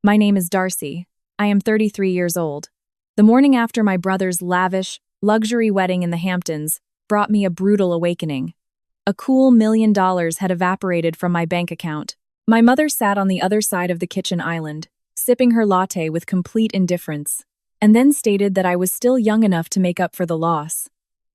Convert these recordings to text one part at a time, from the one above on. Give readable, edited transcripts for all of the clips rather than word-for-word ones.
My name is Darcy. I am 33 years old. The morning after my brother's lavish, luxury wedding in the Hamptons brought me a brutal awakening. A cool $1 million had evaporated from my bank account. My mother sat on the other side of the kitchen island, sipping her latte with complete indifference, and then stated that I was still young enough to make up for the loss.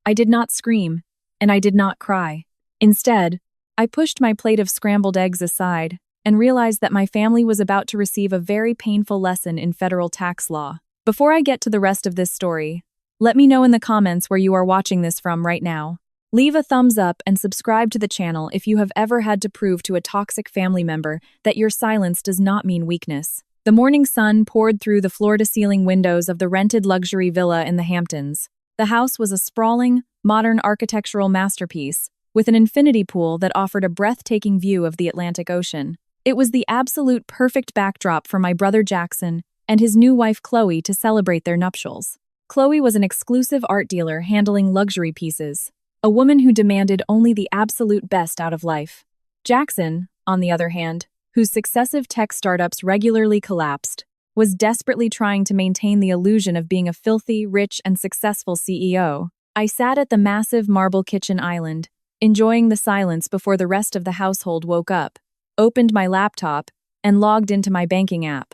I did not scream, and I did not cry. Instead, I pushed my plate of scrambled eggs aside and realized that my family was about to receive a very painful lesson in federal tax law. Before I get to the rest of this story, let me know in the comments where you are watching this from right now. Leave a thumbs up and subscribe to the channel if you have ever had to prove to a toxic family member that your silence does not mean weakness. The morning sun poured through the floor-to-ceiling windows of the rented luxury villa in the Hamptons. The house was a sprawling, modern architectural masterpiece, with an infinity pool that offered a breathtaking view of the Atlantic Ocean. It was the absolute perfect backdrop for my brother Jackson and his new wife Chloe to celebrate their nuptials. Chloe was an exclusive art dealer handling luxury pieces, a woman who demanded only the absolute best out of life. Jackson, on the other hand, whose successive tech startups regularly collapsed, was desperately trying to maintain the illusion of being a filthy, rich, and successful CEO. I sat at the massive marble kitchen island, enjoying the silence before the rest of the household woke up, opened my laptop, and logged into my banking app.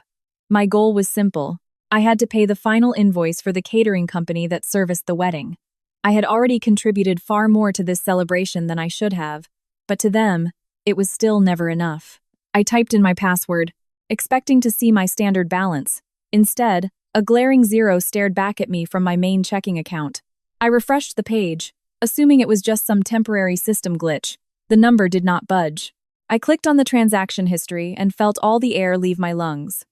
My goal was simple. I had to pay the final invoice for the catering company that serviced the wedding. I had already contributed far more to this celebration than I should have, but to them, it was still never enough. I typed in my password, expecting to see my standard balance. Instead, a glaring zero stared back at me from my main checking account. I refreshed the page, assuming it was just some temporary system glitch. The number did not budge. I clicked on the transaction history and felt all the air leave my lungs.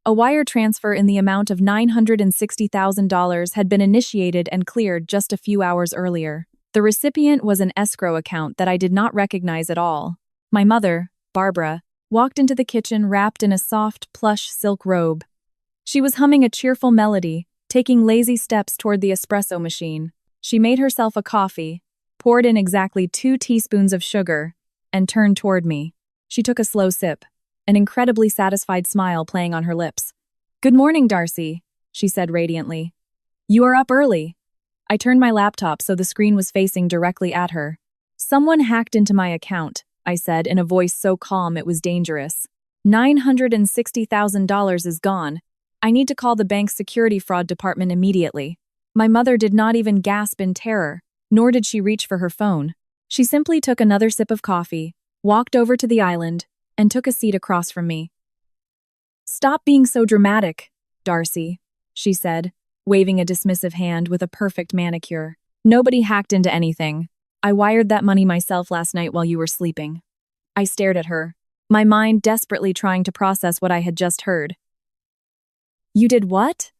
A wire transfer in the amount of $960,000 had been initiated and cleared just a few hours earlier. The recipient was an escrow account that I did not recognize at all. My mother, Barbara, walked into the kitchen wrapped in a soft, plush silk robe. She was humming a cheerful melody, taking lazy steps toward the espresso machine. She made herself a coffee, poured in exactly 2 teaspoons of sugar, and turned toward me. She took a slow sip, an incredibly satisfied smile playing on her lips. "Good morning, Darcy," she said radiantly. "You are up early." I turned my laptop so the screen was facing directly at her. "Someone hacked into my account," I said in a voice so calm it was dangerous. "$960,000 is gone. I need to call the bank's security fraud department immediately." My mother did not even gasp in terror, nor did she reach for her phone. She simply took another sip of coffee, walked over to the island, and took a seat across from me. "Stop being so dramatic, Darcy," she said, waving a dismissive hand with a perfect manicure. "Nobody hacked into anything. I wired that money myself last night while you were sleeping." I stared at her, my mind desperately trying to process what I had just heard. "You did what?"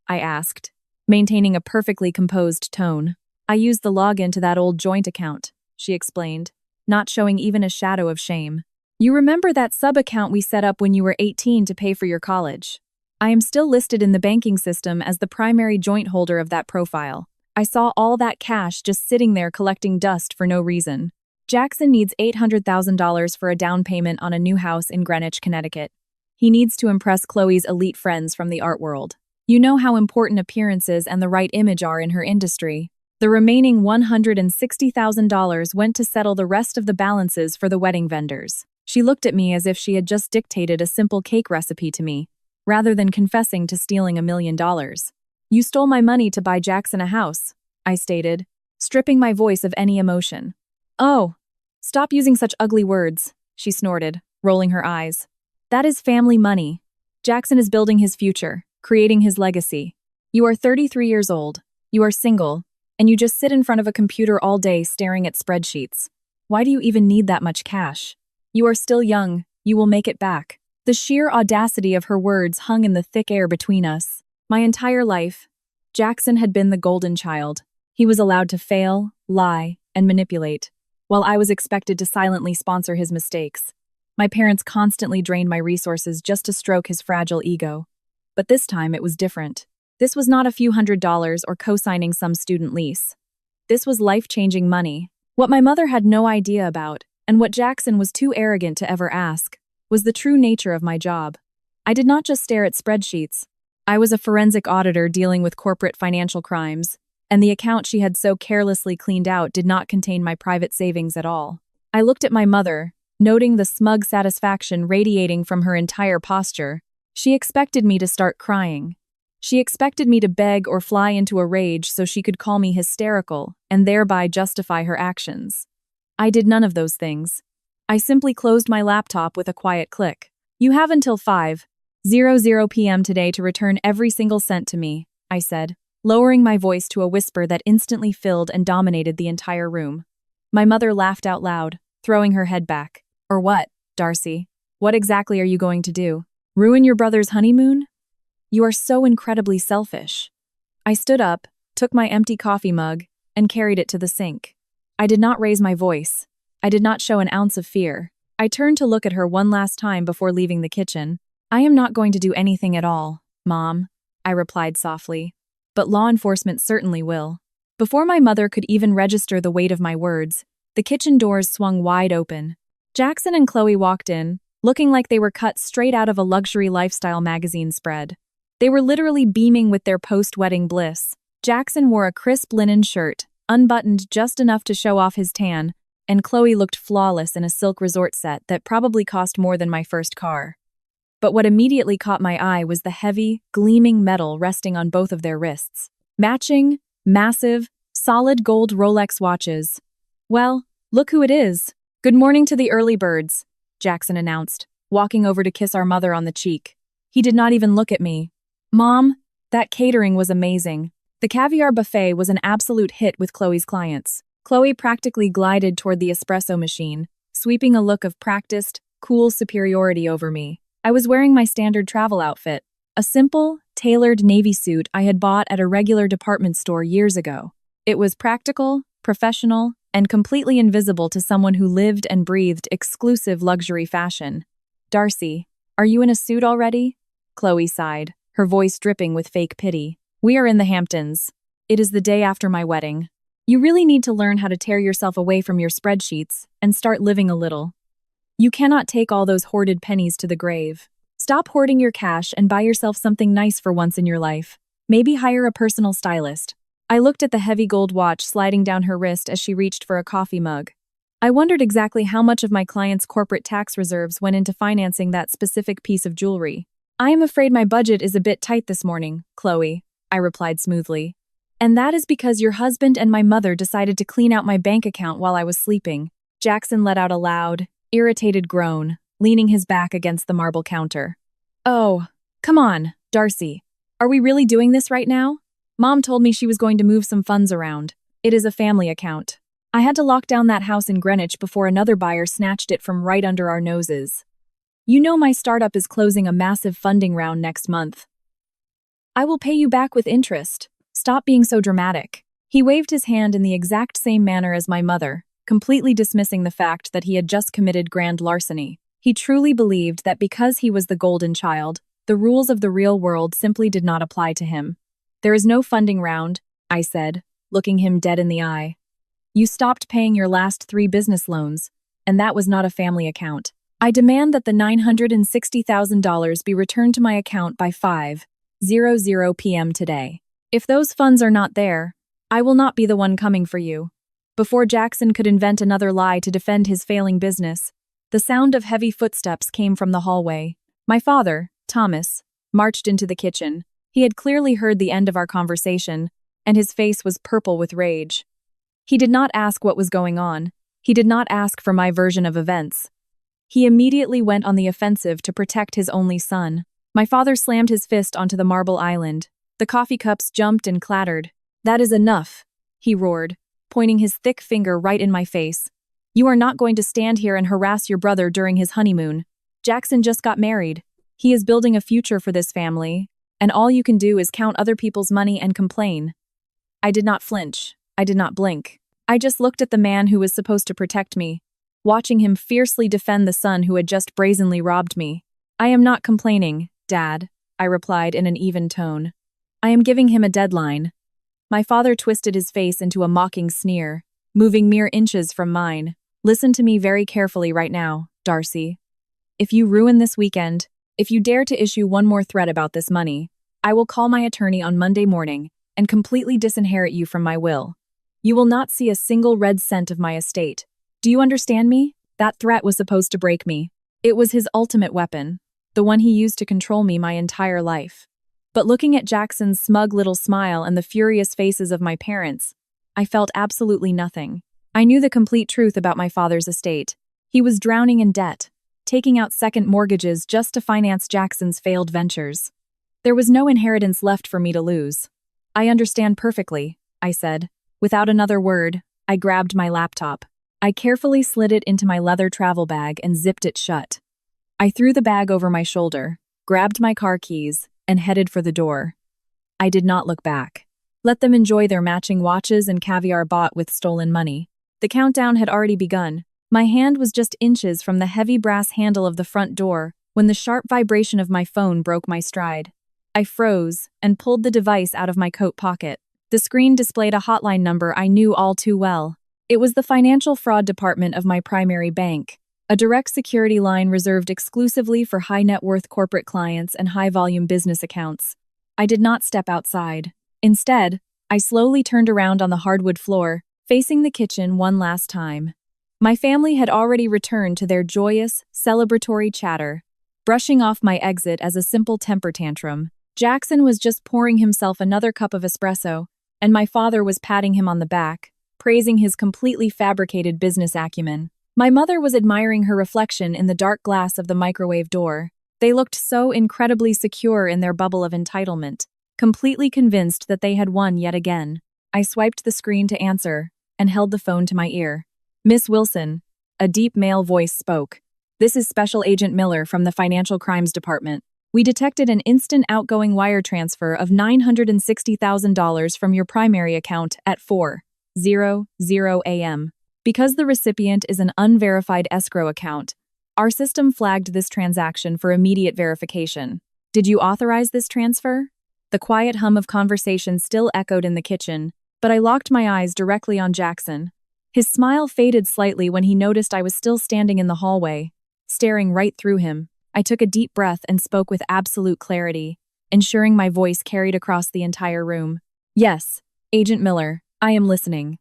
I asked, maintaining a perfectly composed tone. "I used the login to that old joint account," she explained, not showing even a shadow of shame. "You remember that sub-account we set up when you were 18 to pay for your college? I am still listed in the banking system as the primary joint holder of that profile. I saw all that cash just sitting there collecting dust for no reason. Jackson needs $800,000 for a down payment on a new house in Greenwich, Connecticut. He needs to impress Chloe's elite friends from the art world. You know how important appearances and the right image are in her industry. The remaining $160,000 went to settle the rest of the balances for the wedding vendors." She looked at me as if she had just dictated a simple cake recipe to me, rather than confessing to stealing $1 million. "You stole my money to buy Jackson a house," I stated, stripping my voice of any emotion. "Oh, stop using such ugly words," she snorted, rolling her eyes. "That is family money. Jackson is building his future, creating his legacy. You are 33 years old, you are single, and you just sit in front of a computer all day staring at spreadsheets. Why do you even need that much cash? You are still young, you will make it back." The sheer audacity of her words hung in the thick air between us. My entire life, Jackson had been the golden child. He was allowed to fail, lie, and manipulate, while I was expected to silently sponsor his mistakes. My parents constantly drained my resources just to stroke his fragile ego. But this time it was different. This was not a few $100s or co-signing some student lease. This was life-changing money. What my mother had no idea about, and what Jackson was too arrogant to ever ask, was the true nature of my job. I did not just stare at spreadsheets. I was a forensic auditor dealing with corporate financial crimes, and the account she had so carelessly cleaned out did not contain my private savings at all. I looked at my mother, noting the smug satisfaction radiating from her entire posture. She expected me to start crying. She expected me to beg or fly into a rage so she could call me hysterical and thereby justify her actions. I did none of those things. I simply closed my laptop with a quiet click. "You have until 5:00 p.m. today to return every single cent to me," I said, lowering my voice to a whisper that instantly filled and dominated the entire room. My mother laughed out loud, throwing her head back. "Or what, Darcy? What exactly are you going to do? Ruin your brother's honeymoon? You are so incredibly selfish." I stood up, took my empty coffee mug, and carried it to the sink. I did not raise my voice. I did not show an ounce of fear. I turned to look at her one last time before leaving the kitchen. "I am not going to do anything at all, Mom," I replied softly. "But law enforcement certainly will." Before my mother could even register the weight of my words, the kitchen doors swung wide open. Jackson and Chloe walked in, looking like they were cut straight out of a luxury lifestyle magazine spread. They were literally beaming with their post-wedding bliss. Jackson wore a crisp linen shirt, unbuttoned just enough to show off his tan, and Chloe looked flawless in a silk resort set that probably cost more than my first car. But what immediately caught my eye was the heavy, gleaming metal resting on both of their wrists. Matching, massive, solid gold Rolex watches. "Well, look who it is. Good morning to the early birds," Jackson announced, walking over to kiss our mother on the cheek. He did not even look at me. "Mom, that catering was amazing." The caviar buffet was an absolute hit with Chloe's clients. Chloe practically glided toward the espresso machine, sweeping a look of practiced, cool superiority over me. I was wearing my standard travel outfit, a simple, tailored navy suit I had bought at a regular department store years ago. It was practical, professional, and completely invisible to someone who lived and breathed exclusive luxury fashion. "Darcy, are you in a suit already?" Chloe sighed, her voice dripping with fake pity. "We are in the Hamptons. It is the day after my wedding. You really need to learn how to tear yourself away from your spreadsheets and start living a little. You cannot take all those hoarded pennies to the grave. Stop hoarding your cash and buy yourself something nice for once in your life. Maybe hire a personal stylist." I looked at the heavy gold watch sliding down her wrist as she reached for a coffee mug. I wondered exactly how much of my client's corporate tax reserves went into financing that specific piece of jewelry. "I am afraid my budget is a bit tight this morning, Chloe," I replied smoothly. "And that is because your husband and my mother decided to clean out my bank account while I was sleeping." Jackson let out a loud, irritated groan, leaning his back against the marble counter. "Oh, come on, Darcy. Are we really doing this right now? Mom told me she was going to move some funds around. It is a family account. I had to lock down that house in Greenwich before another buyer snatched it from right under our noses. You know my startup is closing a massive funding round next month. I will pay you back with interest. Stop being so dramatic." He waved his hand in the exact same manner as my mother, completely dismissing the fact that he had just committed grand larceny. He truly believed that because he was the golden child, the rules of the real world simply did not apply to him. "There is no funding round," I said, looking him dead in the eye. "You stopped paying your last 3 business loans, and that was not a family account. I demand that the $960,000 be returned to my account by 5:00 p.m. today. If those funds are not there, I will not be the one coming for you." Before Jackson could invent another lie to defend his failing business, the sound of heavy footsteps came from the hallway. My father, Thomas, marched into the kitchen. He had clearly heard the end of our conversation, and his face was purple with rage. He did not ask what was going on. He did not ask for my version of events. He immediately went on the offensive to protect his only son. My father slammed his fist onto the marble island. The coffee cups jumped and clattered. "That is enough," he roared, pointing his thick finger right in my face. "You are not going to stand here and harass your brother during his honeymoon. Jackson just got married. He is building a future for this family, and all you can do is count other people's money and complain." I did not flinch. I did not blink. I just looked at the man who was supposed to protect me, watching him fiercely defend the son who had just brazenly robbed me. "I am not complaining, Dad," I replied in an even tone. "I am giving him a deadline." My father twisted his face into a mocking sneer, moving mere inches from mine. "Listen to me very carefully right now, Darcy. If you ruin this weekend, If you dare to issue one more threat about this money, I will call my attorney on Monday morning and completely disinherit you from my will. You will not see a single red cent of my estate. Do you understand me? That threat was supposed to break me. It was his ultimate weapon, the one he used to control me my entire life. But looking at Jackson's smug little smile and the furious faces of my parents, I felt absolutely nothing. I knew the complete truth about my father's estate. He was drowning in debt, taking out second mortgages just to finance Jackson's failed ventures. There was no inheritance left for me to lose. I understand perfectly, I said. Without another word, I grabbed my laptop. I carefully slid it into my leather travel bag and zipped it shut. I threw the bag over my shoulder, grabbed my car keys, and headed for the door. I did not look back. Let them enjoy their matching watches and caviar bought with stolen money. The countdown had already begun. My hand was just inches from the heavy brass handle of the front door when the sharp vibration of my phone broke my stride. I froze and pulled the device out of my coat pocket. The screen displayed a hotline number I knew all too well. It was the financial fraud department of my primary bank, a direct security line reserved exclusively for high-net-worth corporate clients and high-volume business accounts. I did not step outside. Instead, I slowly turned around on the hardwood floor, facing the kitchen one last time. My family had already returned to their joyous, celebratory chatter, brushing off my exit as a simple temper tantrum. Jackson was just pouring himself another cup of espresso, and my father was patting him on the back, praising his completely fabricated business acumen. My mother was admiring her reflection in the dark glass of the microwave door. They looked so incredibly secure in their bubble of entitlement, completely convinced that they had won yet again. I swiped the screen to answer and held the phone to my ear. "Miss Wilson," a deep male voice spoke. "This is Special Agent Miller from the Financial Crimes Department. We detected an instant outgoing wire transfer of $960,000 from your primary account at 4:00 a.m. Because the recipient is an unverified escrow account, our system flagged this transaction for immediate verification. Did you authorize this transfer?" The quiet hum of conversation still echoed in the kitchen, but I locked my eyes directly on Jackson. His smile faded slightly when he noticed I was still standing in the hallway, staring right through him. I took a deep breath and spoke with absolute clarity, ensuring my voice carried across the entire room. "Yes, Agent Miller, I am listening.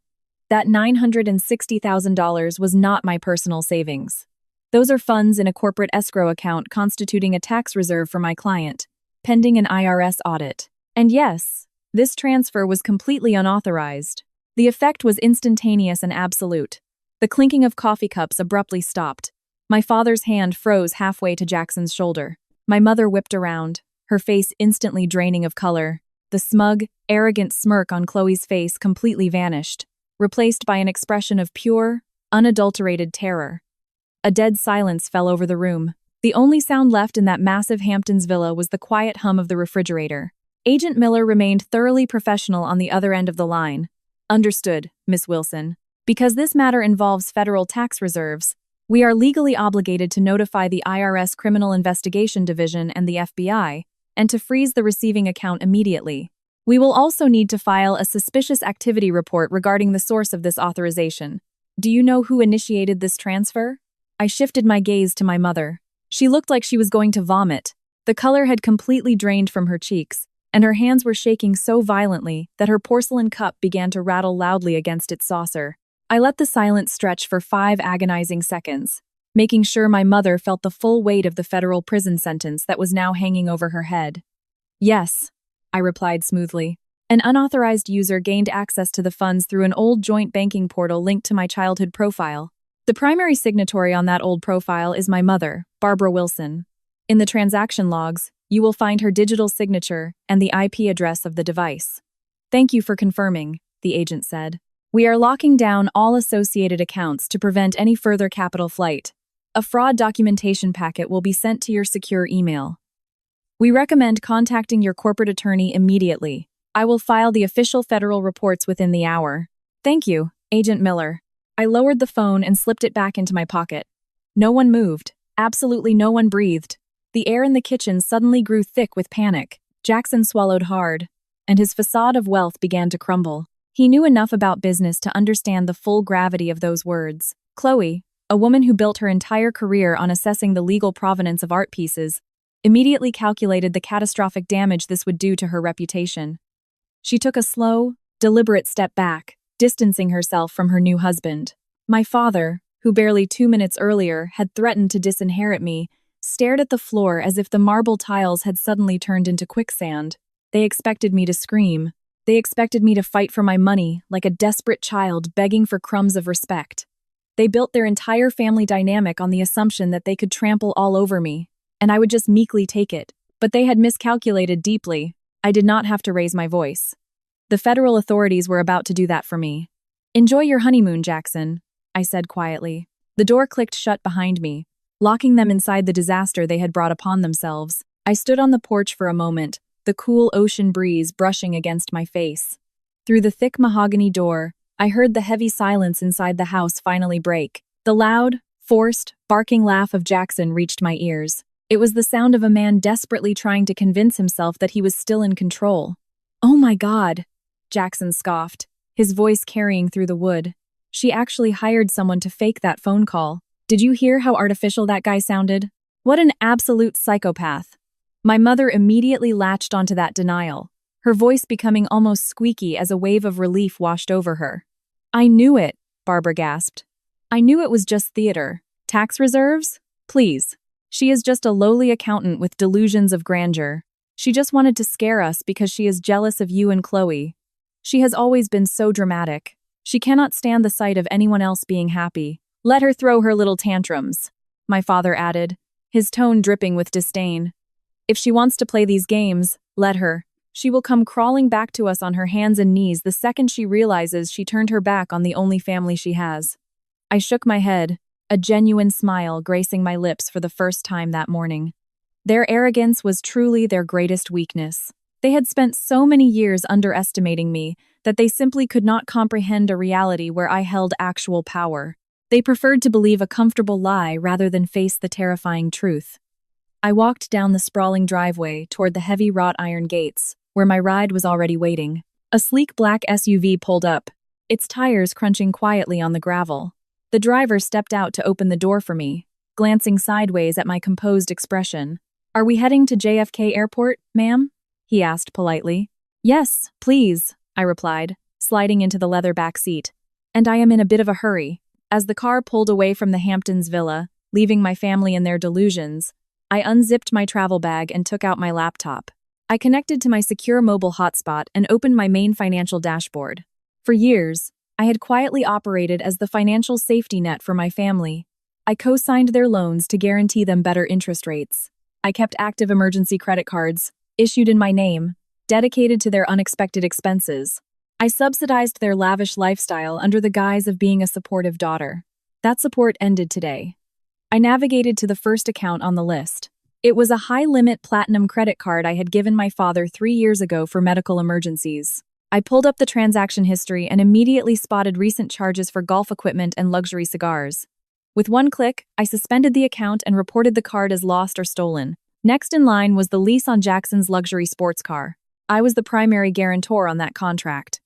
That $960,000 was not my personal savings. Those are funds in a corporate escrow account constituting a tax reserve for my client, pending an IRS audit. And yes, this transfer was completely unauthorized." The effect was instantaneous and absolute. The clinking of coffee cups abruptly stopped. My father's hand froze halfway to Jackson's shoulder. My mother whipped around, her face instantly draining of color. The smug, arrogant smirk on Chloe's face completely vanished, replaced by an expression of pure, unadulterated terror. A dead silence fell over the room. The only sound left in that massive Hamptons villa was the quiet hum of the refrigerator. Agent Miller remained thoroughly professional on the other end of the line. "Understood, Miss Wilson. Because this matter involves federal tax reserves, we are legally obligated to notify the IRS Criminal Investigation Division and the FBI, and to freeze the receiving account immediately. We will also need to file a suspicious activity report regarding the source of this authorization. Do you know who initiated this transfer?" I shifted my gaze to my mother. She looked like she was going to vomit. The color had completely drained from her cheeks, and her hands were shaking so violently that her porcelain cup began to rattle loudly against its saucer. I let the silence stretch for 5 agonizing seconds, making sure my mother felt the full weight of the federal prison sentence that was now hanging over her head. "Yes," I replied smoothly. "An unauthorized user gained access to the funds through an old joint banking portal linked to my childhood profile. The primary signatory on that old profile is my mother, Barbara Wilson. In the transaction logs, you will find her digital signature and the IP address of the device." "Thank you for confirming," the agent said. "We are locking down all associated accounts to prevent any further capital flight. A fraud documentation packet will be sent to your secure email. We recommend contacting your corporate attorney immediately. I will file the official federal reports within the hour." "Thank you, Agent Miller." I lowered the phone and slipped it back into my pocket. No one moved. Absolutely no one breathed. The air in the kitchen suddenly grew thick with panic. Jackson swallowed hard, and his facade of wealth began to crumble. He knew enough about business to understand the full gravity of those words. Chloe, a woman who built her entire career on assessing the legal provenance of art pieces, immediately calculated the catastrophic damage this would do to her reputation. She took a slow, deliberate step back, distancing herself from her new husband. My father, who barely 2 minutes earlier had threatened to disinherit me, stared at the floor as if the marble tiles had suddenly turned into quicksand. They expected me to scream. They expected me to fight for my money, like a desperate child begging for crumbs of respect. They built their entire family dynamic on the assumption that they could trample all over me, and I would just meekly take it. But they had miscalculated deeply. I did not have to raise my voice. The federal authorities were about to do that for me. "Enjoy your honeymoon, Jackson," I said quietly. The door clicked shut behind me, locking them inside the disaster they had brought upon themselves. I stood on the porch for a moment, the cool ocean breeze brushing against my face. Through the thick mahogany door, I heard the heavy silence inside the house finally break. The loud, forced, barking laugh of Jackson reached my ears. It was the sound of a man desperately trying to convince himself that he was still in control. "Oh my God," Jackson scoffed, his voice carrying through the wood. "She actually hired someone to fake that phone call. Did you hear how artificial that guy sounded? What an absolute psychopath." My mother immediately latched onto that denial, her voice becoming almost squeaky as a wave of relief washed over her. "I knew it," Barbara gasped. "I knew it was just theater. Tax reserves? Please. She is just a lowly accountant with delusions of grandeur. She just wanted to scare us because she is jealous of you and Chloe. She has always been so dramatic. She cannot stand the sight of anyone else being happy. Let her throw her little tantrums," my father added, his tone dripping with disdain. "If she wants to play these games, let her. She will come crawling back to us on her hands and knees the second she realizes she turned her back on the only family she has." I shook my head, a genuine smile gracing my lips for the first time that morning. Their arrogance was truly their greatest weakness. They had spent so many years underestimating me that they simply could not comprehend a reality where I held actual power. They preferred to believe a comfortable lie rather than face the terrifying truth. I walked down the sprawling driveway toward the heavy wrought iron gates, where my ride was already waiting. A sleek black SUV pulled up, its tires crunching quietly on the gravel. The driver stepped out to open the door for me, glancing sideways at my composed expression. "Are we heading to JFK Airport, ma'am?" he asked politely. "Yes, please," I replied, sliding into the leather back seat. "And I am in a bit of a hurry." As the car pulled away from the Hamptons villa, leaving my family in their delusions, I unzipped my travel bag and took out my laptop. I connected to my secure mobile hotspot and opened my main financial dashboard. For years, I had quietly operated as the financial safety net for my family. I co-signed their loans to guarantee them better interest rates. I kept active emergency credit cards, issued in my name, dedicated to their unexpected expenses. I subsidized their lavish lifestyle under the guise of being a supportive daughter. That support ended today. I navigated to the first account on the list. It was a high-limit platinum credit card I had given my father 3 years ago for medical emergencies. I pulled up the transaction history and immediately spotted recent charges for golf equipment and luxury cigars. With one click, I suspended the account and reported the card as lost or stolen. Next in line was the lease on Jackson's luxury sports car. I was the primary guarantor on that contract.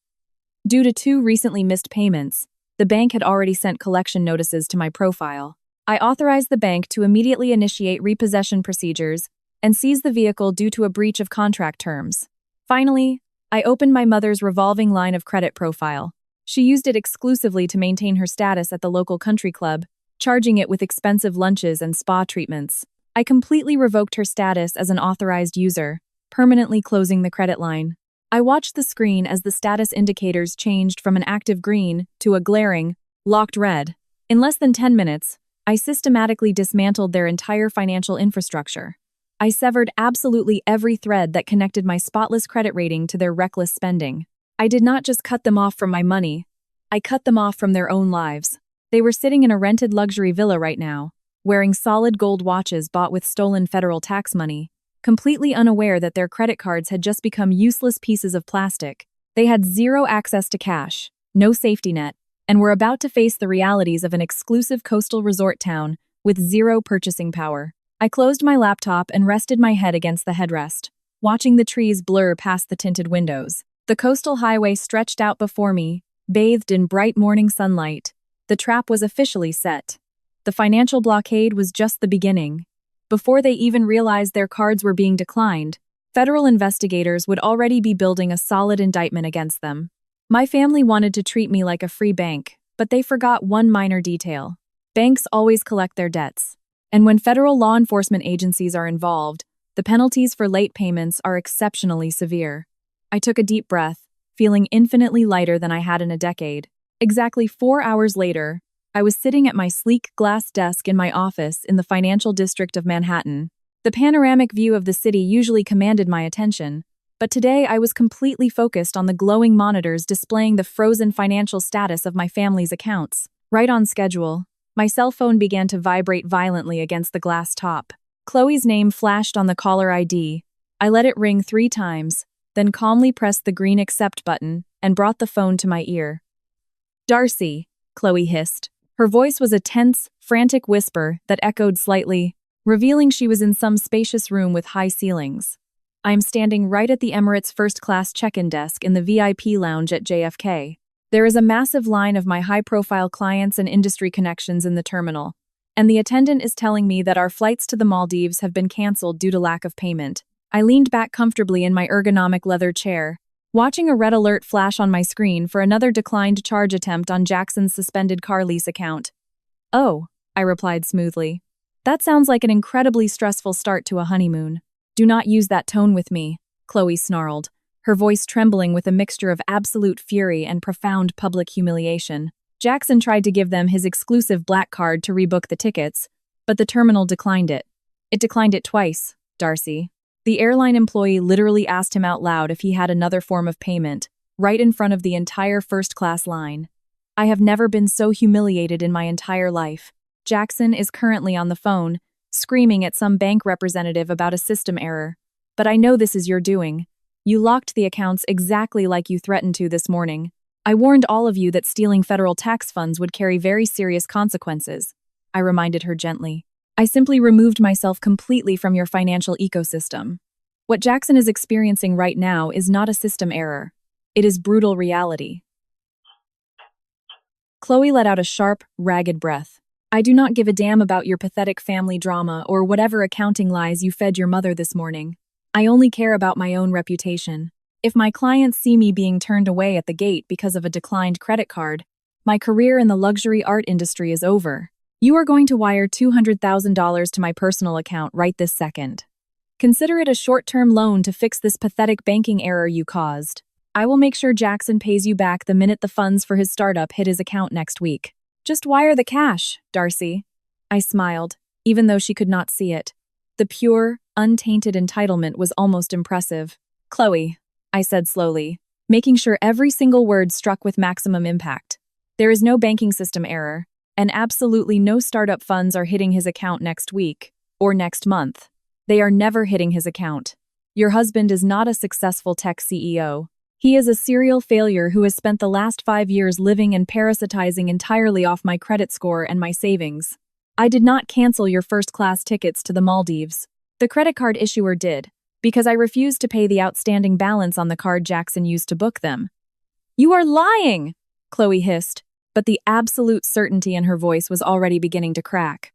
Due to 2 recently missed payments, the bank had already sent collection notices to my profile. I authorized the bank to immediately initiate repossession procedures and seize the vehicle due to a breach of contract terms. Finally, I opened my mother's revolving line of credit profile. She used it exclusively to maintain her status at the local country club, charging it with expensive lunches and spa treatments. I completely revoked her status as an authorized user, permanently closing the credit line. I watched the screen as the status indicators changed from an active green to a glaring, locked red. In less than 10 minutes, I systematically dismantled their entire financial infrastructure. I severed absolutely every thread that connected my spotless credit rating to their reckless spending. I did not just cut them off from my money, I cut them off from their own lives. They were sitting in a rented luxury villa right now, wearing solid gold watches bought with stolen federal tax money, completely unaware that their credit cards had just become useless pieces of plastic. They had zero access to cash, no safety net, and were about to face the realities of an exclusive coastal resort town with zero purchasing power. I closed my laptop and rested my head against the headrest, watching the trees blur past the tinted windows. The coastal highway stretched out before me, bathed in bright morning sunlight. The trap was officially set. The financial blockade was just the beginning. Before they even realized their cards were being declined, federal investigators would already be building a solid indictment against them. My family wanted to treat me like a free bank, but they forgot one minor detail. Banks always collect their debts. And when federal law enforcement agencies are involved, the penalties for late payments are exceptionally severe. I took a deep breath, feeling infinitely lighter than I had in a decade. Exactly 4 hours later, I was sitting at my sleek glass desk in my office in the financial district of Manhattan. The panoramic view of the city usually commanded my attention, but today I was completely focused on the glowing monitors displaying the frozen financial status of my family's accounts. Right on schedule, my cell phone began to vibrate violently against the glass top. Chloe's name flashed on the caller ID. I let it ring 3 times, then calmly pressed the green accept button and brought the phone to my ear. "Darcy," Chloe hissed. Her voice was a tense, frantic whisper that echoed slightly, revealing she was in some spacious room with high ceilings. I am standing right at the Emirates first-class check-in desk in the VIP lounge at JFK. There is a massive line of my high-profile clients and industry connections in the terminal, and the attendant is telling me that our flights to the Maldives have been canceled due to lack of payment. I leaned back comfortably in my ergonomic leather chair, watching a red alert flash on my screen for another declined charge attempt on Jackson's suspended car lease account. "Oh," I replied smoothly. "That sounds like an incredibly stressful start to a honeymoon." "Do not use that tone with me," Chloe snarled, her voice trembling with a mixture of absolute fury and profound public humiliation. Jackson tried to give them his exclusive black card to rebook the tickets, but the terminal declined it. It declined it twice, Darcy. The airline employee literally asked him out loud if he had another form of payment, right in front of the entire first-class line. I have never been so humiliated in my entire life. Jackson is currently on the phone, screaming at some bank representative about a system error. But I know this is your doing. You locked the accounts exactly like you threatened to this morning. I warned all of you that stealing federal tax funds would carry very serious consequences, I reminded her gently. I simply removed myself completely from your financial ecosystem. What Jackson is experiencing right now is not a system error. It is brutal reality. Chloe let out a sharp, ragged breath. I do not give a damn about your pathetic family drama or whatever accounting lies you fed your mother this morning. I only care about my own reputation. If my clients see me being turned away at the gate because of a declined credit card, my career in the luxury art industry is over. You are going to wire $200,000 to my personal account right this second. Consider it a short-term loan to fix this pathetic banking error you caused. I will make sure Jackson pays you back the minute the funds for his startup hit his account next week. Just wire the cash, Darcy. I smiled, even though she could not see it. The pure, untainted entitlement was almost impressive. Chloe, I said slowly, making sure every single word struck with maximum impact. There is no banking system error, and absolutely no startup funds are hitting his account next week, or next month. They are never hitting his account. Your husband is not a successful tech CEO. He is a serial failure who has spent the last 5 years living and parasitizing entirely off my credit score and my savings. I did not cancel your first-class tickets to the Maldives. The credit card issuer did, because I refused to pay the outstanding balance on the card Jackson used to book them. You are lying, Chloe hissed, but the absolute certainty in her voice was already beginning to crack.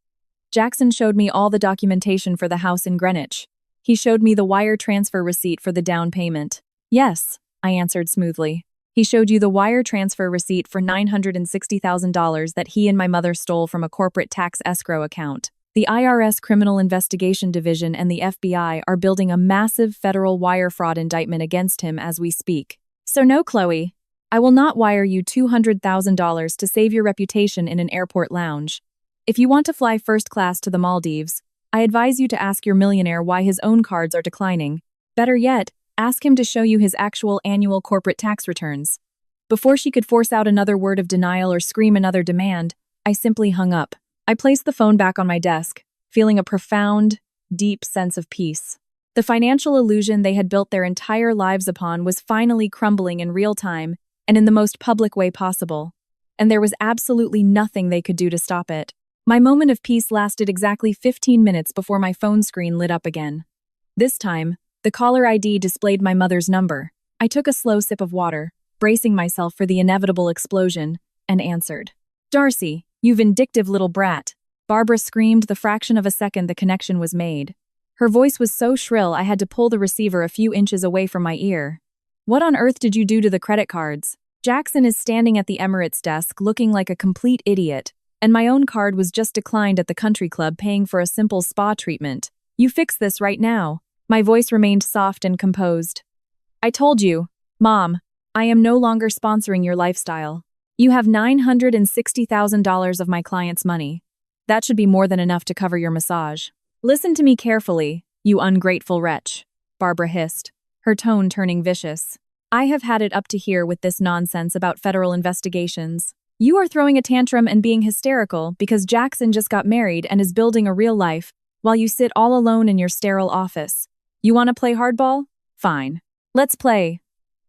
Jackson showed me all the documentation for the house in Greenwich. He showed me the wire transfer receipt for the down payment. Yes, I answered smoothly. He showed you the wire transfer receipt for $960,000 that he and my mother stole from a corporate tax escrow account. The IRS Criminal Investigation Division and the FBI are building a massive federal wire fraud indictment against him as we speak. So no, Chloe, I will not wire you $200,000 to save your reputation in an airport lounge. If you want to fly first class to the Maldives, I advise you to ask your millionaire why his own cards are declining. Better yet, ask him to show you his actual annual corporate tax returns. Before she could force out another word of denial or scream another demand, I simply hung up. I placed the phone back on my desk, feeling a profound, deep sense of peace. The financial illusion they had built their entire lives upon was finally crumbling in real time and in the most public way possible, and there was absolutely nothing they could do to stop it. My moment of peace lasted exactly 15 minutes before my phone screen lit up again. This time, the caller ID displayed my mother's number. I took a slow sip of water, bracing myself for the inevitable explosion, and answered. Darcy, you vindictive little brat. Barbara screamed the fraction of a second the connection was made. Her voice was so shrill I had to pull the receiver a few inches away from my ear. What on earth did you do to the credit cards? Jackson is standing at the Emirates desk looking like a complete idiot, and my own card was just declined at the country club paying for a simple spa treatment. You fix this right now. My voice remained soft and composed. I told you, Mom, I am no longer sponsoring your lifestyle. You have $960,000 of my client's money. That should be more than enough to cover your massage. Listen to me carefully, you ungrateful wretch, Barbara hissed, her tone turning vicious. I have had it up to here with this nonsense about federal investigations. You are throwing a tantrum and being hysterical because Jackson just got married and is building a real life, while you sit all alone in your sterile office. You want to play hardball? Fine. Let's play.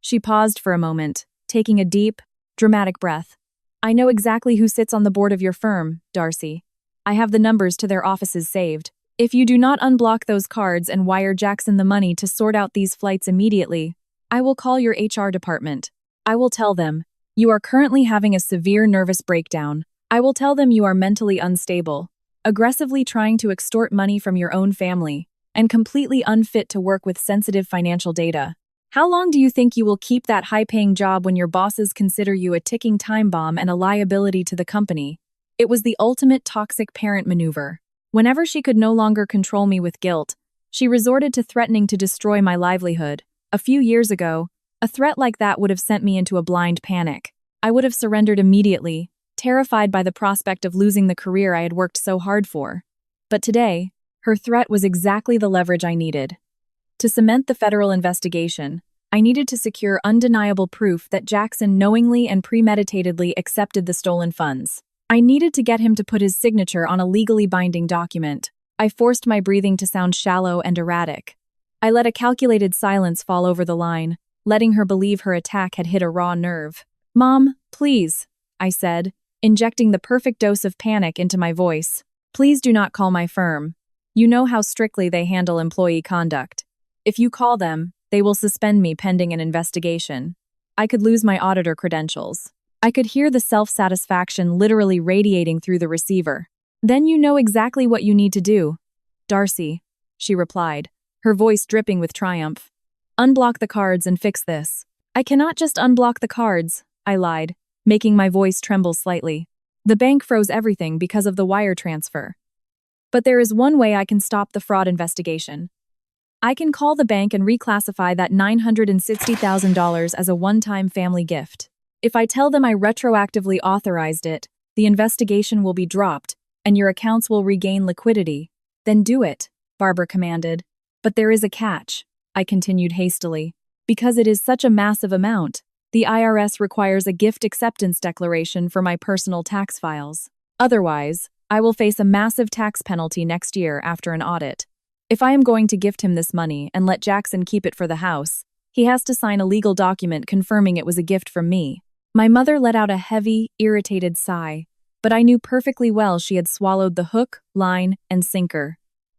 She paused for a moment, taking a deep, dramatic breath. I know exactly who sits on the board of your firm, Darcy. I have the numbers to their offices saved. If you do not unblock those cards and wire Jackson the money to sort out these flights immediately, I will call your HR department. I will tell them, you are currently having a severe nervous breakdown. I will tell them you are mentally unstable, aggressively trying to extort money from your own family, and completely unfit to work with sensitive financial data. How long do you think you will keep that high-paying job when your bosses consider you a ticking time bomb and a liability to the company? It was the ultimate toxic parent maneuver. Whenever she could no longer control me with guilt, she resorted to threatening to destroy my livelihood. A few years ago, a threat like that would have sent me into a blind panic. I would have surrendered immediately, terrified by the prospect of losing the career I had worked so hard for. But today, her threat was exactly the leverage I needed. To cement the federal investigation, I needed to secure undeniable proof that Jackson knowingly and premeditatedly accepted the stolen funds. I needed to get him to put his signature on a legally binding document. I forced my breathing to sound shallow and erratic. I let a calculated silence fall over the line, letting her believe her attack had hit a raw nerve. Mom, please, I said, injecting the perfect dose of panic into my voice. Please do not call my firm. You know how strictly they handle employee conduct. If you call them, they will suspend me pending an investigation. I could lose my auditor credentials. I could hear the self-satisfaction literally radiating through the receiver. Then you know exactly what you need to do. Darcy, she replied, her voice dripping with triumph. Unblock the cards and fix this. I cannot just unblock the cards, I lied, making my voice tremble slightly. The bank froze everything because of the wire transfer. But there is one way I can stop the fraud investigation. I can call the bank and reclassify that $960,000 as a one-time family gift. If I tell them I retroactively authorized it, the investigation will be dropped, and your accounts will regain liquidity. Then do it, Barbara commanded. But there is a catch, I continued hastily. Because it is such a massive amount, the IRS requires a gift acceptance declaration for my personal tax files. Otherwise, I will face a massive tax penalty next year after an audit. If I am going to gift him this money and let Jackson keep it for the house, he has to sign a legal document confirming it was a gift from me. My mother let out a heavy, irritated sigh, but I knew perfectly well she had swallowed the hook, line, and sinker.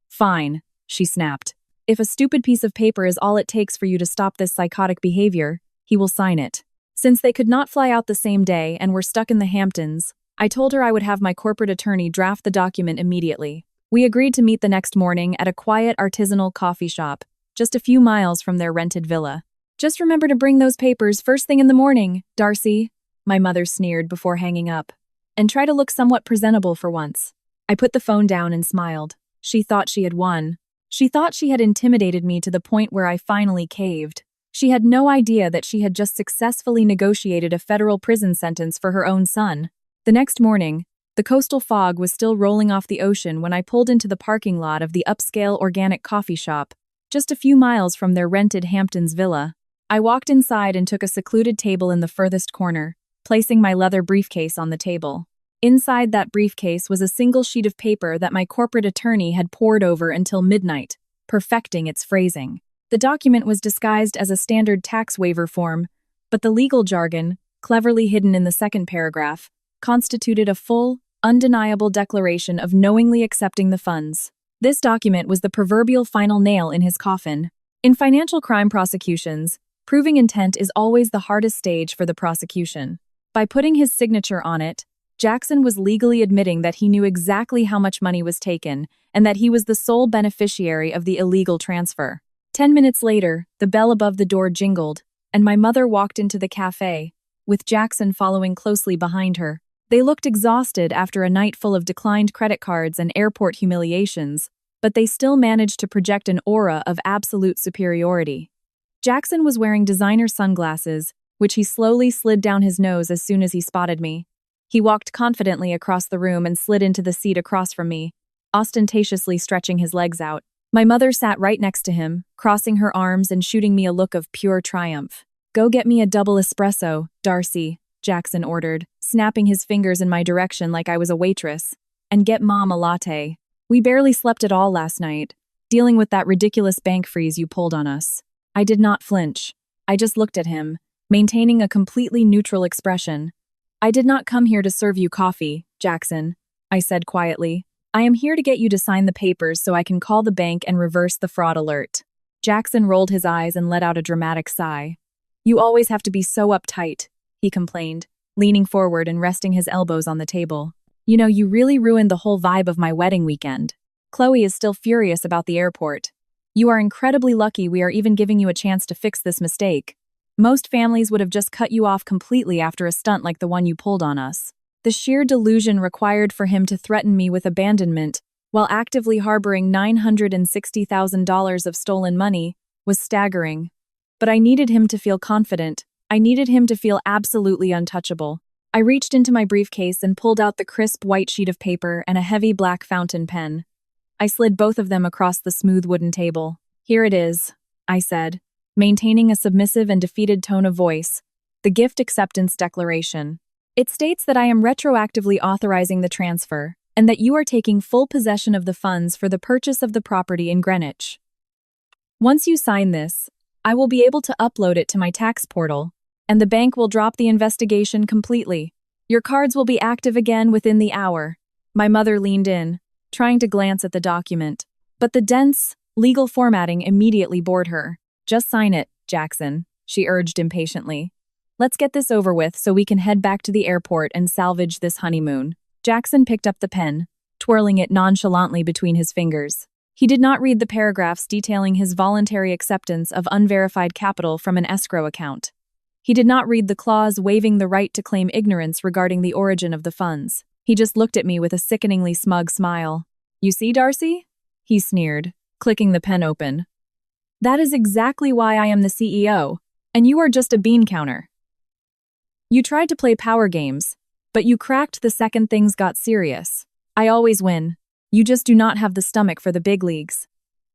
Fine, she snapped. If a stupid piece of paper is all it takes for you to stop this psychotic behavior, he will sign it. Since they could not fly out the same day and were stuck in the Hamptons, I told her I would have my corporate attorney draft the document immediately. We agreed to meet the next morning at a quiet artisanal coffee shop, just a few miles from their rented villa. Just remember to bring those papers first thing in the morning, Darcy, my mother sneered before hanging up. And try to look somewhat presentable for once. I put the phone down and smiled. She thought she had won. She thought she had intimidated me to the point where I finally caved. She had no idea that she had just successfully negotiated a federal prison sentence for her own son. The next morning, the coastal fog was still rolling off the ocean when I pulled into the parking lot of the upscale organic coffee shop, just a few miles from their rented Hamptons villa. I walked inside and took a secluded table in the furthest corner, placing my leather briefcase on the table. Inside that briefcase was a single sheet of paper that my corporate attorney had pored over until midnight, perfecting its phrasing. The document was disguised as a standard tax waiver form, but the legal jargon, cleverly hidden in the second paragraph, constituted a full, undeniable declaration of knowingly accepting the funds. This document was the proverbial final nail in his coffin. In financial crime prosecutions, proving intent is always the hardest stage for the prosecution. By putting his signature on it, Jackson was legally admitting that he knew exactly how much money was taken and that he was the sole beneficiary of the illegal transfer. 10 minutes later, the bell above the door jingled, and my mother walked into the cafe, with Jackson following closely behind her. They looked exhausted after a night full of declined credit cards and airport humiliations, but they still managed to project an aura of absolute superiority. Jackson was wearing designer sunglasses, which he slowly slid down his nose as soon as he spotted me. He walked confidently across the room and slid into the seat across from me, ostentatiously stretching his legs out. My mother sat right next to him, crossing her arms and shooting me a look of pure triumph. "Go get me a double espresso, Darcy," Jackson ordered, snapping his fingers in my direction like I was a waitress. "And get Mom a latte. We barely slept at all last night, dealing with that ridiculous bank freeze you pulled on us." I did not flinch. I just looked at him, maintaining a completely neutral expression. "I did not come here to serve you coffee, Jackson," I said quietly. "I am here to get you to sign the papers so I can call the bank and reverse the fraud alert." Jackson rolled his eyes and let out a dramatic sigh. "You always have to be so uptight," he complained, leaning forward and resting his elbows on the table. "You know, you really ruined the whole vibe of my wedding weekend. Chloe is still furious about the airport. You are incredibly lucky we are even giving you a chance to fix this mistake. Most families would have just cut you off completely after a stunt like the one you pulled on us." The sheer delusion required for him to threaten me with abandonment while actively harboring $960,000 of stolen money was staggering. But I needed him to feel confident. I needed him to feel absolutely untouchable. I reached into my briefcase and pulled out the crisp white sheet of paper and a heavy black fountain pen. I slid both of them across the smooth wooden table. "Here it is," I said, maintaining a submissive and defeated tone of voice. "The gift acceptance declaration. It states that I am retroactively authorizing the transfer and that you are taking full possession of the funds for the purchase of the property in Greenwich. Once you sign this, I will be able to upload it to my tax portal, and the bank will drop the investigation completely. Your cards will be active again within the hour." My mother leaned in, trying to glance at the document, but the dense, legal formatting immediately bored her. "Just sign it, Jackson," she urged impatiently. "Let's get this over with so we can head back to the airport and salvage this honeymoon." Jackson picked up the pen, twirling it nonchalantly between his fingers. He did not read the paragraphs detailing his voluntary acceptance of unverified capital from an escrow account. He did not read the clause waiving the right to claim ignorance regarding the origin of the funds. He just looked at me with a sickeningly smug smile. "You see, Darcy?" he sneered, clicking the pen open. "That is exactly why I am the CEO, and you are just a bean counter. You tried to play power games, but you cracked the second things got serious. I always win. You just do not have the stomach for the big leagues."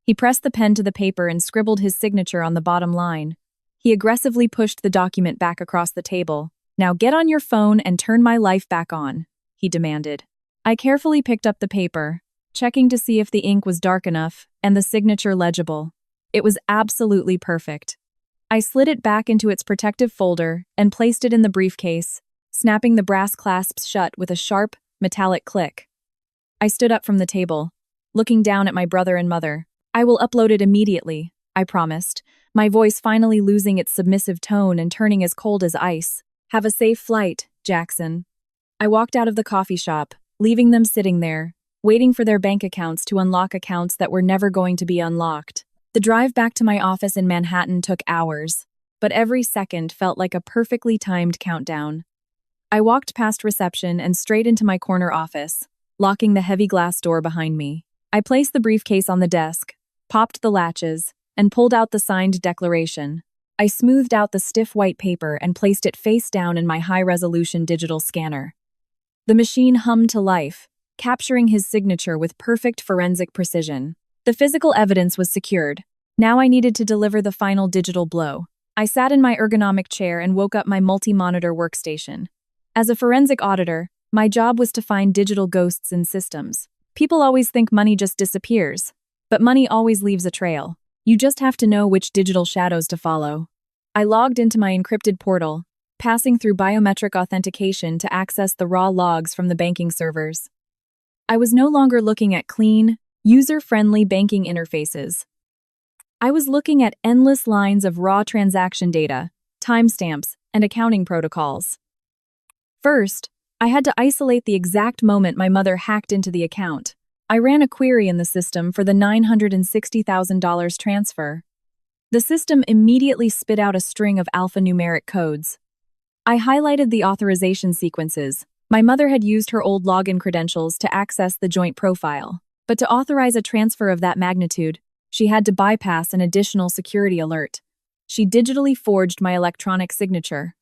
He pressed the pen to the paper and scribbled his signature on the bottom line. He aggressively pushed the document back across the table. "Now get on your phone and turn my life back on," he demanded. I carefully picked up the paper, checking to see if the ink was dark enough and the signature legible. It was absolutely perfect. I slid it back into its protective folder and placed it in the briefcase, snapping the brass clasps shut with a sharp, metallic click. I stood up from the table, looking down at my brother and mother. "I will upload it immediately," I promised, my voice finally losing its submissive tone and turning as cold as ice. "Have a safe flight, Jackson." I walked out of the coffee shop, leaving them sitting there, waiting for their bank accounts to unlock accounts that were never going to be unlocked. The drive back to my office in Manhattan took hours, but every second felt like a perfectly timed countdown. I walked past reception and straight into my corner office, locking the heavy glass door behind me. I placed the briefcase on the desk, popped the latches, and pulled out the signed declaration. I smoothed out the stiff white paper and placed it face down in my high-resolution digital scanner. The machine hummed to life, capturing his signature with perfect forensic precision. The physical evidence was secured. Now I needed to deliver the final digital blow. I sat in my ergonomic chair and woke up my multi-monitor workstation. As a forensic auditor, my job was to find digital ghosts in systems. People always think money just disappears, but money always leaves a trail. You just have to know which digital shadows to follow. I logged into my encrypted portal, passing through biometric authentication to access the raw logs from the banking servers. I was no longer looking at clean, user-friendly banking interfaces. I was looking at endless lines of raw transaction data, timestamps, and accounting protocols. First, I had to isolate the exact moment my mother hacked into the account. I ran a query in the system for the $960,000 transfer. The system immediately spit out a string of alphanumeric codes. I highlighted the authorization sequences. My mother had used her old login credentials to access the joint profile. But to authorize a transfer of that magnitude, she had to bypass an additional security alert. She digitally forged my electronic signature.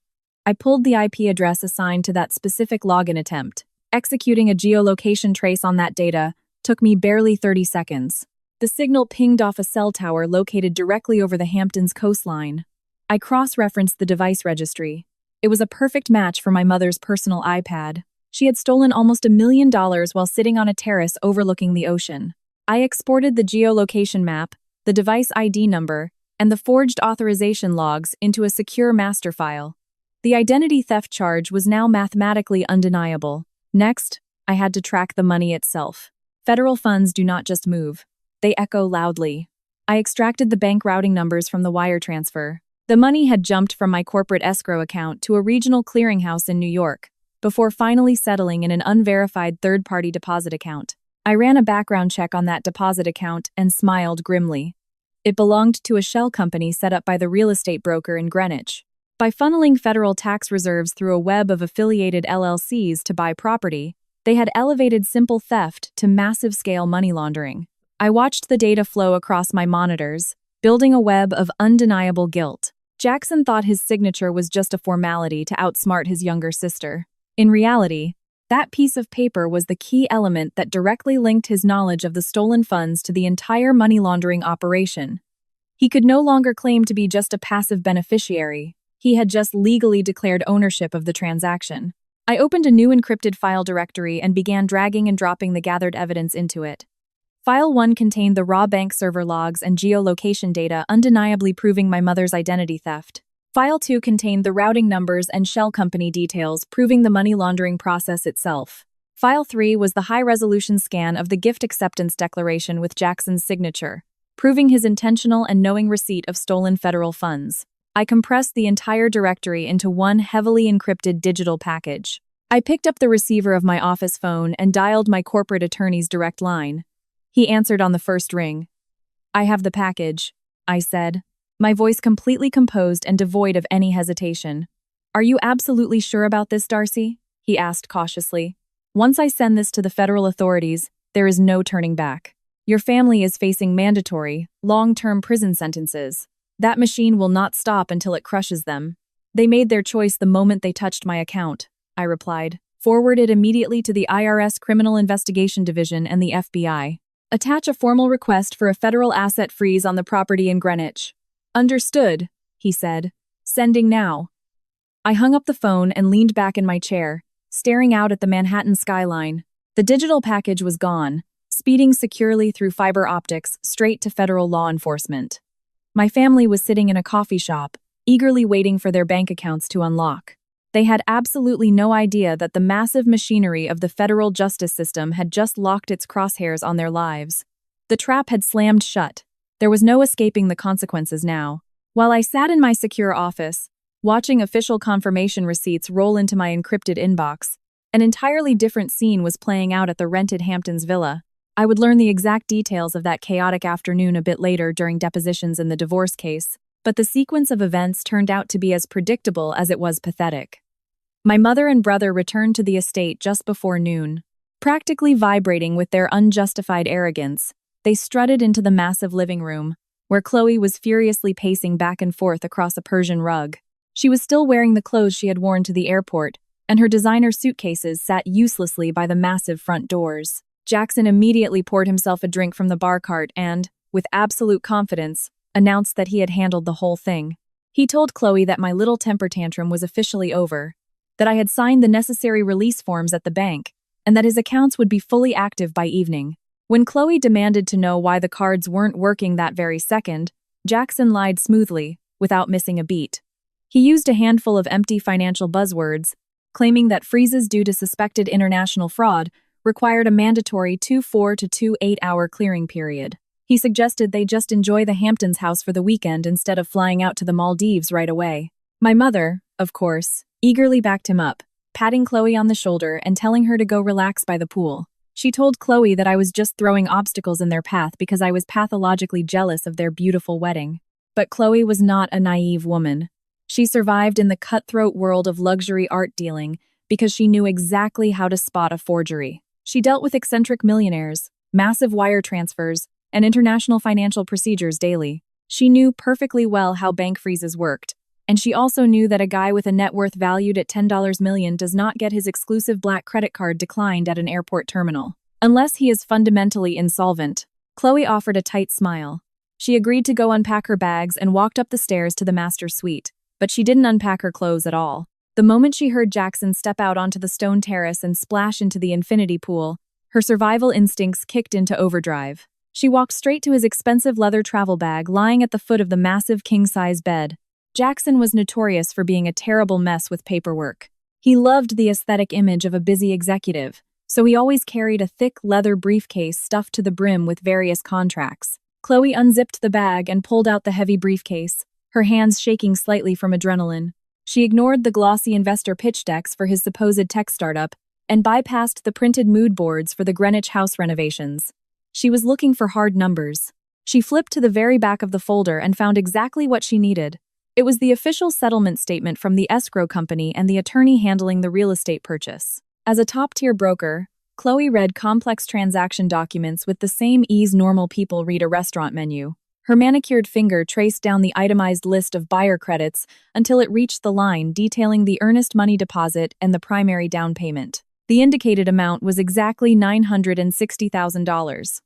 I pulled the IP address assigned to that specific login attempt. Executing a geolocation trace on that data took me barely 30 seconds. The signal pinged off a cell tower located directly over the Hamptons coastline. I cross-referenced the device registry. It was a perfect match for my mother's personal iPad. She had stolen almost $1 million while sitting on a terrace overlooking the ocean. I exported the geolocation map, the device ID number, and the forged authorization logs into a secure master file. The identity theft charge was now mathematically undeniable. Next, I had to track the money itself. Federal funds do not just move. They echo loudly. I extracted the bank routing numbers from the wire transfer. The money had jumped from my corporate escrow account to a regional clearinghouse in New York, before finally settling in an unverified third-party deposit account. I ran a background check on that deposit account and smiled grimly. It belonged to a shell company set up by the real estate broker in Greenwich. By funneling federal tax reserves through a web of affiliated LLCs to buy property, they had elevated simple theft to massive-scale money laundering. I watched the data flow across my monitors, building a web of undeniable guilt. Jackson thought his signature was just a formality to outsmart his younger sister. In reality, that piece of paper was the key element that directly linked his knowledge of the stolen funds to the entire money laundering operation. He could no longer claim to be just a passive beneficiary. He had just legally declared ownership of the transaction. I opened a new encrypted file directory and began dragging and dropping the gathered evidence into it. File 1 contained the raw bank server logs and geolocation data undeniably proving my mother's identity theft. File 2 contained the routing numbers and shell company details proving the money laundering process itself. File 3 was the high-resolution scan of the gift acceptance declaration with Jackson's signature, proving his intentional and knowing receipt of stolen federal funds. I compressed the entire directory into one heavily encrypted digital package. I picked up the receiver of my office phone and dialed my corporate attorney's direct line. He answered on the first ring. "I have the package," I said, my voice completely composed and devoid of any hesitation. "Are you absolutely sure about this, Darcy?" he asked cautiously. "Once I send this to the federal authorities, there is no turning back. Your family is facing mandatory, long-term prison sentences. That machine will not stop until it crushes them." "They made their choice the moment they touched my account," I replied. "Forward it immediately to the IRS Criminal Investigation Division and the FBI. Attach a formal request for a federal asset freeze on the property in Greenwich." "Understood," he said. "Sending now." I hung up the phone and leaned back in my chair, staring out at the Manhattan skyline. The digital package was gone, speeding securely through fiber optics straight to federal law enforcement. My family was sitting in a coffee shop, eagerly waiting for their bank accounts to unlock. They had absolutely no idea that the massive machinery of the federal justice system had just locked its crosshairs on their lives. The trap had slammed shut. There was no escaping the consequences now. While I sat in my secure office, watching official confirmation receipts roll into my encrypted inbox, an entirely different scene was playing out at the rented Hamptons villa. I would learn the exact details of that chaotic afternoon a bit later during depositions in the divorce case, but the sequence of events turned out to be as predictable as it was pathetic. My mother and brother returned to the estate just before noon. Practically vibrating with their unjustified arrogance, they strutted into the massive living room, where Chloe was furiously pacing back and forth across a Persian rug. She was still wearing the clothes she had worn to the airport, and her designer suitcases sat uselessly by the massive front doors. Jackson immediately poured himself a drink from the bar cart and, with absolute confidence, announced that he had handled the whole thing. He told Chloe that my little temper tantrum was officially over, that I had signed the necessary release forms at the bank, and that his accounts would be fully active by evening. When Chloe demanded to know why the cards weren't working that very second, Jackson lied smoothly, without missing a beat. He used a handful of empty financial buzzwords, claiming that freezes due to suspected international fraud required a mandatory 24 to 28-hour clearing period. He suggested they just enjoy the Hamptons house for the weekend instead of flying out to the Maldives right away. My mother, of course, eagerly backed him up, patting Chloe on the shoulder and telling her to go relax by the pool. She told Chloe that I was just throwing obstacles in their path because I was pathologically jealous of their beautiful wedding. But Chloe was not a naive woman. She survived in the cutthroat world of luxury art dealing because she knew exactly how to spot a forgery. She dealt with eccentric millionaires, massive wire transfers, and international financial procedures daily. She knew perfectly well how bank freezes worked, and she also knew that a guy with a net worth valued at $10 million does not get his exclusive black credit card declined at an airport terminal, unless he is fundamentally insolvent. Chloe offered a tight smile. She agreed to go unpack her bags and walked up the stairs to the master's suite, but she didn't unpack her clothes at all. The moment she heard Jackson step out onto the stone terrace and splash into the infinity pool, her survival instincts kicked into overdrive. She walked straight to his expensive leather travel bag lying at the foot of the massive king-size bed. Jackson was notorious for being a terrible mess with paperwork. He loved the aesthetic image of a busy executive, so he always carried a thick leather briefcase stuffed to the brim with various contracts. Chloe unzipped the bag and pulled out the heavy briefcase, her hands shaking slightly from adrenaline. She ignored the glossy investor pitch decks for his supposed tech startup and bypassed the printed mood boards for the Greenwich house renovations. She was looking for hard numbers. She flipped to the very back of the folder and found exactly what she needed. It was the official settlement statement from the escrow company and the attorney handling the real estate purchase. As a top-tier broker, Chloe read complex transaction documents with the same ease normal people read a restaurant menu. Her manicured finger traced down the itemized list of buyer credits until it reached the line detailing the earnest money deposit and the primary down payment. The indicated amount was exactly $960,000.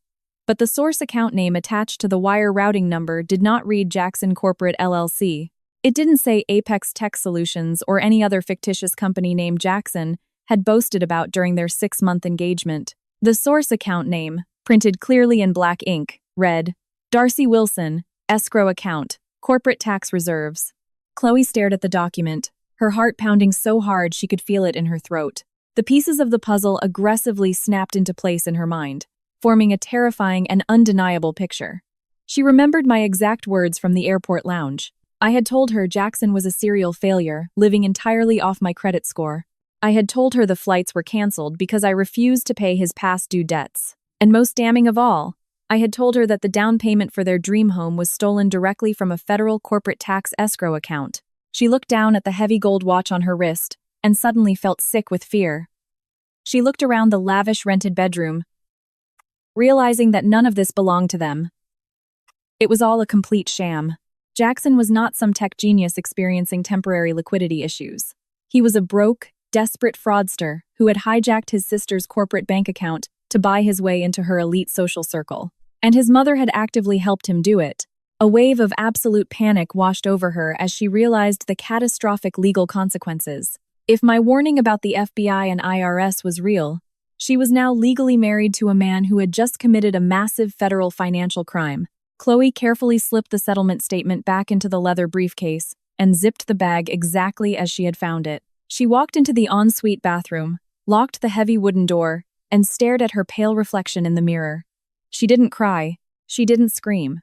But the source account name attached to the wire routing number did not read Jackson Corporate LLC. It didn't say Apex Tech Solutions or any other fictitious company named Jackson had boasted about during their 6-month engagement. The source account name, printed clearly in black ink, read, Darcy Wilson, escrow account, corporate tax reserves. Chloe stared at the document, her heart pounding so hard she could feel it in her throat. The pieces of the puzzle aggressively snapped into place in her mind, forming a terrifying and undeniable picture. She remembered my exact words from the airport lounge. I had told her Jackson was a serial failure, living entirely off my credit score. I had told her the flights were canceled because I refused to pay his past due debts. And most damning of all, I had told her that the down payment for their dream home was stolen directly from a federal corporate tax escrow account. She looked down at the heavy gold watch on her wrist and suddenly felt sick with fear. She looked around the lavish rented bedroom, realizing that none of this belonged to them. It was all a complete sham. Jackson was not some tech genius experiencing temporary liquidity issues. He was a broke, desperate fraudster who had hijacked his sister's corporate bank account to buy his way into her elite social circle. And his mother had actively helped him do it. A wave of absolute panic washed over her as she realized the catastrophic legal consequences. If my warning about the FBI and IRS was real, she was now legally married to a man who had just committed a massive federal financial crime. Chloe carefully slipped the settlement statement back into the leather briefcase and zipped the bag exactly as she had found it. She walked into the ensuite bathroom, locked the heavy wooden door, and stared at her pale reflection in the mirror. She didn't cry. She didn't scream.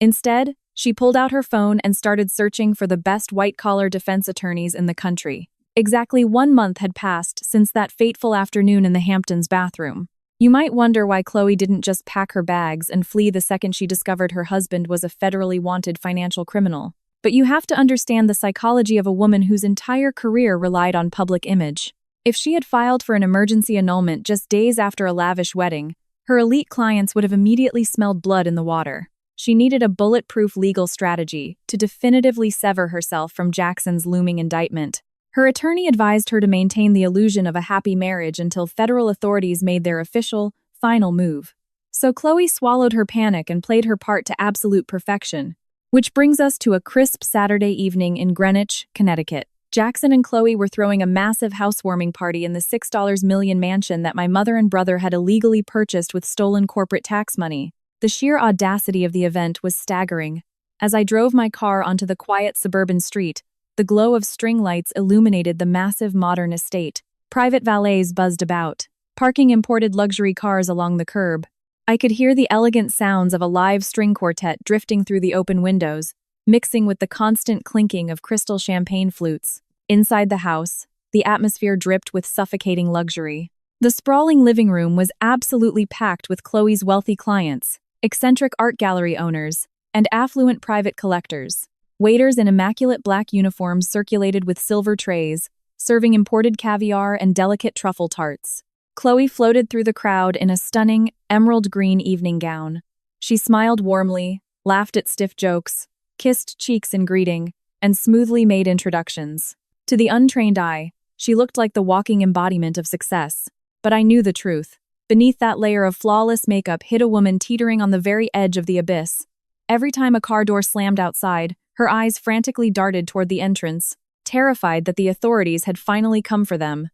Instead, she pulled out her phone and started searching for the best white-collar defense attorneys in the country. Exactly 1 month had passed since that fateful afternoon in the Hamptons bathroom. You might wonder why Chloe didn't just pack her bags and flee the second she discovered her husband was a federally wanted financial criminal. But you have to understand the psychology of a woman whose entire career relied on public image. If she had filed for an emergency annulment just days after a lavish wedding, her elite clients would have immediately smelled blood in the water. She needed a bulletproof legal strategy to definitively sever herself from Jackson's looming indictment. Her attorney advised her to maintain the illusion of a happy marriage until federal authorities made their official, final move. So Chloe swallowed her panic and played her part to absolute perfection. Which brings us to a crisp Saturday evening in Greenwich, Connecticut. Jackson and Chloe were throwing a massive housewarming party in the $6 million mansion that my mother and brother had illegally purchased with stolen corporate tax money. The sheer audacity of the event was staggering. As I drove my car onto the quiet suburban street, the glow of string lights illuminated the massive modern estate. Private valets buzzed about, parking imported luxury cars along the curb. I could hear the elegant sounds of a live string quartet drifting through the open windows, mixing with the constant clinking of crystal champagne flutes. Inside the house, The atmosphere dripped with suffocating luxury. The sprawling living room was absolutely packed with Chloe's wealthy clients, eccentric art gallery owners, and affluent private collectors. Waiters in immaculate black uniforms circulated with silver trays, serving imported caviar and delicate truffle tarts. Chloe floated through the crowd in a stunning, emerald green evening gown. She smiled warmly, laughed at stiff jokes, kissed cheeks in greeting, and smoothly made introductions. To the untrained eye, she looked like the walking embodiment of success. But I knew the truth. Beneath that layer of flawless makeup hid a woman teetering on the very edge of the abyss. Every time a car door slammed outside, her eyes frantically darted toward the entrance, terrified that the authorities had finally come for them.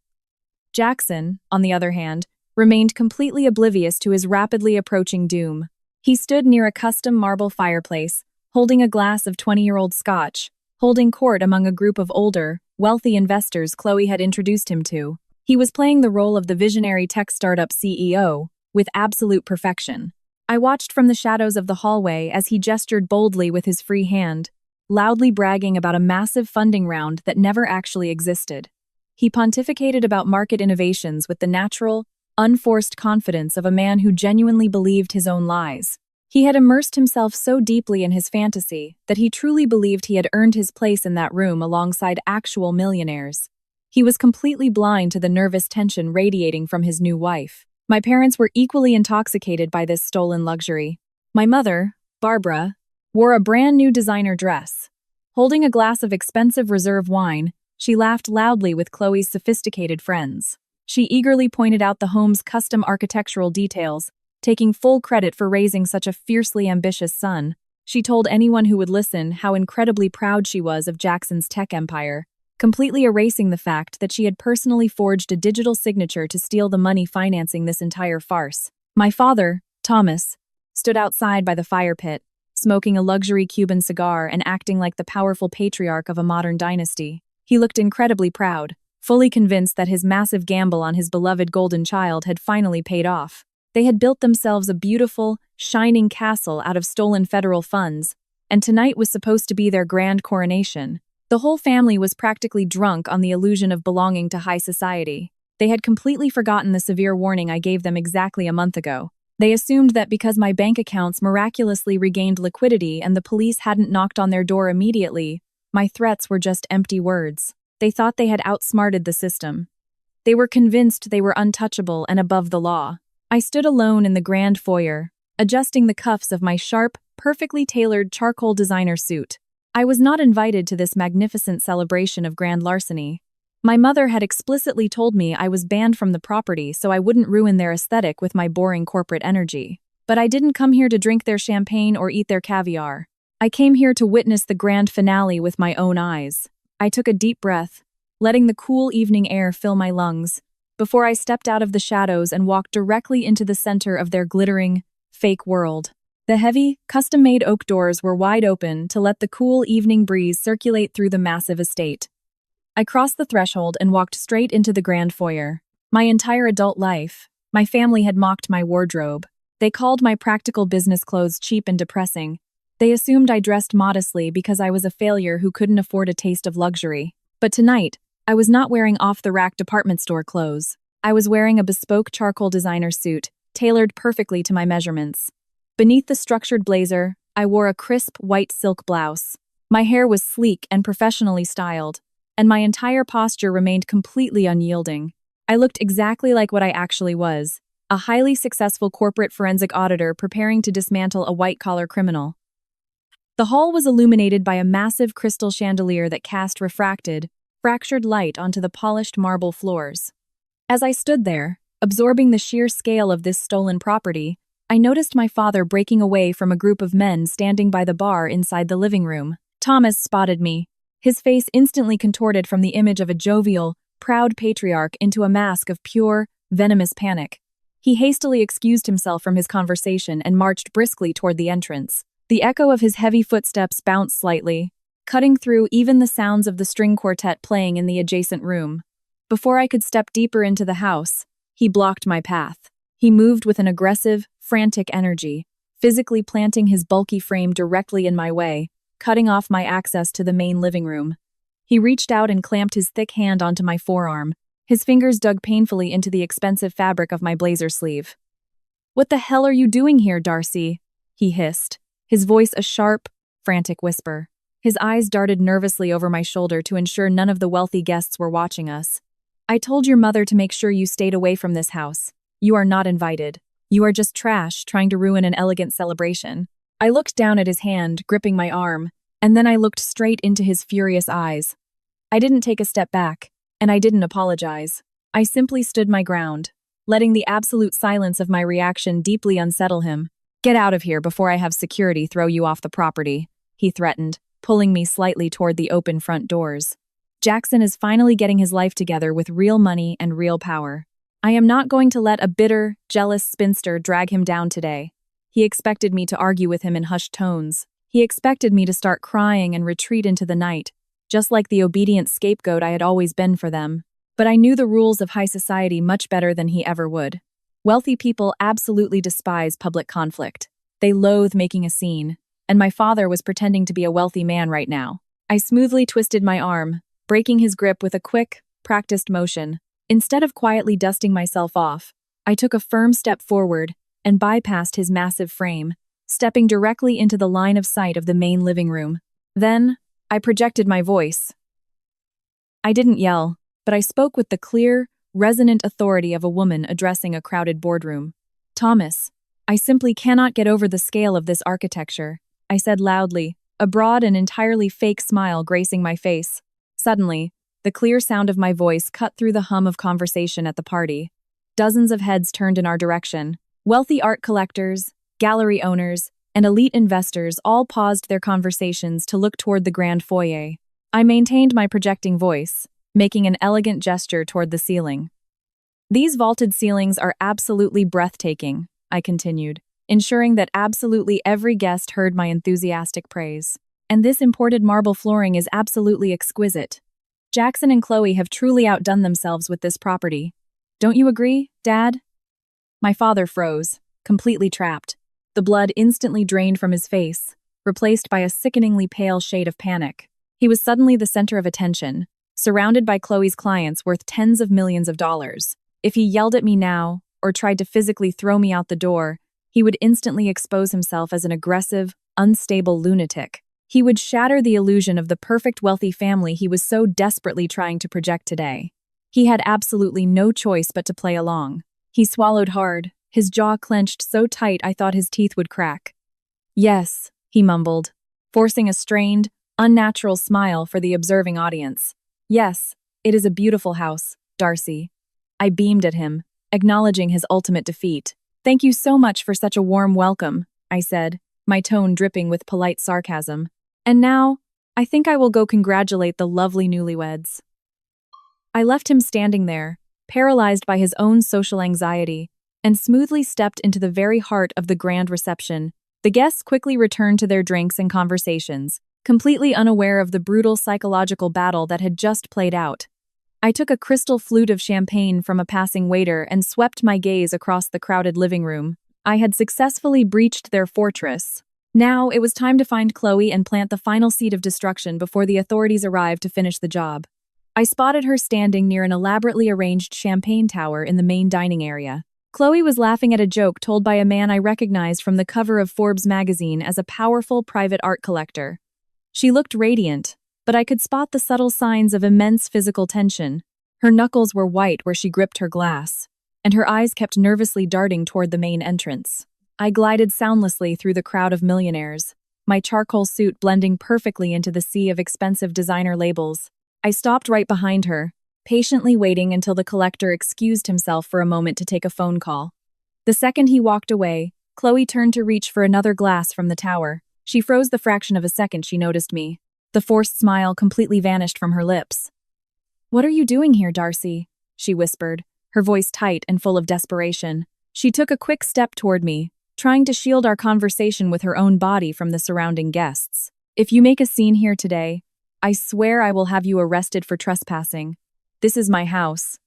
Jackson, on the other hand, remained completely oblivious to his rapidly approaching doom. He stood near a custom marble fireplace, holding a glass of 20-year-old scotch, holding court among a group of older, wealthy investors Chloe had introduced him to. He was playing the role of the visionary tech startup CEO, with absolute perfection. I watched from the shadows of the hallway as he gestured boldly with his free hand, loudly bragging about a massive funding round that never actually existed. He pontificated about market innovations with the natural, unforced confidence of a man who genuinely believed his own lies. He had immersed himself so deeply in his fantasy that he truly believed he had earned his place in that room alongside actual millionaires. He was completely blind to the nervous tension radiating from his new wife. My parents were equally intoxicated by this stolen luxury. My mother, Barbara, wore a brand new designer dress. Holding a glass of expensive reserve wine, she laughed loudly with Chloe's sophisticated friends. She eagerly pointed out the home's custom architectural details, taking full credit for raising such a fiercely ambitious son. She told anyone who would listen how incredibly proud she was of Jackson's tech empire, completely erasing the fact that she had personally forged a digital signature to steal the money financing this entire farce. My father, Thomas, stood outside by the fire pit, smoking a luxury Cuban cigar and acting like the powerful patriarch of a modern dynasty. He looked incredibly proud, fully convinced that his massive gamble on his beloved golden child had finally paid off. They had built themselves a beautiful, shining castle out of stolen federal funds, and tonight was supposed to be their grand coronation. The whole family was practically drunk on the illusion of belonging to high society. They had completely forgotten the severe warning I gave them exactly a month ago. They assumed that because my bank accounts miraculously regained liquidity and the police hadn't knocked on their door immediately, my threats were just empty words. They thought they had outsmarted the system. They were convinced they were untouchable and above the law. I stood alone in the grand foyer, adjusting the cuffs of my sharp, perfectly tailored charcoal designer suit. I was not invited to this magnificent celebration of grand larceny. My mother had explicitly told me I was banned from the property so I wouldn't ruin their aesthetic with my boring corporate energy. But I didn't come here to drink their champagne or eat their caviar. I came here to witness the grand finale with my own eyes. I took a deep breath, letting the cool evening air fill my lungs, before I stepped out of the shadows and walked directly into the center of their glittering, fake world. The heavy, custom-made oak doors were wide open to let the cool evening breeze circulate through the massive estate. I crossed the threshold and walked straight into the grand foyer. My entire adult life, my family had mocked my wardrobe. They called my practical business clothes cheap and depressing. They assumed I dressed modestly because I was a failure who couldn't afford a taste of luxury. But tonight, I was not wearing off-the-rack department store clothes. I was wearing a bespoke charcoal designer suit, tailored perfectly to my measurements. Beneath the structured blazer, I wore a crisp white silk blouse. My hair was sleek and professionally styled, and my entire posture remained completely unyielding. I looked exactly like what I actually was, a highly successful corporate forensic auditor preparing to dismantle a white-collar criminal. The hall was illuminated by a massive crystal chandelier that cast refracted, fractured light onto the polished marble floors. As I stood there, absorbing the sheer scale of this stolen property, I noticed my father breaking away from a group of men standing by the bar inside the living room. Thomas spotted me, his face instantly contorted from the image of a jovial, proud patriarch into a mask of pure, venomous panic. He hastily excused himself from his conversation and marched briskly toward the entrance. The echo of his heavy footsteps bounced slightly, cutting through even the sounds of the string quartet playing in the adjacent room. Before I could step deeper into the house, he blocked my path. He moved with an aggressive, frantic energy, physically planting his bulky frame directly in my way, cutting off my access to the main living room. He reached out and clamped his thick hand onto my forearm. His fingers dug painfully into the expensive fabric of my blazer sleeve. "What the hell are you doing here, Darcy?" he hissed, his voice a sharp, frantic whisper. His eyes darted nervously over my shoulder to ensure none of the wealthy guests were watching us. "I told your mother to make sure you stayed away from this house. You are not invited. You are just trash trying to ruin an elegant celebration." I looked down at his hand, gripping my arm, and then I looked straight into his furious eyes. I didn't take a step back, and I didn't apologize. I simply stood my ground, letting the absolute silence of my reaction deeply unsettle him. "Get out of here before I have security throw you off the property," he threatened, pulling me slightly toward the open front doors. Jackson is finally getting his life together with real money and real power. I am not going to let a bitter, jealous spinster drag him down today. He expected me to argue with him in hushed tones. He expected me to start crying and retreat into the night, just like the obedient scapegoat I had always been for them. But I knew the rules of high society much better than he ever would. Wealthy people absolutely despise public conflict. They loathe making a scene, and my father was pretending to be a wealthy man right now. I smoothly twisted my arm, breaking his grip with a quick, practiced motion. Instead of quietly dusting myself off, I took a firm step forward and bypassed his massive frame, stepping directly into the line of sight of the main living room. Then, I projected my voice. I didn't yell, but I spoke with the clear, resonant authority of a woman addressing a crowded boardroom. "Thomas, I simply cannot get over the scale of this architecture," I said loudly, a broad and entirely fake smile gracing my face. Suddenly, the clear sound of my voice cut through the hum of conversation at the party. Dozens of heads turned in our direction. Wealthy art collectors, gallery owners, and elite investors all paused their conversations to look toward the grand foyer. I maintained my projecting voice, making an elegant gesture toward the ceiling. "These vaulted ceilings are absolutely breathtaking," I continued, ensuring that absolutely every guest heard my enthusiastic praise. "And this imported marble flooring is absolutely exquisite. Jackson and Chloe have truly outdone themselves with this property. Don't you agree, Dad?" My father froze, completely trapped. The blood instantly drained from his face, replaced by a sickeningly pale shade of panic. He was suddenly the center of attention, surrounded by Chloe's clients worth tens of millions of dollars. If he yelled at me now, or tried to physically throw me out the door, he would instantly expose himself as an aggressive, unstable lunatic. He would shatter the illusion of the perfect wealthy family he was so desperately trying to project today. He had absolutely no choice but to play along. He swallowed hard, his jaw clenched so tight I thought his teeth would crack. "Yes," he mumbled, forcing a strained, unnatural smile for the observing audience. "Yes, it is a beautiful house, Darcy." I beamed at him, acknowledging his ultimate defeat. "Thank you so much for such a warm welcome," I said, my tone dripping with polite sarcasm. "And now, I think I will go congratulate the lovely newlyweds." I left him standing there, paralyzed by his own social anxiety, and smoothly stepped into the very heart of the grand reception. The guests quickly returned to their drinks and conversations, completely unaware of the brutal psychological battle that had just played out. I took a crystal flute of champagne from a passing waiter and swept my gaze across the crowded living room. I had successfully breached their fortress. Now it was time to find Chloe and plant the final seed of destruction before the authorities arrived to finish the job. I spotted her standing near an elaborately arranged champagne tower in the main dining area. Chloe was laughing at a joke told by a man I recognized from the cover of Forbes magazine as a powerful private art collector. She looked radiant, but I could spot the subtle signs of immense physical tension. Her knuckles were white where she gripped her glass, and her eyes kept nervously darting toward the main entrance. I glided soundlessly through the crowd of millionaires, my charcoal suit blending perfectly into the sea of expensive designer labels. I stopped right behind her, patiently waiting until the collector excused himself for a moment to take a phone call. The second he walked away, Chloe turned to reach for another glass from the tower. She froze the fraction of a second she noticed me. The forced smile completely vanished from her lips. "What are you doing here, Darcy?" she whispered, her voice tight and full of desperation. She took a quick step toward me, trying to shield our conversation with her own body from the surrounding guests. "If you make a scene here today, I swear I will have you arrested for trespassing. This is my house."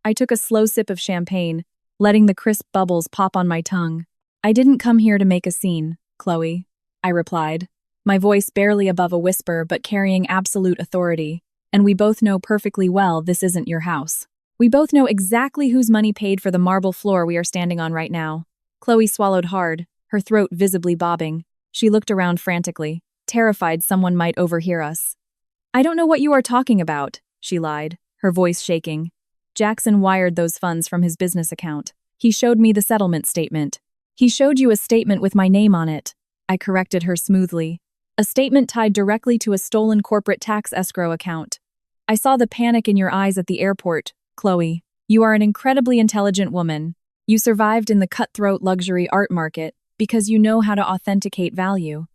I took a slow sip of champagne, letting the crisp bubbles pop on my tongue. "I didn't come here to make a scene, Chloe," I replied, my voice barely above a whisper but carrying absolute authority. and we both know perfectly well this isn't your house. We both know exactly whose money paid for the marble floor we are standing on right now." Chloe swallowed hard, her throat visibly bobbing. She looked around frantically, terrified someone might overhear us. "I don't know what you are talking about," she lied, her voice shaking. "Jackson wired those funds from his business account. He showed me the settlement statement." "He showed you a statement with my name on it," I corrected her smoothly. "A statement tied directly to a stolen corporate tax escrow account. I saw the panic in your eyes at the airport, Chloe. You are an incredibly intelligent woman. You survived in the cutthroat luxury art market because you know how to authenticate value.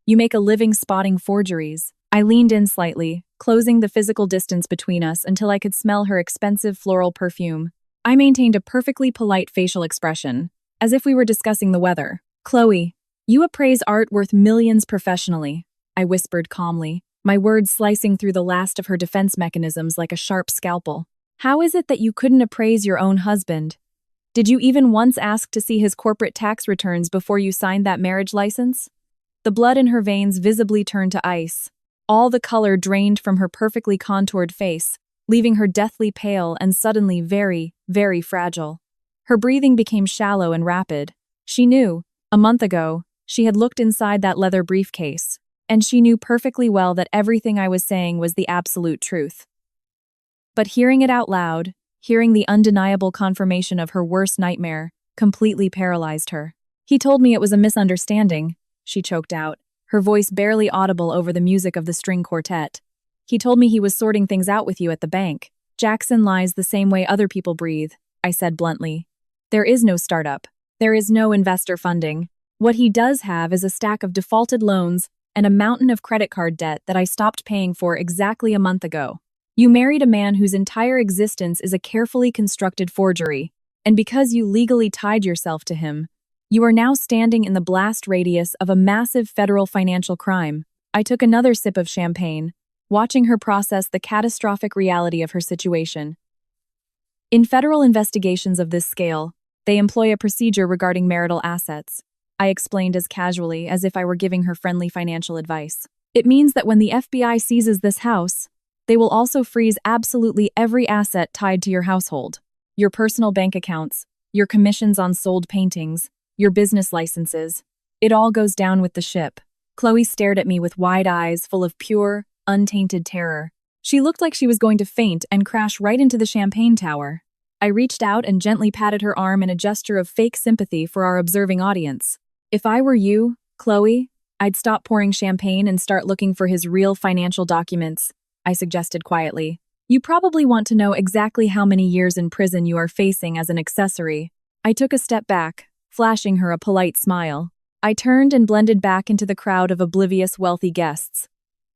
You make a living spotting forgeries." I leaned in slightly, closing the physical distance between us until I could smell her expensive floral perfume. I maintained a perfectly polite facial expression, as if we were discussing the weather. "Chloe, you appraise art worth millions professionally," I whispered calmly, my words slicing through the last of her defense mechanisms like a sharp scalpel. "How is it that you couldn't appraise your own husband? Did you even once ask to see his corporate tax returns before you signed that marriage license?" The blood in her veins visibly turned to ice. All the color drained from her perfectly contoured face, leaving her deathly pale and suddenly very, very fragile. Her breathing became shallow and rapid. She knew, a month ago, she had looked inside that leather briefcase, and she knew perfectly well that everything I was saying was the absolute truth. But hearing it out loud, hearing the undeniable confirmation of her worst nightmare, completely paralyzed her. "He told me it was a misunderstanding," she choked out, her voice barely audible over the music of the string quartet. "He told me he was sorting things out with you at the bank. Jackson lies the same way other people breathe," I said bluntly. "There is no startup. There is no investor funding. What he does have is a stack of defaulted loans and a mountain of credit card debt that I stopped paying for exactly a month ago. You married a man whose entire existence is a carefully constructed forgery, and because you legally tied yourself to him, you are now standing in the blast radius of a massive federal financial crime." I took another sip of champagne, watching her process the catastrophic reality of her situation. "In federal investigations of this scale, they employ a procedure regarding marital assets," I explained as casually as if I were giving her friendly financial advice. "It means that when the FBI seizes this house, they will also freeze absolutely every asset tied to your household. Your personal bank accounts, your commissions on sold paintings, your business licenses. It all goes down with the ship." Chloe stared at me with wide eyes full of pure, untainted terror. She looked like she was going to faint and crash right into the champagne tower. I reached out and gently patted her arm in a gesture of fake sympathy for our observing audience. "If I were you, Chloe, I'd stop pouring champagne and start looking for his real financial documents," I suggested quietly. "You probably want to know exactly how many years in prison you are facing as an accessory." I took a step back, flashing her a polite smile. I turned and blended back into the crowd of oblivious wealthy guests.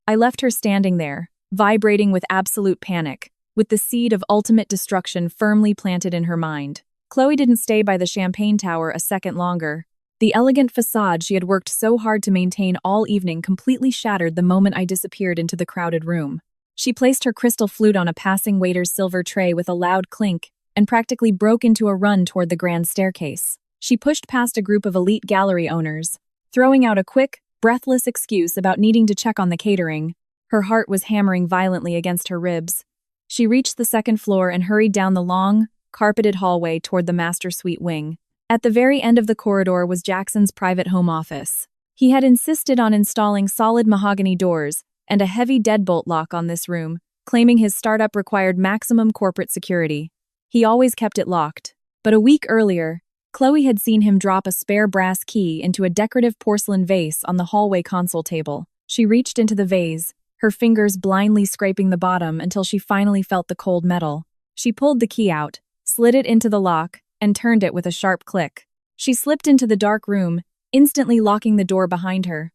I left her standing there, vibrating with absolute panic, with the seed of ultimate destruction firmly planted in her mind. Chloe didn't stay by the champagne tower a second longer. The elegant facade she had worked so hard to maintain all evening completely shattered the moment I disappeared into the crowded room. She placed her crystal flute on a passing waiter's silver tray with a loud clink and practically broke into a run toward the grand staircase. She pushed past a group of elite gallery owners, throwing out a quick, breathless excuse about needing to check on the catering. Her heart was hammering violently against her ribs. She reached the second floor and hurried down the long, carpeted hallway toward the master suite wing. At the very end of the corridor was Jackson's private home office. He had insisted on installing solid mahogany doors and a heavy deadbolt lock on this room, claiming his startup required maximum corporate security. He always kept it locked. But a week earlier, Chloe had seen him drop a spare brass key into a decorative porcelain vase on the hallway console table. She reached into the vase, her fingers blindly scraping the bottom until she finally felt the cold metal. She pulled the key out, slid it into the lock, and turned it with a sharp click. She slipped into the dark room, instantly locking the door behind her.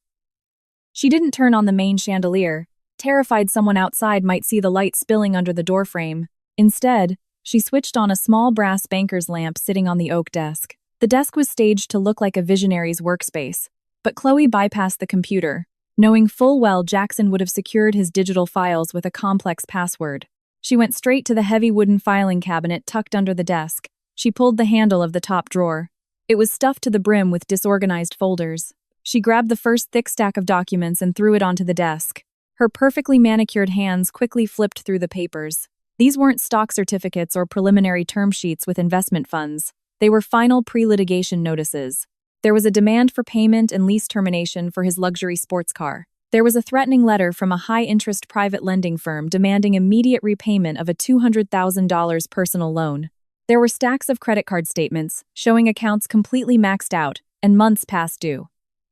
She didn't turn on the main chandelier, terrified someone outside might see the light spilling under the doorframe. Instead, she switched on a small brass banker's lamp sitting on the oak desk. The desk was staged to look like a visionary's workspace, but Chloe bypassed the computer, knowing full well Jackson would have secured his digital files with a complex password. She went straight to the heavy wooden filing cabinet tucked under the desk. She pulled the handle of the top drawer. It was stuffed to the brim with disorganized folders. She grabbed the first thick stack of documents and threw it onto the desk. Her perfectly manicured hands quickly flipped through the papers. These weren't stock certificates or preliminary term sheets with investment funds. They were final pre-litigation notices. There was a demand for payment and lease termination for his luxury sports car. There was a threatening letter from a high-interest private lending firm demanding immediate repayment of a $200,000 personal loan. There were stacks of credit card statements showing accounts completely maxed out and months past due.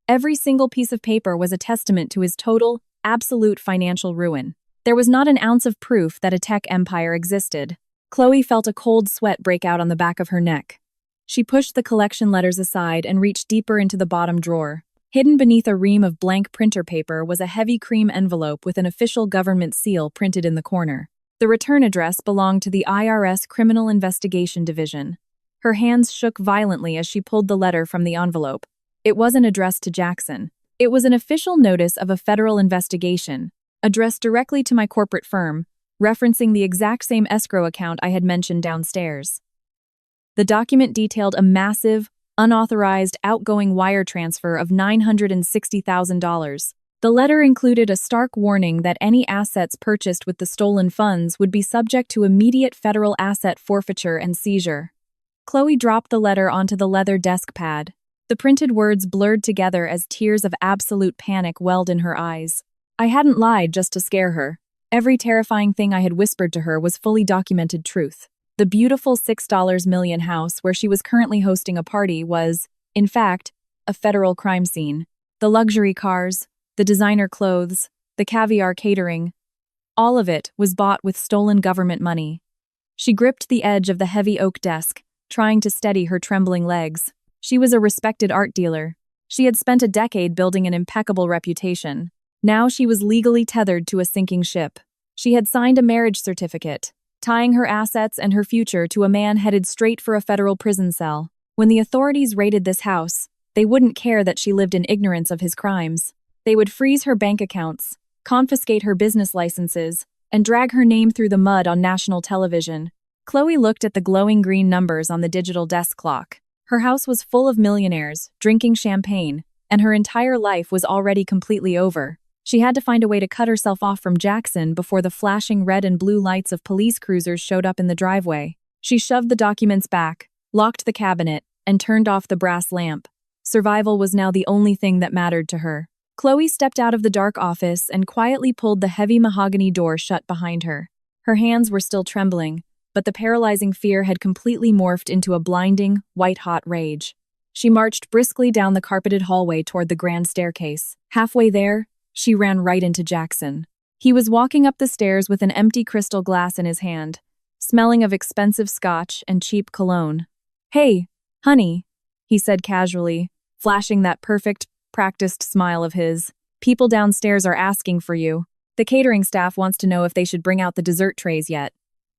Every single piece of paper was a testament to his total, absolute financial ruin. There was not an ounce of proof that a tech empire existed. Chloe felt a cold sweat break out on the back of her neck. She pushed the collection letters aside and reached deeper into the bottom drawer. Hidden beneath a ream of blank printer paper was a heavy cream envelope with an official government seal printed in the corner. The return address belonged to the IRS Criminal Investigation Division. Her hands shook violently as she pulled the letter from the envelope. It wasn't addressed to Jackson. It was an official notice of a federal investigation, addressed directly to my corporate firm, referencing the exact same escrow account I had mentioned downstairs. The document detailed a massive, unauthorized outgoing wire transfer of $960,000. The letter included a stark warning that any assets purchased with the stolen funds would be subject to immediate federal asset forfeiture and seizure. Chloe dropped the letter onto the leather desk pad. The printed words blurred together as tears of absolute panic welled in her eyes. I hadn't lied just to scare her. Every terrifying thing I had whispered to her was fully documented truth. The beautiful $6 million house where she was currently hosting a party was, in fact, a federal crime scene. The luxury cars, the designer clothes, the caviar catering, all of it was bought with stolen government money. She gripped the edge of the heavy oak desk, trying to steady her trembling legs. She was a respected art dealer. She had spent a decade building an impeccable reputation. Now she was legally tethered to a sinking ship. She had signed a marriage certificate, tying her assets and her future to a man headed straight for a federal prison cell. When the authorities raided this house, they wouldn't care that she lived in ignorance of his crimes. They would freeze her bank accounts, confiscate her business licenses, and drag her name through the mud on national television. Chloe looked at the glowing green numbers on the digital desk clock. Her house was full of millionaires, drinking champagne, and her entire life was already completely over. She had to find a way to cut herself off from Jackson before the flashing red and blue lights of police cruisers showed up in the driveway. She shoved the documents back, locked the cabinet, and turned off the brass lamp. Survival was now the only thing that mattered to her. Chloe stepped out of the dark office and quietly pulled the heavy mahogany door shut behind her. Her hands were still trembling, but the paralyzing fear had completely morphed into a blinding, white-hot rage. She marched briskly down the carpeted hallway toward the grand staircase. Halfway there, she ran right into Jackson. He was walking up the stairs with an empty crystal glass in his hand, smelling of expensive scotch and cheap cologne. "Hey, honey," he said casually, flashing that perfect, practiced smile of his. "People downstairs are asking for you. The catering staff wants to know if they should bring out the dessert trays yet."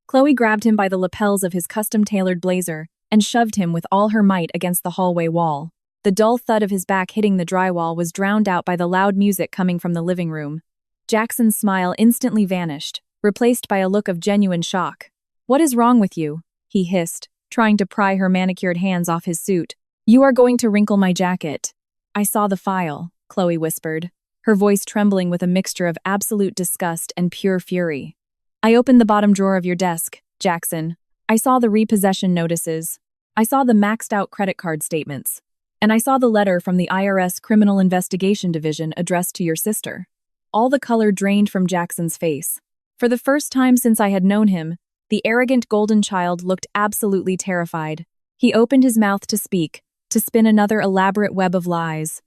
Chloe grabbed him by the lapels of his custom-tailored blazer and shoved him with all her might against the hallway wall. The dull thud of his back hitting the drywall was drowned out by the loud music coming from the living room. Jackson's smile instantly vanished, replaced by a look of genuine shock. "What is wrong with you?" he hissed, trying to pry her manicured hands off his suit. "You are going to wrinkle my jacket." "I saw the file," Chloe whispered, her voice trembling with a mixture of absolute disgust and pure fury. "I opened the bottom drawer of your desk, Jackson. I saw the repossession notices. I saw the maxed-out credit card statements. And I saw the letter from the IRS Criminal Investigation Division addressed to your sister." All the color drained from Jackson's face. For the first time since I had known him, the arrogant golden child looked absolutely terrified. He opened his mouth to speak, to spin another elaborate web of lies.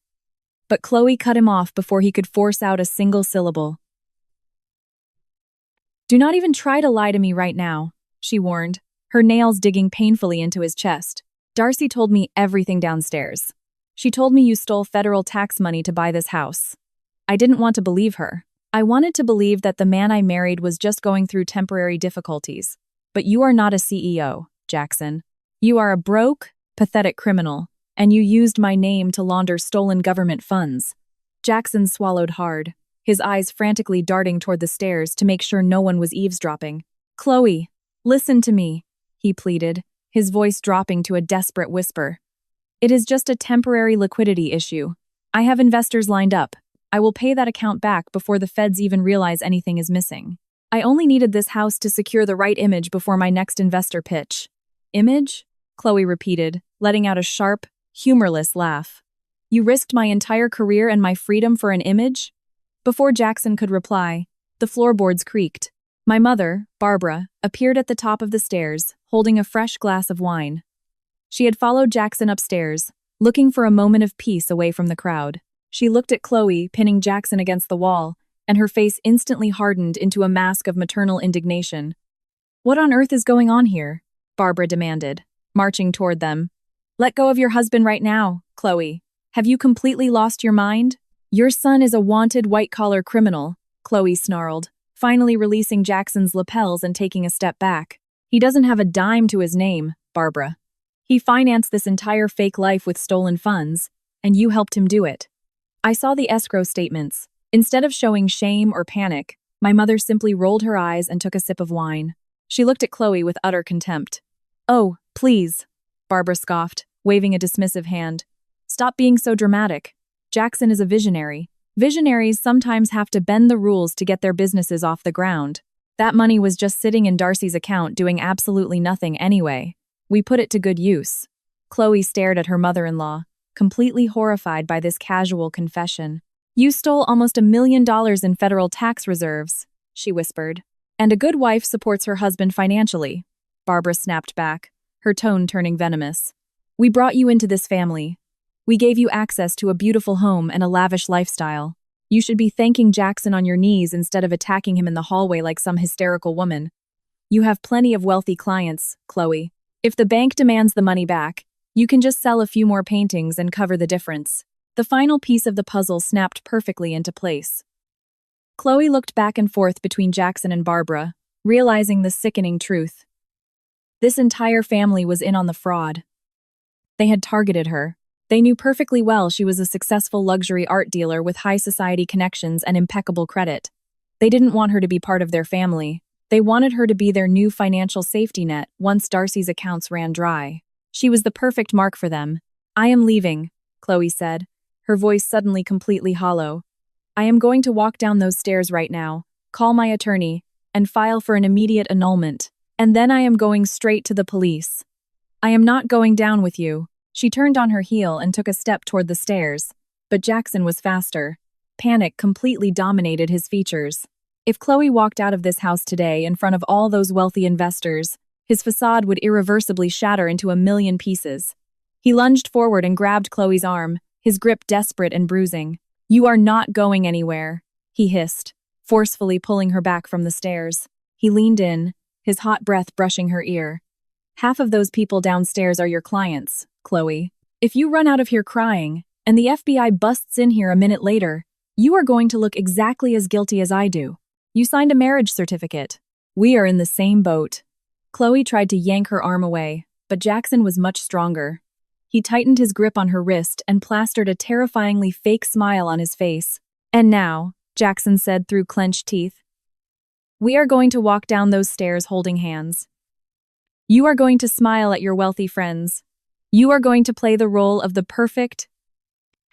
But Chloe cut him off before he could force out a single syllable. "Do not even try to lie to me right now," she warned, her nails digging painfully into his chest. "Darcy told me everything downstairs. She told me you stole federal tax money to buy this house. I didn't want to believe her. I wanted to believe that the man I married was just going through temporary difficulties. But you are not a CEO, Jackson. You are a broke, pathetic criminal, and you used my name to launder stolen government funds." Jackson swallowed hard, his eyes frantically darting toward the stairs to make sure no one was eavesdropping. "Chloe, listen to me," he pleaded, his voice dropping to a desperate whisper. "It is just a temporary liquidity issue. I have investors lined up. I will pay that account back before the feds even realize anything is missing. I only needed this house to secure the right image before my next investor pitch. Image? Chloe repeated, letting out a sharp, humorless laugh. You risked my entire career and my freedom for an image? Before Jackson could reply, the floorboards creaked. My mother, Barbara, appeared at the top of the stairs, holding a fresh glass of wine. She had followed Jackson upstairs, looking for a moment of peace away from the crowd. She looked at Chloe, pinning Jackson against the wall, and her face instantly hardened into a mask of maternal indignation. What on earth is going on here? Barbara demanded, marching toward them. Let go of your husband right now, Chloe. Have you completely lost your mind? Your son is a wanted white-collar criminal, Chloe snarled, finally releasing Jackson's lapels and taking a step back. He doesn't have a dime to his name, Barbara. He financed this entire fake life with stolen funds, and you helped him do it. I saw the escrow statements. Instead of showing shame or panic, my mother simply rolled her eyes and took a sip of wine. She looked at Chloe with utter contempt. Oh, please, Barbara scoffed, waving a dismissive hand. Stop being so dramatic. Jackson is a visionary. Visionaries sometimes have to bend the rules to get their businesses off the ground. That money was just sitting in Darcy's account doing absolutely nothing anyway. We put it to good use. Chloe stared at her mother-in-law, completely horrified by this casual confession. You stole almost $1 million in federal tax reserves, she whispered. And a good wife supports her husband financially, Barbara snapped back, her tone turning venomous. We brought you into this family. We gave you access to a beautiful home and a lavish lifestyle. You should be thanking Jackson on your knees instead of attacking him in the hallway like some hysterical woman. You have plenty of wealthy clients, Chloe. If the bank demands the money back, you can just sell a few more paintings and cover the difference. The final piece of the puzzle snapped perfectly into place. Chloe looked back and forth between Jackson and Barbara, realizing the sickening truth. This entire family was in on the fraud. They had targeted her. They knew perfectly well she was a successful luxury art dealer with high society connections and impeccable credit. They didn't want her to be part of their family. They wanted her to be their new financial safety net once Darcy's accounts ran dry. She was the perfect mark for them. I am leaving, Chloe said, her voice suddenly completely hollow. I am going to walk down those stairs right now, call my attorney, and file for an immediate annulment. And then I am going straight to the police. I am not going down with you. She turned on her heel and took a step toward the stairs. But Jackson was faster. Panic completely dominated his features. If Chloe walked out of this house today in front of all those wealthy investors, his facade would irreversibly shatter into a million pieces. He lunged forward and grabbed Chloe's arm, his grip desperate and bruising. You are not going anywhere, he hissed, forcefully pulling her back from the stairs. He leaned in, his hot breath brushing her ear. Half of those people downstairs are your clients, Chloe. If you run out of here crying, and the FBI busts in here a minute later, you are going to look exactly as guilty as I do. You signed a marriage certificate. We are in the same boat. Chloe tried to yank her arm away, but Jackson was much stronger. He tightened his grip on her wrist and plastered a terrifyingly fake smile on his face. And now, Jackson said through clenched teeth, we are going to walk down those stairs holding hands. You are going to smile at your wealthy friends. You are going to play the role of the perfect,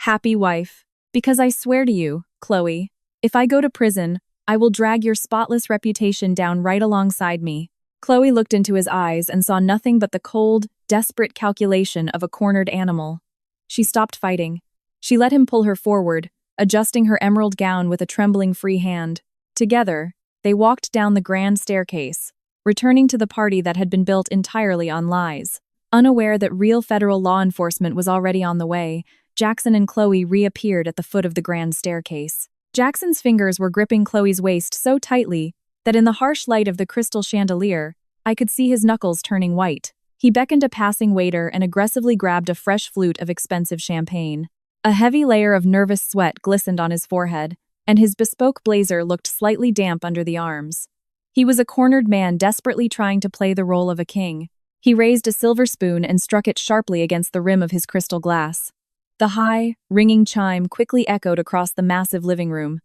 happy wife. Because I swear to you, Chloe, if I go to prison, I will drag your spotless reputation down right alongside me. Chloe looked into his eyes and saw nothing but the cold, desperate calculation of a cornered animal. She stopped fighting. She let him pull her forward, adjusting her emerald gown with a trembling free hand. Together, they walked down the grand staircase, returning to the party that had been built entirely on lies. Unaware that real federal law enforcement was already on the way, Jackson and Chloe reappeared at the foot of the grand staircase. Jackson's fingers were gripping Chloe's waist so tightly that in the harsh light of the crystal chandelier, I could see his knuckles turning white. He beckoned a passing waiter and aggressively grabbed a fresh flute of expensive champagne. A heavy layer of nervous sweat glistened on his forehead, and his bespoke blazer looked slightly damp under the arms. He was a cornered man desperately trying to play the role of a king. He raised a silver spoon and struck it sharply against the rim of his crystal glass. The high, ringing chime quickly echoed across the massive living room.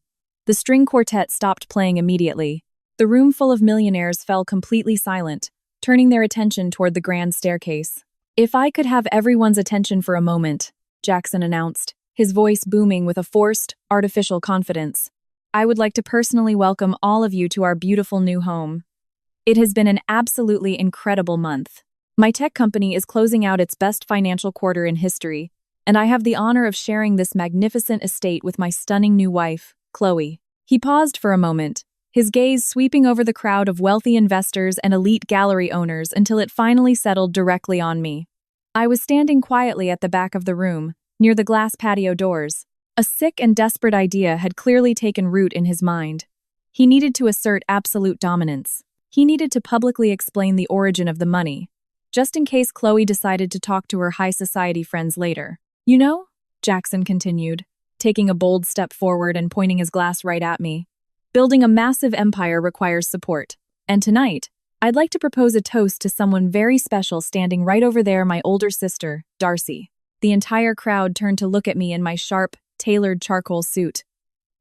The string quartet stopped playing immediately. The room full of millionaires fell completely silent, turning their attention toward the grand staircase. If I could have everyone's attention for a moment, Jackson announced, his voice booming with a forced, artificial confidence. "I would like to personally welcome all of you to our beautiful new home. It has been an absolutely incredible month. My tech company is closing out its best financial quarter in history, and I have the honor of sharing this magnificent estate with my stunning new wife, Chloe." He paused for a moment, his gaze sweeping over the crowd of wealthy investors and elite gallery owners until it finally settled directly on me. I was standing quietly at the back of the room, near the glass patio doors. A sick and desperate idea had clearly taken root in his mind. He needed to assert absolute dominance. He needed to publicly explain the origin of the money, just in case Chloe decided to talk to her high society friends later. "You know," Jackson continued, taking a bold step forward and pointing his glass right at me, "building a massive empire requires support. And tonight, I'd like to propose a toast to someone very special standing right over there, my older sister, Darcy." The entire crowd turned to look at me in my sharp, tailored charcoal suit.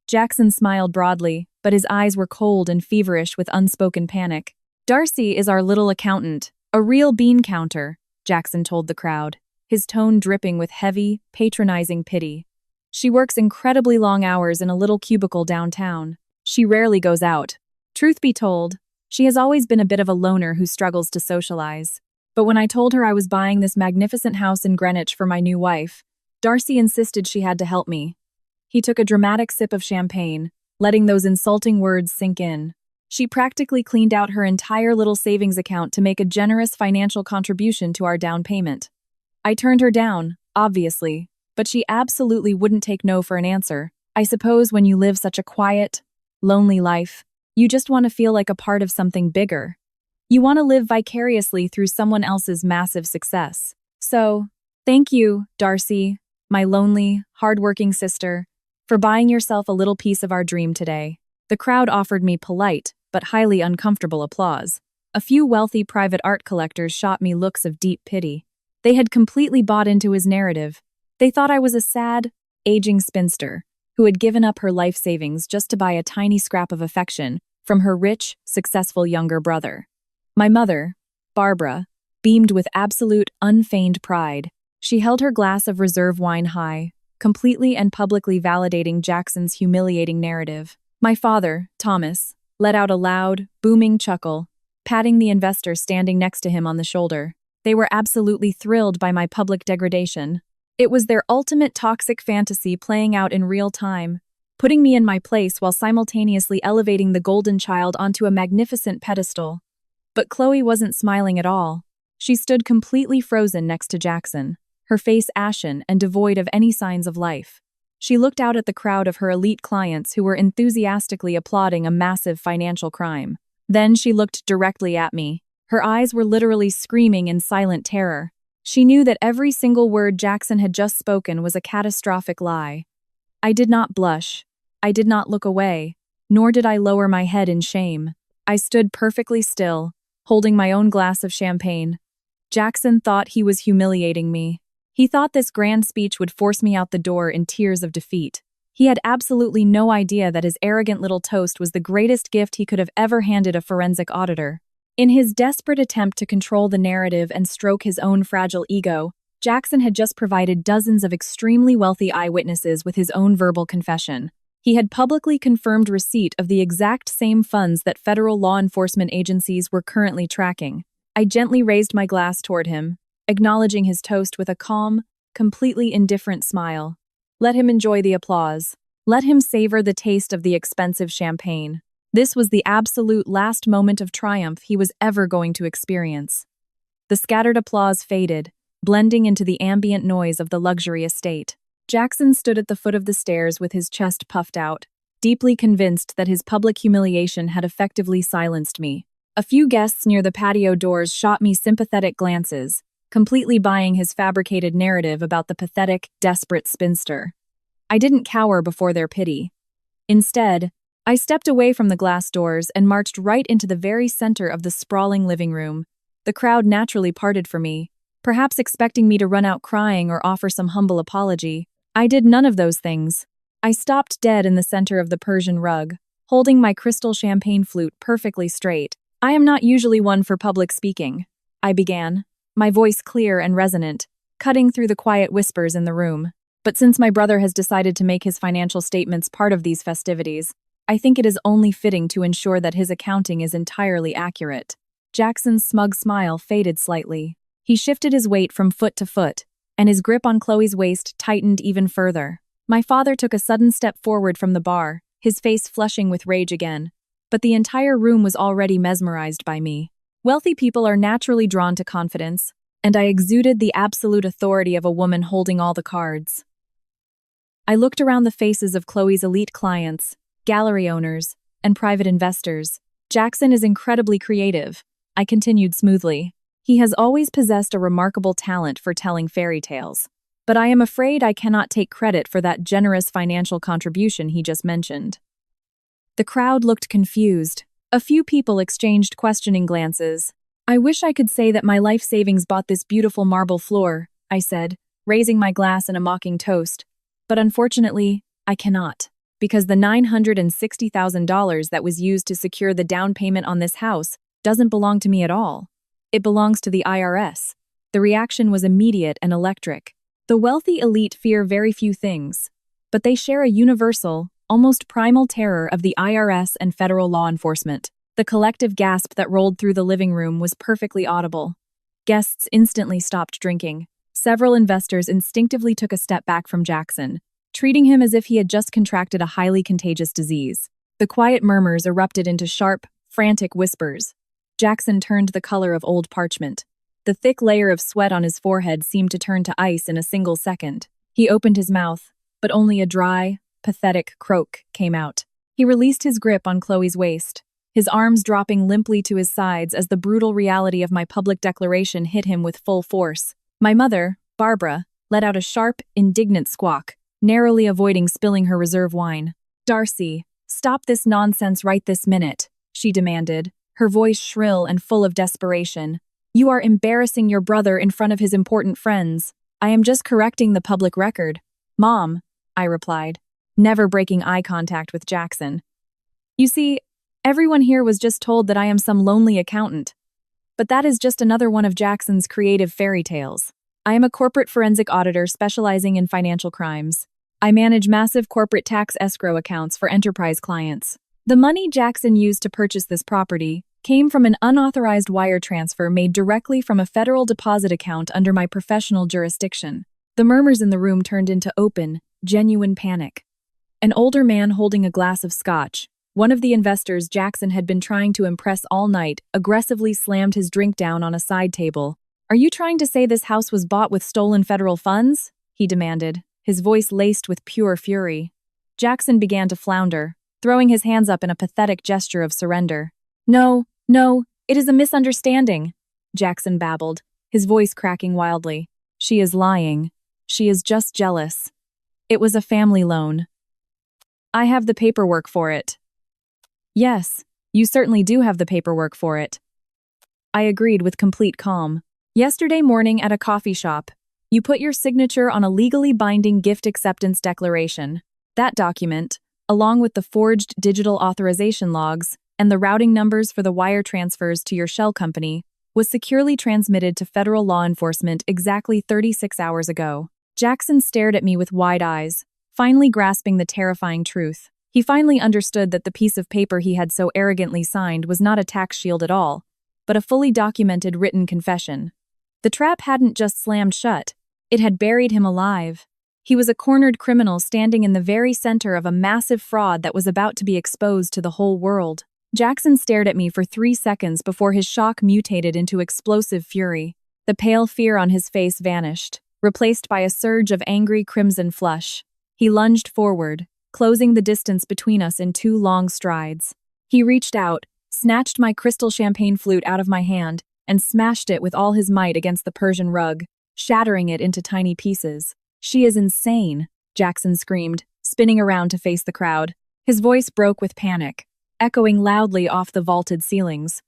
Jackson smiled broadly, but his eyes were cold and feverish with unspoken panic. "Darcy is our little accountant, a real bean counter," Jackson told the crowd, his tone dripping with heavy, patronizing pity. "She works incredibly long hours in a little cubicle downtown. She rarely goes out. Truth be told, she has always been a bit of a loner who struggles to socialize. But when I told her I was buying this magnificent house in Greenwich for my new wife, Darcy insisted she had to help me." He took a dramatic sip of champagne, letting those insulting words sink in. "She practically cleaned out her entire little savings account to make a generous financial contribution to our down payment. I turned her down, obviously, but she absolutely wouldn't take no for an answer. I suppose when you live such a quiet, lonely life, you just want to feel like a part of something bigger. You want to live vicariously through someone else's massive success. So, thank you, Darcy, my lonely, hardworking sister, for buying yourself a little piece of our dream today." The crowd offered me polite, but highly uncomfortable applause. A few wealthy private art collectors shot me looks of deep pity. They had completely bought into his narrative. They thought I was a sad, aging spinster who had given up her life savings just to buy a tiny scrap of affection from her rich, successful younger brother. My mother, Barbara, beamed with absolute, unfeigned pride. She held her glass of reserve wine high, completely and publicly validating Jackson's humiliating narrative. My father, Thomas, let out a loud, booming chuckle, patting the investor standing next to him on the shoulder. They were absolutely thrilled by my public degradation. It was their ultimate toxic fantasy playing out in real time, putting me in my place while simultaneously elevating the golden child onto a magnificent pedestal. But Chloe wasn't smiling at all. She stood completely frozen next to Jackson, her face ashen and devoid of any signs of life. She looked out at the crowd of her elite clients who were enthusiastically applauding a massive financial crime. Then she looked directly at me. Her eyes were literally screaming in silent terror. She knew that every single word Jackson had just spoken was a catastrophic lie. I did not blush. I did not look away, nor did I lower my head in shame. I stood perfectly still, holding my own glass of champagne. Jackson thought he was humiliating me. He thought this grand speech would force me out the door in tears of defeat. He had absolutely no idea that his arrogant little toast was the greatest gift he could have ever handed a forensic auditor. In his desperate attempt to control the narrative and stroke his own fragile ego, Jackson had just provided dozens of extremely wealthy eyewitnesses with his own verbal confession. He had publicly confirmed receipt of the exact same funds that federal law enforcement agencies were currently tracking. I gently raised my glass toward him, acknowledging his toast with a calm, completely indifferent smile. Let him enjoy the applause. Let him savor the taste of the expensive champagne. This was the absolute last moment of triumph he was ever going to experience. The scattered applause faded, blending into the ambient noise of the luxury estate. Jackson stood at the foot of the stairs with his chest puffed out, deeply convinced that his public humiliation had effectively silenced me. A few guests near the patio doors shot me sympathetic glances, completely buying his fabricated narrative about the pathetic, desperate spinster. I didn't cower before their pity. Instead, I stepped away from the glass doors and marched right into the very center of the sprawling living room. The crowd naturally parted for me, perhaps expecting me to run out crying or offer some humble apology. I did none of those things. I stopped dead in the center of the Persian rug, holding my crystal champagne flute perfectly straight. "I am not usually one for public speaking," I began, my voice clear and resonant, cutting through the quiet whispers in the room. But since my brother has decided to make his financial statements part of these festivities, I think it is only fitting to ensure that his accounting is entirely accurate. Jackson's smug smile faded slightly. He shifted his weight from foot to foot, and his grip on Chloe's waist tightened even further. My father took a sudden step forward from the bar, his face flushing with rage again. But the entire room was already mesmerized by me. Wealthy people are naturally drawn to confidence, and I exuded the absolute authority of a woman holding all the cards. I looked around the faces of Chloe's elite clients, gallery owners, and private investors. Jackson is incredibly creative, I continued smoothly. He has always possessed a remarkable talent for telling fairy tales. But I am afraid I cannot take credit for that generous financial contribution he just mentioned. The crowd looked confused. A few people exchanged questioning glances. I wish I could say that my life savings bought this beautiful marble floor, I said, raising my glass in a mocking toast. But unfortunately, I cannot. Because the $960,000 that was used to secure the down payment on this house doesn't belong to me at all. It belongs to the IRS. The reaction was immediate and electric. The wealthy elite fear very few things, but they share a universal, almost primal terror of the IRS and federal law enforcement. The collective gasp that rolled through the living room was perfectly audible. Guests instantly stopped drinking. Several investors instinctively took a step back from Jackson, treating him as if he had just contracted a highly contagious disease. The quiet murmurs erupted into sharp, frantic whispers. Jackson turned the color of old parchment. The thick layer of sweat on his forehead seemed to turn to ice in a single second. He opened his mouth, but only a dry, pathetic croak came out. He released his grip on Chloe's waist, his arms dropping limply to his sides as the brutal reality of my public declaration hit him with full force. My mother, Barbara, let out a sharp, indignant squawk, narrowly avoiding spilling her reserve wine. "Darcy, stop this nonsense right this minute," she demanded, her voice shrill and full of desperation. "You are embarrassing your brother in front of his important friends. I am just correcting the public record." "Mom," I replied, never breaking eye contact with Jackson. "You see, everyone here was just told that I am some lonely accountant. But that is just another one of Jackson's creative fairy tales. I am a corporate forensic auditor specializing in financial crimes. I manage massive corporate tax escrow accounts for enterprise clients. The money Jackson used to purchase this property came from an unauthorized wire transfer made directly from a federal deposit account under my professional jurisdiction." The murmurs in the room turned into open, genuine panic. An older man holding a glass of scotch, one of the investors Jackson had been trying to impress all night, aggressively slammed his drink down on a side table. "Are you trying to say this house was bought with stolen federal funds?" he demanded, his voice laced with pure fury. Jackson began to flounder, throwing his hands up in a pathetic gesture of surrender. No, it is a misunderstanding," Jackson babbled, his voice cracking wildly. "She is lying. She is just jealous. It was a family loan. I have the paperwork for it." "Yes, you certainly do have the paperwork for it," I agreed with complete calm. "Yesterday morning at a coffee shop, you put your signature on a legally binding gift acceptance declaration. That document, along with the forged digital authorization logs and the routing numbers for the wire transfers to your shell company, was securely transmitted to federal law enforcement exactly 36 hours ago." Jackson stared at me with wide eyes, finally grasping the terrifying truth. He finally understood that the piece of paper he had so arrogantly signed was not a tax shield at all, but a fully documented written confession. The trap hadn't just slammed shut, it had buried him alive. He was a cornered criminal standing in the very center of a massive fraud that was about to be exposed to the whole world. Jackson stared at me for 3 seconds before his shock mutated into explosive fury. The pale fear on his face vanished, replaced by a surge of angry crimson flush. He lunged forward, closing the distance between us in 2 long strides. He reached out, snatched my crystal champagne flute out of my hand, and smashed it with all his might against the Persian rug, shattering it into tiny pieces. "She is insane," Jackson screamed, spinning around to face the crowd. His voice broke with panic, echoing loudly off the vaulted ceilings.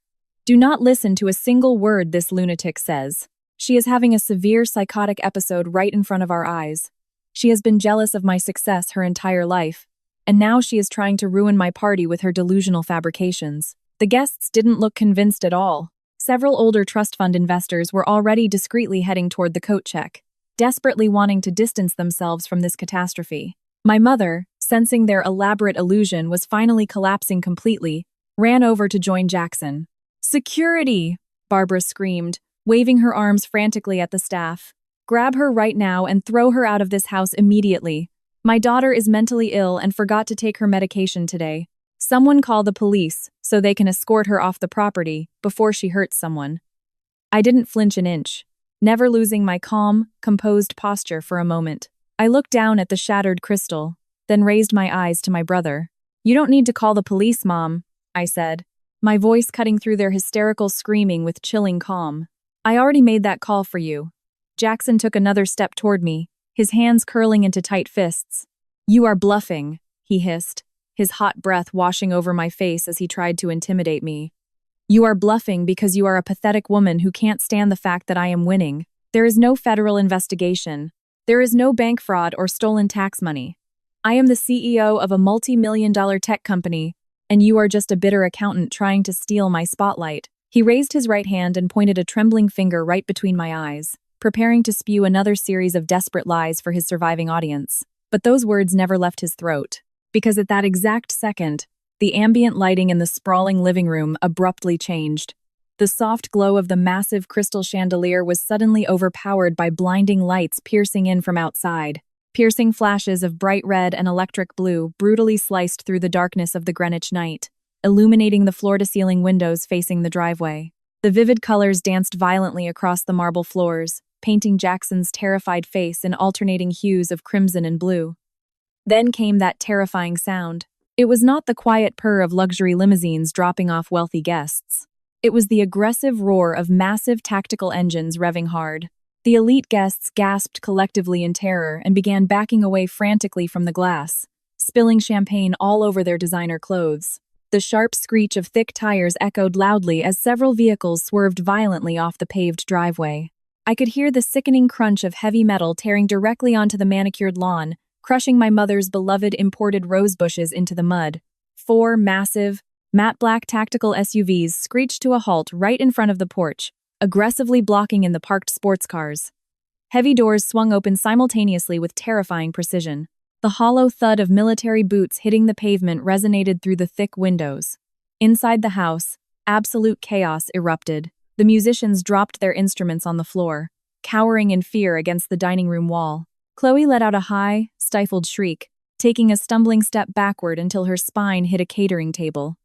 "Do not listen to a single word this lunatic says. She is having a severe psychotic episode right in front of our eyes. She has been jealous of my success her entire life, and now she is trying to ruin my party with her delusional fabrications." The guests didn't look convinced at all. Several older trust fund investors were already discreetly heading toward the coat check. desperately wanting to distance themselves from this catastrophe. My mother, sensing their elaborate illusion was finally collapsing completely, ran over to join Jackson. "Security!" Barbara screamed, waving her arms frantically at the staff. "Grab her right now and throw her out of this house immediately. My daughter is mentally ill and forgot to take her medication today. Someone call the police so they can escort her off the property before she hurts someone." I didn't flinch an inch, never losing my calm, composed posture for a moment. I looked down at the shattered crystal, then raised my eyes to my brother. "You don't need to call the police, Mom," I said, my voice cutting through their hysterical screaming with chilling calm. "I already made that call for you." Jackson took another step toward me, his hands curling into tight fists. "You are bluffing," he hissed, his hot breath washing over my face as he tried to intimidate me. "You are bluffing because you are a pathetic woman who can't stand the fact that I am winning. There is no federal investigation. There is no bank fraud or stolen tax money. I am the CEO of a multi-million-dollar tech company, and you are just a bitter accountant trying to steal my spotlight." He raised his right hand and pointed a trembling finger right between my eyes, preparing to spew another series of desperate lies for his surviving audience. But those words never left his throat, because at that exact second, the ambient lighting in the sprawling living room abruptly changed. The soft glow of the massive crystal chandelier was suddenly overpowered by blinding lights piercing in from outside. Piercing flashes of bright red and electric blue brutally sliced through the darkness of the Greenwich night, illuminating the floor-to-ceiling windows facing the driveway. The vivid colors danced violently across the marble floors, painting Jackson's terrified face in alternating hues of crimson and blue. Then came that terrifying sound. It was not the quiet purr of luxury limousines dropping off wealthy guests. It was the aggressive roar of massive tactical engines revving hard. The elite guests gasped collectively in terror and began backing away frantically from the glass, spilling champagne all over their designer clothes. The sharp screech of thick tires echoed loudly as several vehicles swerved violently off the paved driveway. I could hear the sickening crunch of heavy metal tearing directly onto the manicured lawn, crushing my mother's beloved imported rose bushes into the mud. 4 massive, matte black tactical SUVs screeched to a halt right in front of the porch, aggressively blocking in the parked sports cars. Heavy doors swung open simultaneously with terrifying precision. The hollow thud of military boots hitting the pavement resonated through the thick windows. Inside the house, absolute chaos erupted. The musicians dropped their instruments on the floor, cowering in fear against the dining room wall. Chloe let out a high, stifled shriek, taking a stumbling step backward until her spine hit a catering table.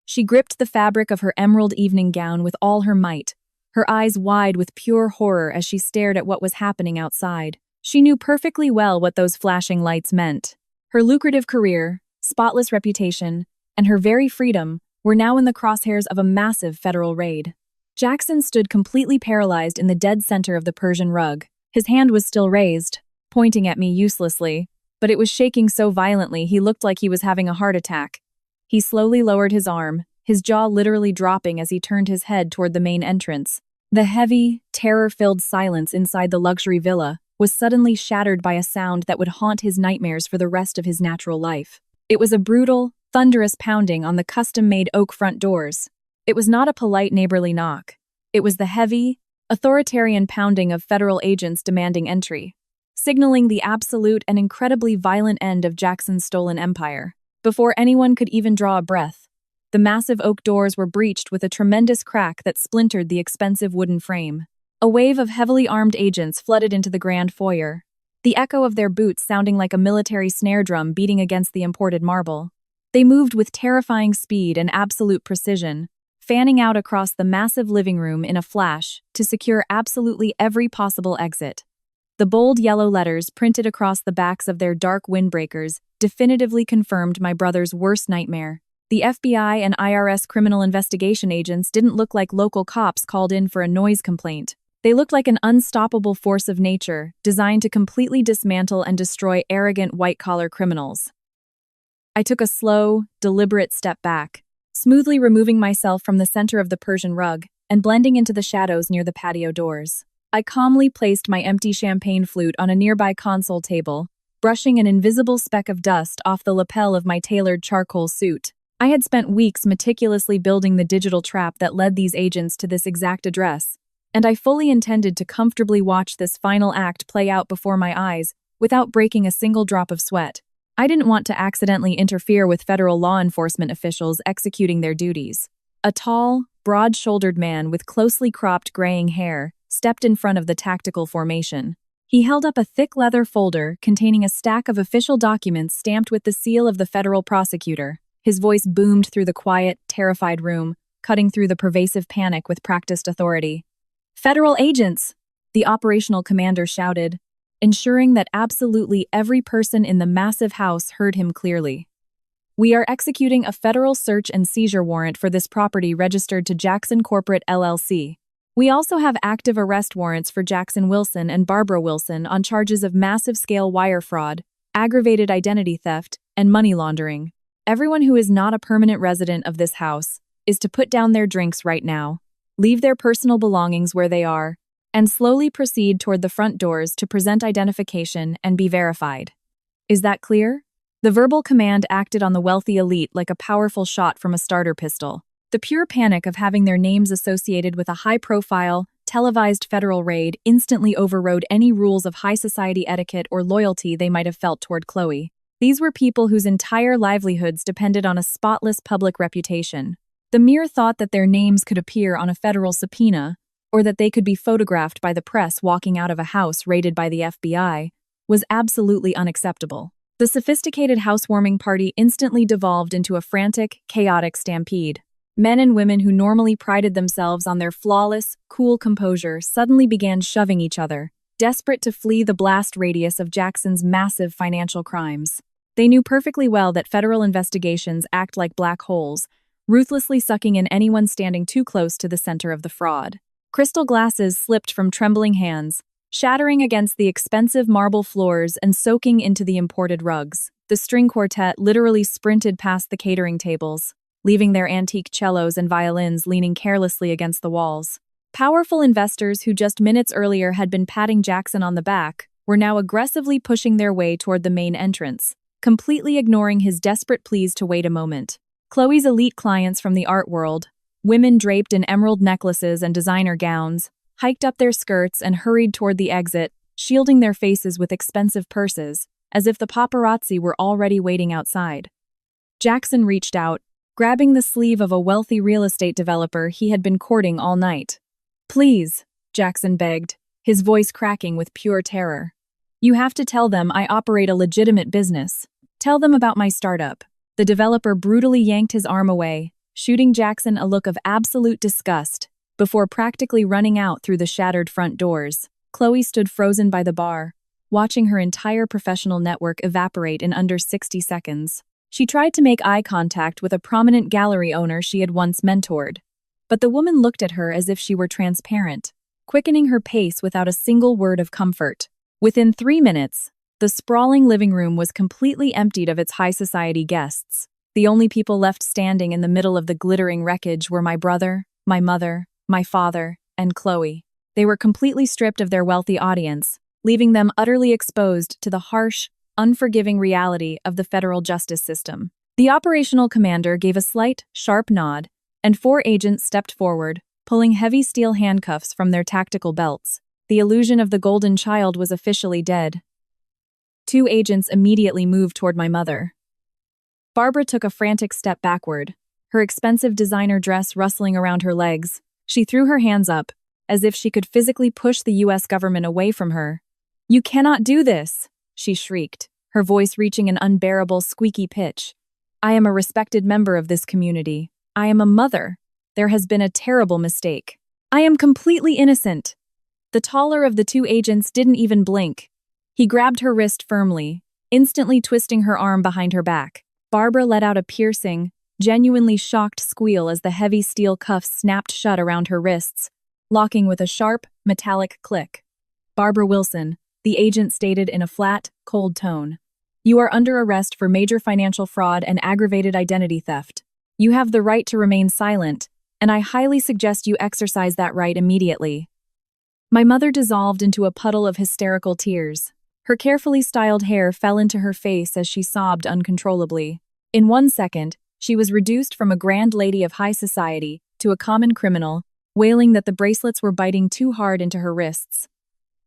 She gripped the fabric of her emerald evening gown with all her might, her eyes wide with pure horror as she stared at what was happening outside. She knew perfectly well what those flashing lights meant. Her lucrative career, spotless reputation, and her very freedom were now in the crosshairs of a massive federal raid. Jackson stood completely paralyzed in the dead center of the Persian rug. His hand was still raised, pointing at me uselessly, but it was shaking so violently he looked like he was having a heart attack. He slowly lowered his arm, his jaw literally dropping as he turned his head toward the main entrance. The heavy, terror-filled silence inside the luxury villa was suddenly shattered by a sound that would haunt his nightmares for the rest of his natural life. It was a brutal, thunderous pounding on the custom-made oak front doors. It was not a polite neighborly knock. It was the heavy, authoritarian pounding of federal agents demanding entry, signaling the absolute and incredibly violent end of Jackson's stolen empire. Before anyone could even draw a breath, the massive oak doors were breached with a tremendous crack that splintered the expensive wooden frame. A wave of heavily armed agents flooded into the grand foyer, the echo of their boots sounding like a military snare drum beating against the imported marble. They moved with terrifying speed and absolute precision, fanning out across the massive living room in a flash to secure absolutely every possible exit. The bold yellow letters printed across the backs of their dark windbreakers definitively confirmed my brother's worst nightmare. The FBI and IRS criminal investigation agents didn't look like local cops called in for a noise complaint. They looked like an unstoppable force of nature, designed to completely dismantle and destroy arrogant white-collar criminals. I took a slow, deliberate step back, smoothly removing myself from the center of the Persian rug and blending into the shadows near the patio doors. I calmly placed my empty champagne flute on a nearby console table, brushing an invisible speck of dust off the lapel of my tailored charcoal suit. I had spent weeks meticulously building the digital trap that led these agents to this exact address, and I fully intended to comfortably watch this final act play out before my eyes without breaking a single drop of sweat. I didn't want to accidentally interfere with federal law enforcement officials executing their duties. A tall, broad-shouldered man with closely cropped graying hair stepped in front of the tactical formation. He held up a thick leather folder containing a stack of official documents stamped with the seal of the federal prosecutor. His voice boomed through the quiet, terrified room, cutting through the pervasive panic with practiced authority. "Federal agents!" the operational commander shouted, ensuring that absolutely every person in the massive house heard him clearly. "We are executing a federal search and seizure warrant for this property registered to Jackson Corporate LLC. We also have active arrest warrants for Jackson Wilson and Barbara Wilson on charges of massive-scale wire fraud, aggravated identity theft, and money laundering. Everyone who is not a permanent resident of this house is to put down their drinks right now, leave their personal belongings where they are, and slowly proceed toward the front doors to present identification and be verified. Is that clear?" The verbal command acted on the wealthy elite like a powerful shot from a starter pistol. The pure panic of having their names associated with a high-profile, televised federal raid instantly overrode any rules of high society etiquette or loyalty they might have felt toward Chloe. These were people whose entire livelihoods depended on a spotless public reputation. The mere thought that their names could appear on a federal subpoena, or that they could be photographed by the press walking out of a house raided by the FBI, was absolutely unacceptable. The sophisticated housewarming party instantly devolved into a frantic, chaotic stampede. Men and women who normally prided themselves on their flawless, cool composure suddenly began shoving each other, desperate to flee the blast radius of Jackson's massive financial crimes. They knew perfectly well that federal investigations act like black holes, ruthlessly sucking in anyone standing too close to the center of the fraud. Crystal glasses slipped from trembling hands, shattering against the expensive marble floors and soaking into the imported rugs. The string quartet literally sprinted past the catering tables, leaving their antique cellos and violins leaning carelessly against the walls. Powerful investors who just minutes earlier had been patting Jackson on the back were now aggressively pushing their way toward the main entrance, completely ignoring his desperate pleas to wait a moment. Chloe's elite clients from the art world, women draped in emerald necklaces and designer gowns, hiked up their skirts and hurried toward the exit, shielding their faces with expensive purses, as if the paparazzi were already waiting outside. Jackson reached out, grabbing the sleeve of a wealthy real estate developer he had been courting all night. "Please," Jackson begged, his voice cracking with pure terror. "You have to tell them I operate a legitimate business. Tell them about my startup." The developer brutally yanked his arm away, shooting Jackson a look of absolute disgust, before practically running out through the shattered front doors. Chloe stood frozen by the bar, watching her entire professional network evaporate in under 60 seconds. She tried to make eye contact with a prominent gallery owner she had once mentored, but the woman looked at her as if she were transparent, quickening her pace without a single word of comfort. Within 3 minutes, the sprawling living room was completely emptied of its high society guests. The only people left standing in the middle of the glittering wreckage were my brother, my mother, my father, and Chloe. They were completely stripped of their wealthy audience, leaving them utterly exposed to the harsh, unforgiving reality of the federal justice system. The operational commander gave a slight, sharp nod, and 4 agents stepped forward, pulling heavy steel handcuffs from their tactical belts. The illusion of the golden child was officially dead. 2 agents immediately moved toward my mother. Barbara took a frantic step backward, her expensive designer dress rustling around her legs. She threw her hands up, as if she could physically push the U.S. government away from her. "You cannot do this!" she shrieked, her voice reaching an unbearable, squeaky pitch. "I am a respected member of this community. I am a mother. There has been a terrible mistake. I am completely innocent." The taller of the 2 agents didn't even blink. He grabbed her wrist firmly, instantly twisting her arm behind her back. Barbara let out a piercing, genuinely shocked squeal as the heavy steel cuffs snapped shut around her wrists, locking with a sharp, metallic click. "Barbara Wilson," the agent stated in a flat, cold tone. "You are under arrest for major financial fraud and aggravated identity theft. You have the right to remain silent, and I highly suggest you exercise that right immediately." My mother dissolved into a puddle of hysterical tears. Her carefully styled hair fell into her face as she sobbed uncontrollably. In 1 second, she was reduced from a grand lady of high society to a common criminal, wailing that the bracelets were biting too hard into her wrists.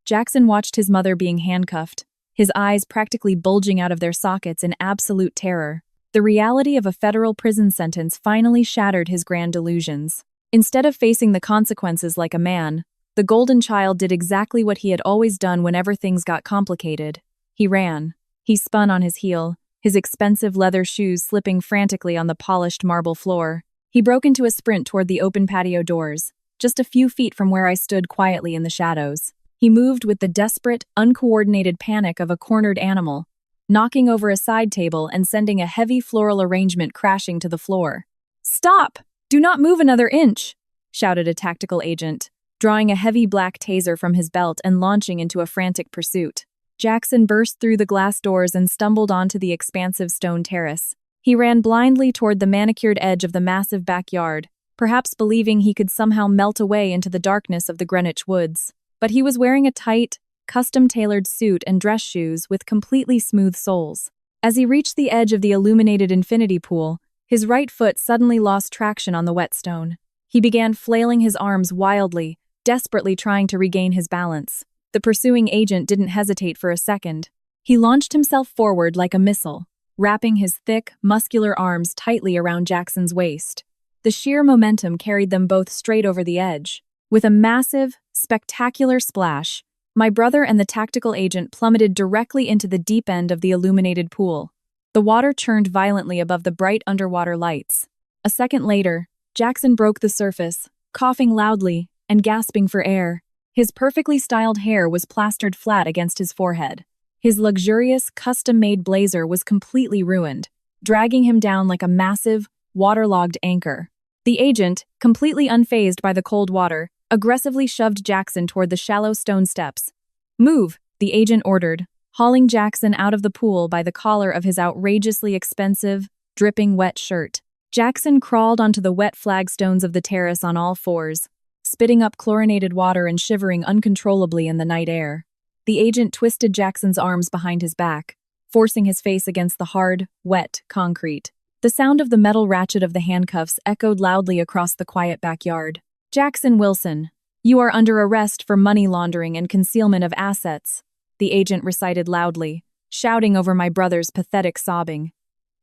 Jackson watched his mother being handcuffed, his eyes practically bulging out of their sockets in absolute terror. The reality of a federal prison sentence finally shattered his grand delusions. Instead of facing the consequences like a man, the golden child did exactly what he had always done whenever things got complicated. He ran. He spun on his heel, his expensive leather shoes slipping frantically on the polished marble floor. He broke into a sprint toward the open patio doors, just a few feet from where I stood quietly in the shadows. He moved with the desperate, uncoordinated panic of a cornered animal, knocking over a side table and sending a heavy floral arrangement crashing to the floor. "Stop! Do not move another inch!" shouted a tactical agent, drawing a heavy black taser from his belt and launching into a frantic pursuit. Jackson burst through the glass doors and stumbled onto the expansive stone terrace. He ran blindly toward the manicured edge of the massive backyard, perhaps believing he could somehow melt away into the darkness of the Greenwich woods. But he was wearing a tight, custom-tailored suit and dress shoes with completely smooth soles. As he reached the edge of the illuminated infinity pool, his right foot suddenly lost traction on the wet stone. He began flailing his arms wildly, desperately trying to regain his balance. The pursuing agent didn't hesitate for a second. He launched himself forward like a missile, wrapping his thick, muscular arms tightly around Jackson's waist. The sheer momentum carried them both straight over the edge. With a massive, spectacular splash, my brother and the tactical agent plummeted directly into the deep end of the illuminated pool. The water churned violently above the bright underwater lights. A second later, Jackson broke the surface, coughing loudly and gasping for air. His perfectly styled hair was plastered flat against his forehead. His luxurious, custom-made blazer was completely ruined, dragging him down like a massive, waterlogged anchor. The agent, completely unfazed by the cold water, aggressively shoved Jackson toward the shallow stone steps. "Move," the agent ordered, hauling Jackson out of the pool by the collar of his outrageously expensive, dripping wet shirt. Jackson crawled onto the wet flagstones of the terrace on all fours, spitting up chlorinated water and shivering uncontrollably in the night air. The agent twisted Jackson's arms behind his back, forcing his face against the hard, wet concrete. The sound of the metal ratchet of the handcuffs echoed loudly across the quiet backyard. "Jackson Wilson, you are under arrest for money laundering and concealment of assets," the agent recited loudly, shouting over my brother's pathetic sobbing.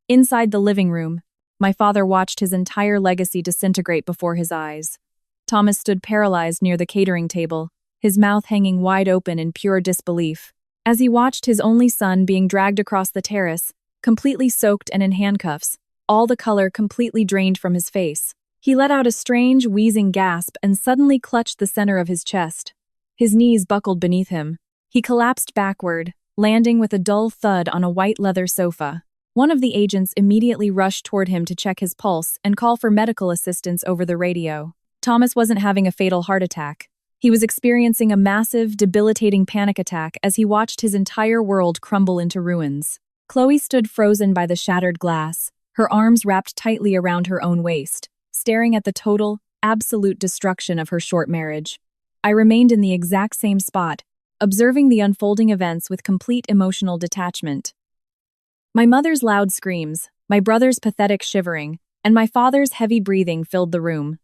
Inside the living room, my father watched his entire legacy disintegrate before his eyes. Thomas stood paralyzed near the catering table, his mouth hanging wide open in pure disbelief. As he watched his only son being dragged across the terrace, completely soaked and in handcuffs, all the color completely drained from his face, he let out a strange, wheezing gasp and suddenly clutched the center of his chest. His knees buckled beneath him. He collapsed backward, landing with a dull thud on a white leather sofa. One of the agents immediately rushed toward him to check his pulse and call for medical assistance over the radio. Thomas wasn't having a fatal heart attack. He was experiencing a massive, debilitating panic attack as he watched his entire world crumble into ruins. Chloe stood frozen by the shattered glass, her arms wrapped tightly around her own waist, staring at the total, absolute destruction of her short marriage. I remained in the exact same spot, observing the unfolding events with complete emotional detachment. My mother's loud screams, my brother's pathetic shivering, and my father's heavy breathing filled the room.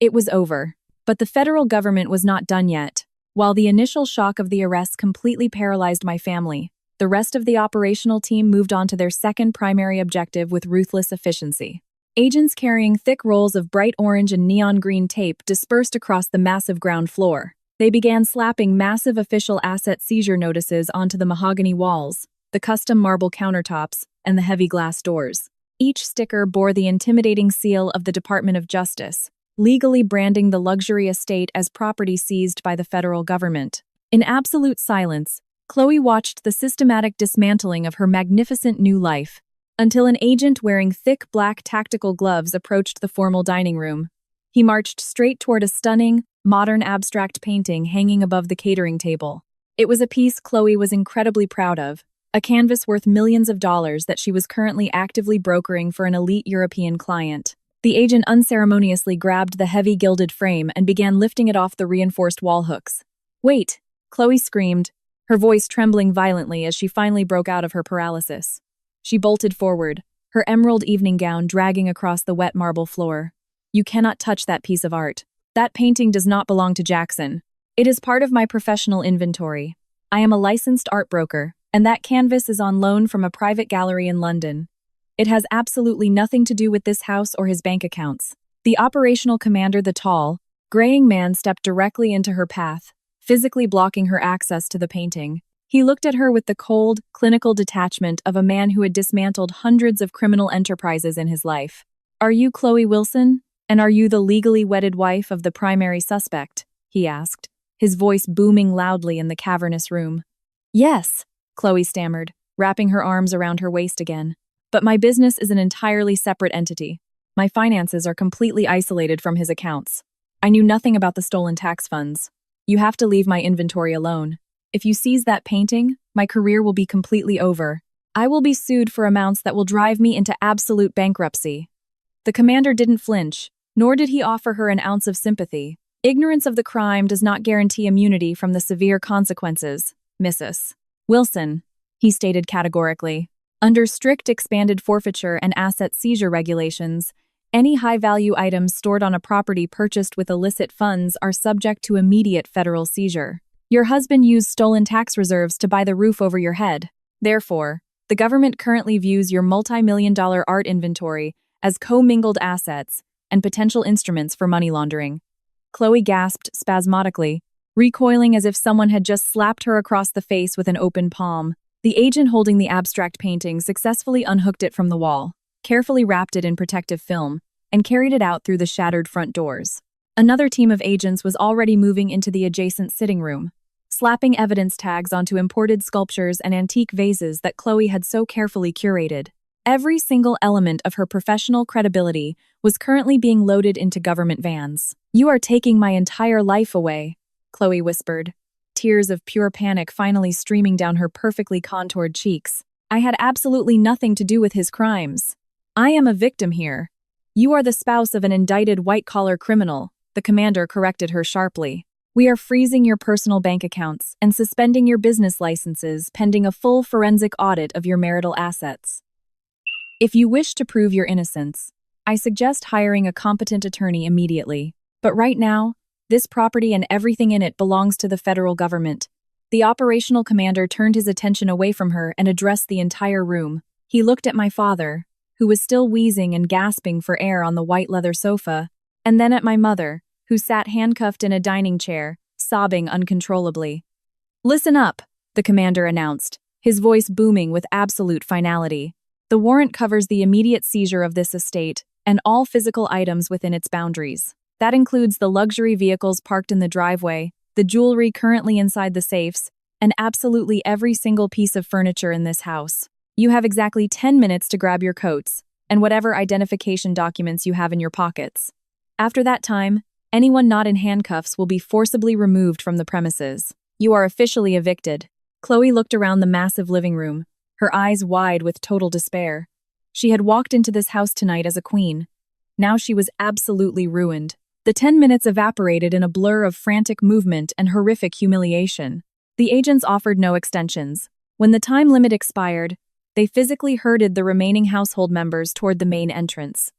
It was over, but the federal government was not done yet. While the initial shock of the arrests completely paralyzed my family, the rest of the operational team moved on to their second primary objective with ruthless efficiency. Agents carrying thick rolls of bright orange and neon green tape dispersed across the massive ground floor. They began slapping massive official asset seizure notices onto the mahogany walls, the custom marble countertops, and the heavy glass doors. Each sticker bore the intimidating seal of the Department of Justice, legally branding the luxury estate as property seized by the federal government. In absolute silence, Chloe watched the systematic dismantling of her magnificent new life, until an agent wearing thick black tactical gloves approached the formal dining room. He marched straight toward a stunning, modern abstract painting hanging above the catering table. It was a piece Chloe was incredibly proud of, a canvas worth millions of dollars that she was currently actively brokering for an elite European client. The agent unceremoniously grabbed the heavy gilded frame and began lifting it off the reinforced wall hooks. "Wait!" Chloe screamed, her voice trembling violently as she finally broke out of her paralysis. She bolted forward, her emerald evening gown dragging across the wet marble floor. "You cannot touch that piece of art," That painting does not belong to Jackson. It is part of my professional inventory. I am a licensed art broker, and that canvas is on loan from a private gallery in London. It has absolutely nothing to do with this house or his bank accounts. The operational commander, the tall, graying man, stepped directly into her path, physically blocking her access to the painting. He looked at her with the cold, clinical detachment of a man who had dismantled hundreds of criminal enterprises in his life. "Are you Chloe Wilson? And are you the legally wedded wife of the primary suspect?" he asked, his voice booming loudly in the cavernous room. "Yes," Chloe stammered, wrapping her arms around her waist again. "But my business is an entirely separate entity. My finances are completely isolated from his accounts. I knew nothing about the stolen tax funds. You have to leave my inventory alone. If you seize that painting, my career will be completely over. I will be sued for amounts that will drive me into absolute bankruptcy." The commander didn't flinch, nor did he offer her an ounce of sympathy. "Ignorance of the crime does not guarantee immunity from the severe consequences, Mrs. Wilson," he stated categorically. "Under strict expanded forfeiture and asset seizure regulations, any high-value items stored on a property purchased with illicit funds are subject to immediate federal seizure. Your husband used stolen tax reserves to buy the roof over your head. Therefore, the government currently views your multi-million-dollar art inventory as commingled assets and potential instruments for money laundering." Chloe gasped spasmodically, recoiling as if someone had just slapped her across the face with an open palm. The agent holding the abstract painting successfully unhooked it from the wall, carefully wrapped it in protective film, and carried it out through the shattered front doors. Another team of agents was already moving into the adjacent sitting room, slapping evidence tags onto imported sculptures and antique vases that Chloe had so carefully curated. Every single element of her professional credibility was currently being loaded into government vans. "You are taking my entire life away," Chloe whispered, tears of pure panic finally streaming down her perfectly contoured cheeks. "I had absolutely nothing to do with his crimes. I am a victim here." "You are the spouse of an indicted white-collar criminal," the commander corrected her sharply. "We are freezing your personal bank accounts and suspending your business licenses pending a full forensic audit of your marital assets. If you wish to prove your innocence, I suggest hiring a competent attorney immediately. But right now, this property and everything in it belongs to the federal government." The operational commander turned his attention away from her and addressed the entire room. He looked at my father, who was still wheezing and gasping for air on the white leather sofa, and then at my mother, who sat handcuffed in a dining chair, sobbing uncontrollably. "Listen up," the commander announced, his voice booming with absolute finality. "The warrant covers the immediate seizure of this estate and all physical items within its boundaries. That includes the luxury vehicles parked in the driveway, the jewelry currently inside the safes, and absolutely every single piece of furniture in this house. You have exactly 10 minutes to grab your coats and whatever identification documents you have in your pockets. After that time, anyone not in handcuffs will be forcibly removed from the premises. You are officially evicted." Chloe looked around the massive living room, her eyes wide with total despair. She had walked into this house tonight as a queen. Now she was absolutely ruined. The 10 minutes evaporated in a blur of frantic movement and horrific humiliation. The agents offered no extensions. When the time limit expired, they physically herded the remaining household members toward the main entrance.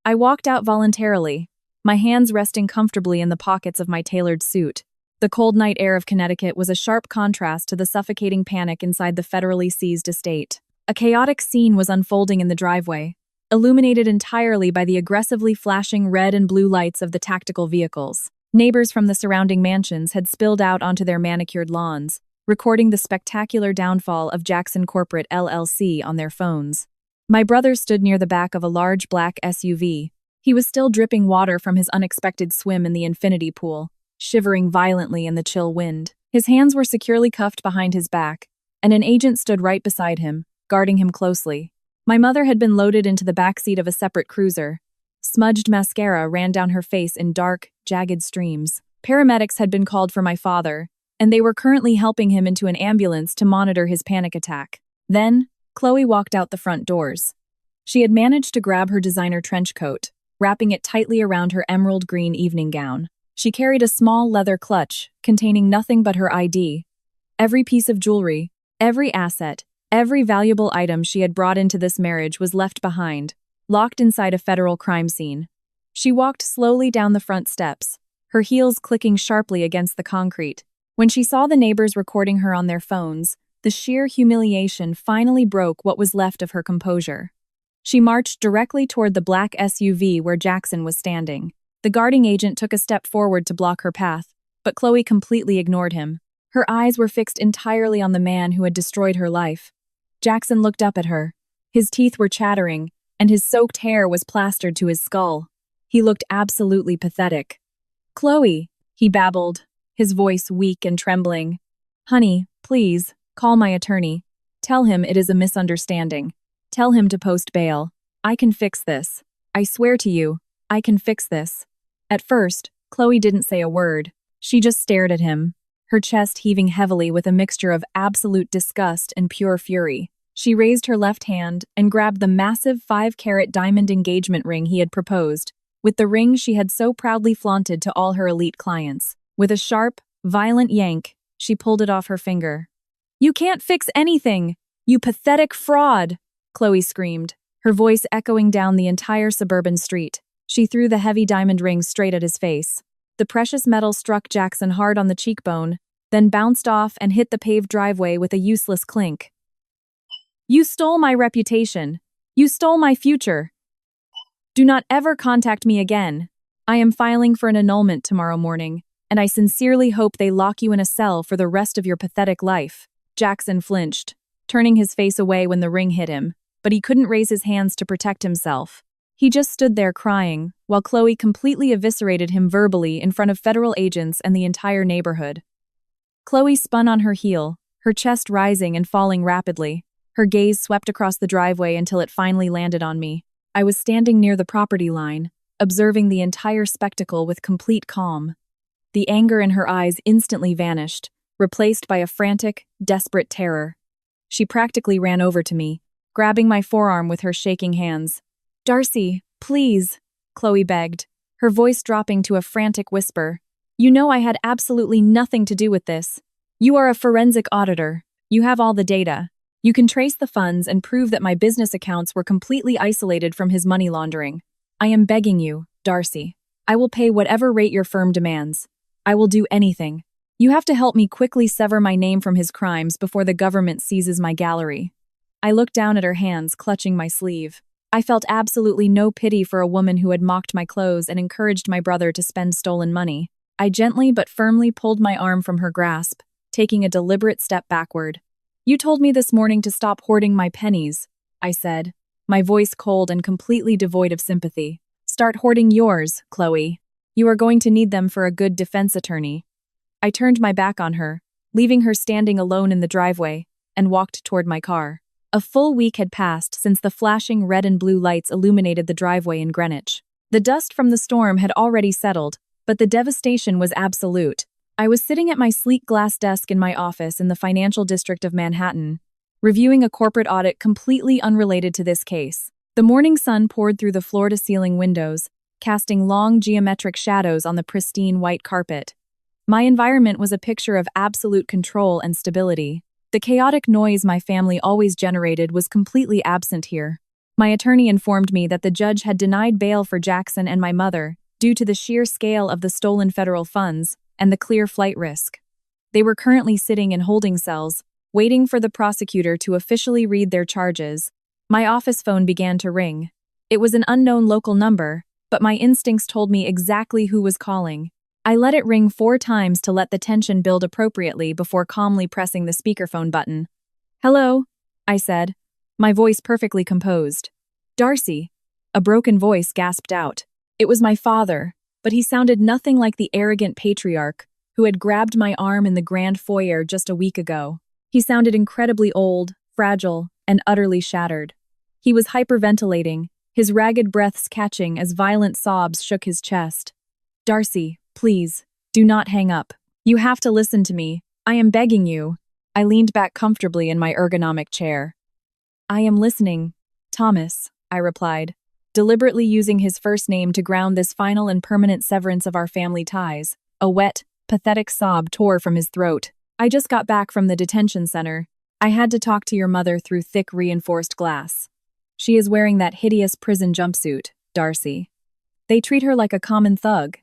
I walked out voluntarily, my hands resting comfortably in the pockets of my tailored suit. The cold night air of Connecticut was a sharp contrast to the suffocating panic inside the federally seized estate. A chaotic scene was unfolding in the driveway, illuminated entirely by the aggressively flashing red and blue lights of the tactical vehicles. Neighbors from the surrounding mansions had spilled out onto their manicured lawns, recording the spectacular downfall of Jackson Corporate LLC on their phones. My brother stood near the back of a large black SUV. He was still dripping water from his unexpected swim in the infinity pool, shivering violently in the chill wind. His hands were securely cuffed behind his back, and an agent stood right beside him, guarding him closely. My mother had been loaded into the backseat of a separate cruiser. Smudged mascara ran down her face in dark, jagged streams. Paramedics had been called for my father, and they were currently helping him into an ambulance to monitor his panic attack. Then, Chloe walked out the front doors. She had managed to grab her designer trench coat, wrapping it tightly around her emerald green evening gown. She carried a small leather clutch containing nothing but her ID. Every piece of jewelry, every asset, every valuable item she had brought into this marriage was left behind, locked inside a federal crime scene. She walked slowly down the front steps, her heels clicking sharply against the concrete. When she saw the neighbors recording her on their phones, the sheer humiliation finally broke what was left of her composure. She marched directly toward the black SUV where Jackson was standing. The guarding agent took a step forward to block her path, but Chloe completely ignored him. Her eyes were fixed entirely on the man who had destroyed her life. Jackson looked up at her. His teeth were chattering, and his soaked hair was plastered to his skull. He looked absolutely pathetic. "Chloe," he babbled, his voice weak and trembling. "Honey, please, call my attorney. Tell him it is a misunderstanding. Tell him to post bail. I can fix this. I swear to you, I can fix this." At first, Chloe didn't say a word. She just stared at him, her chest heaving heavily with a mixture of absolute disgust and pure fury. She raised her left hand and grabbed the massive 5-carat diamond engagement ring he had proposed, with the ring she had so proudly flaunted to all her elite clients. With a sharp, violent yank, she pulled it off her finger. "You can't fix anything, you pathetic fraud!" Chloe screamed, her voice echoing down the entire suburban street. She threw the heavy diamond ring straight at his face. The precious metal struck Jackson hard on the cheekbone, then bounced off and hit the paved driveway with a useless clink. "You stole my reputation. You stole my future. Do not ever contact me again. I am filing for an annulment tomorrow morning, and I sincerely hope they lock you in a cell for the rest of your pathetic life." Jackson flinched, turning his face away when the ring hit him, but he couldn't raise his hands to protect himself. He just stood there crying, while Chloe completely eviscerated him verbally in front of federal agents and the entire neighborhood. Chloe spun on her heel, her chest rising and falling rapidly. Her gaze swept across the driveway until it finally landed on me. I was standing near the property line, observing the entire spectacle with complete calm. The anger in her eyes instantly vanished, replaced by a frantic, desperate terror. She practically ran over to me, grabbing my forearm with her shaking hands. "Darcy, please," Chloe begged, her voice dropping to a frantic whisper. "You know I had absolutely nothing to do with this. You are a forensic auditor. You have all the data. You can trace the funds and prove that my business accounts were completely isolated from his money laundering. I am begging you, Darcy. I will pay whatever rate your firm demands. I will do anything. You have to help me quickly sever my name from his crimes before the government seizes my gallery." I looked down at her hands, clutching my sleeve. I felt absolutely no pity for a woman who had mocked my clothes and encouraged my brother to spend stolen money. I gently but firmly pulled my arm from her grasp, taking a deliberate step backward. "You told me this morning to stop hoarding my pennies," I said, my voice cold and completely devoid of sympathy. "Start hoarding yours, Chloe. You are going to need them for a good defense attorney." I turned my back on her, leaving her standing alone in the driveway, and walked toward my car. A full week had passed since the flashing red and blue lights illuminated the driveway in Greenwich. The dust from the storm had already settled, but the devastation was absolute. I was sitting at my sleek glass desk in my office in the financial district of Manhattan, reviewing a corporate audit completely unrelated to this case. The morning sun poured through the floor-to-ceiling windows, casting long geometric shadows on the pristine white carpet. My environment was a picture of absolute control and stability. The chaotic noise my family always generated was completely absent here. My attorney informed me that the judge had denied bail for Jackson and my mother due to the sheer scale of the stolen federal funds and the clear flight risk. They were currently sitting in holding cells, waiting for the prosecutor to officially read their charges. My office phone began to ring. It was an unknown local number, but my instincts told me exactly who was calling. I let it ring 4 times to let the tension build appropriately before calmly pressing the speakerphone button. "Hello," I said, my voice perfectly composed. "Darcy," a broken voice gasped out. It was my father, but he sounded nothing like the arrogant patriarch who had grabbed my arm in the grand foyer just a week ago. He sounded incredibly old, fragile, and utterly shattered. He was hyperventilating, his ragged breaths catching as violent sobs shook his chest. "Darcy, please, do not hang up. You have to listen to me. I am begging you." I leaned back comfortably in my ergonomic chair. "I am listening, Thomas," I replied, deliberately using his first name to ground this final and permanent severance of our family ties. A wet, pathetic sob tore from his throat. "I just got back from the detention center. I had to talk to your mother through thick reinforced glass. She is wearing that hideous prison jumpsuit, Darcy. They treat her like a common thug.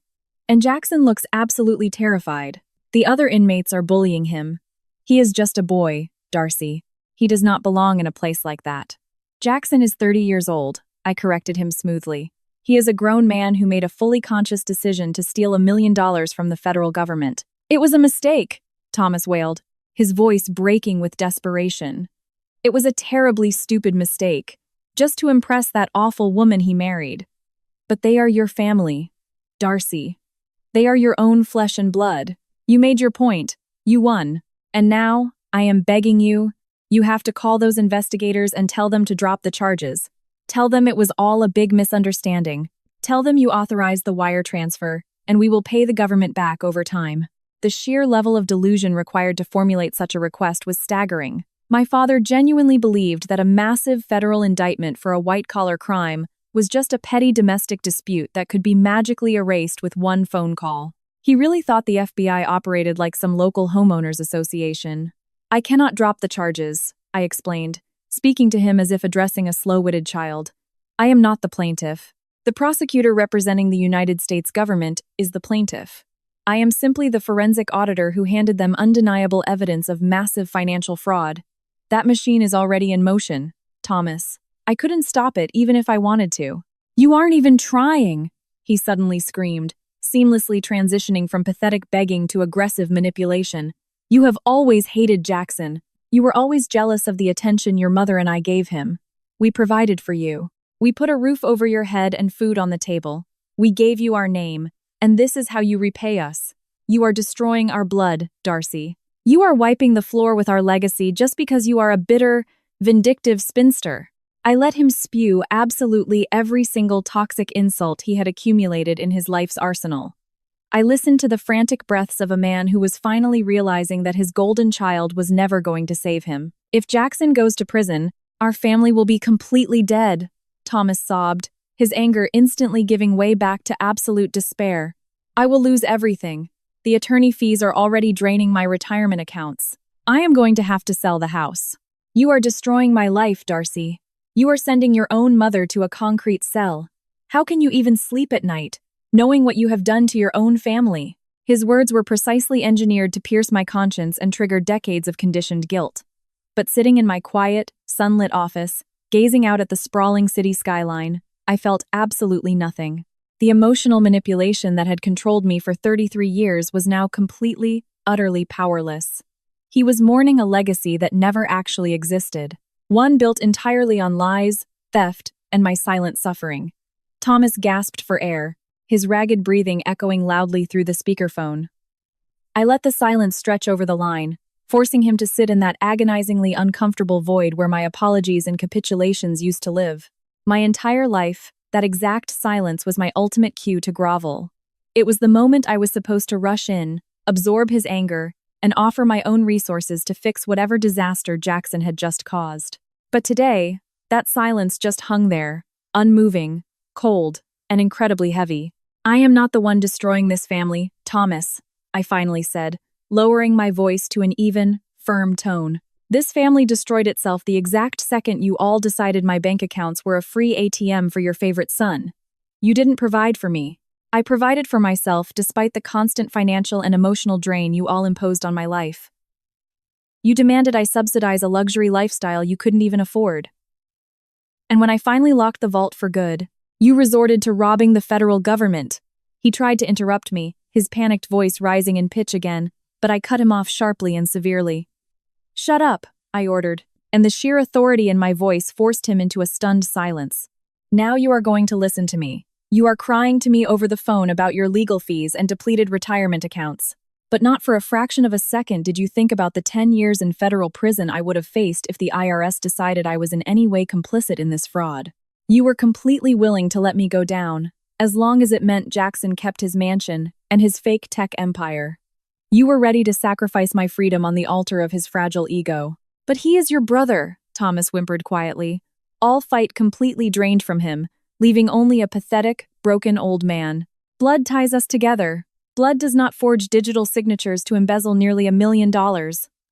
And Jackson looks absolutely terrified. The other inmates are bullying him. He is just a boy, Darcy. He does not belong in a place like that. Jackson is 30 years old, I corrected him smoothly. He is a grown man who made a fully conscious decision to steal $1 million from the federal government. It was a mistake, Thomas wailed, his voice breaking with desperation. It was a terribly stupid mistake, just to impress that awful woman he married. But they are your family, Darcy. They are your own flesh and blood. You made your point. You won. And now, I am begging you, you have to call those investigators and tell them to drop the charges. Tell them it was all a big misunderstanding. Tell them you authorized the wire transfer, and we will pay the government back over time. The sheer level of delusion required to formulate such a request was staggering. My father genuinely believed that a massive federal indictment for a white-collar crime was just a petty domestic dispute that could be magically erased with one phone call. He really thought the FBI operated like some local homeowners association. I cannot drop the charges, I explained, speaking to him as if addressing a slow-witted child. I am not the plaintiff. The prosecutor representing the United States government is the plaintiff. I am simply the forensic auditor who handed them undeniable evidence of massive financial fraud. That machine is already in motion, Thomas. I couldn't stop it even if I wanted to. You aren't even trying, he suddenly screamed, seamlessly transitioning from pathetic begging to aggressive manipulation. You have always hated Jackson. You were always jealous of the attention your mother and I gave him. We provided for you. We put a roof over your head and food on the table. We gave you our name, and this is how you repay us. You are destroying our blood, Darcy. You are wiping the floor with our legacy just because you are a bitter, vindictive spinster. I let him spew absolutely every single toxic insult he had accumulated in his life's arsenal. I listened to the frantic breaths of a man who was finally realizing that his golden child was never going to save him. If Jackson goes to prison, our family will be completely dead, Thomas sobbed, his anger instantly giving way back to absolute despair. I will lose everything. The attorney fees are already draining my retirement accounts. I am going to have to sell the house. You are destroying my life, Darcy. You are sending your own mother to a concrete cell. How can you even sleep at night, knowing what you have done to your own family? His words were precisely engineered to pierce my conscience and trigger decades of conditioned guilt. But sitting in my quiet, sunlit office, gazing out at the sprawling city skyline, I felt absolutely nothing. The emotional manipulation that had controlled me for 33 years was now completely, utterly powerless. He was mourning a legacy that never actually existed. One built entirely on lies, theft, and my silent suffering. Thomas gasped for air, his ragged breathing echoing loudly through the speakerphone. I let the silence stretch over the line, forcing him to sit in that agonizingly uncomfortable void where my apologies and capitulations used to live. My entire life, that exact silence was my ultimate cue to grovel. It was the moment I was supposed to rush in, absorb his anger, and offer my own resources to fix whatever disaster Jackson had just caused. But today, that silence just hung there, unmoving, cold, and incredibly heavy. I am not the one destroying this family, Thomas, I finally said, lowering my voice to an even, firm tone. This family destroyed itself the exact second you all decided my bank accounts were a free ATM for your favorite son. You didn't provide for me. I provided for myself despite the constant financial and emotional drain you all imposed on my life. You demanded I subsidize a luxury lifestyle you couldn't even afford. And when I finally locked the vault for good, you resorted to robbing the federal government. He tried to interrupt me, his panicked voice rising in pitch again, but I cut him off sharply and severely. Shut up, I ordered, and the sheer authority in my voice forced him into a stunned silence. Now you are going to listen to me. You are crying to me over the phone about your legal fees and depleted retirement accounts. But not for a fraction of a second did you think about the 10 years in federal prison I would have faced if the IRS decided I was in any way complicit in this fraud. You were completely willing to let me go down, as long as it meant Jackson kept his mansion and his fake tech empire. You were ready to sacrifice my freedom on the altar of his fragile ego. But he is your brother, Thomas whimpered quietly, all fight completely drained from him, leaving only a pathetic, broken old man. Blood ties us together. Blood does not forge digital signatures to embezzle nearly $1 million,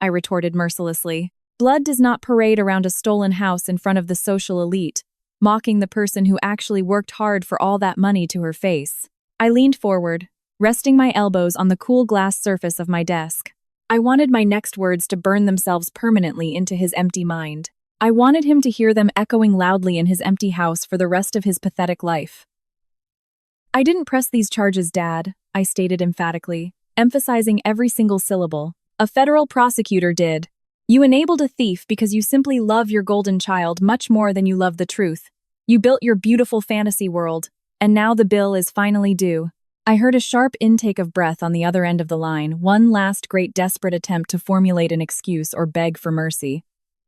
I retorted mercilessly. Blood does not parade around a stolen house in front of the social elite, mocking the person who actually worked hard for all that money to her face. I leaned forward, resting my elbows on the cool glass surface of my desk. I wanted my next words to burn themselves permanently into his empty mind. I wanted him to hear them echoing loudly in his empty house for the rest of his pathetic life. "I didn't press these charges, Dad," I stated emphatically, emphasizing every single syllable. "A federal prosecutor did. You enabled a thief because you simply love your golden child much more than you love the truth. You built your beautiful fantasy world, and now the bill is finally due." I heard a sharp intake of breath on the other end of the line, one last great desperate attempt to formulate an excuse or beg for mercy.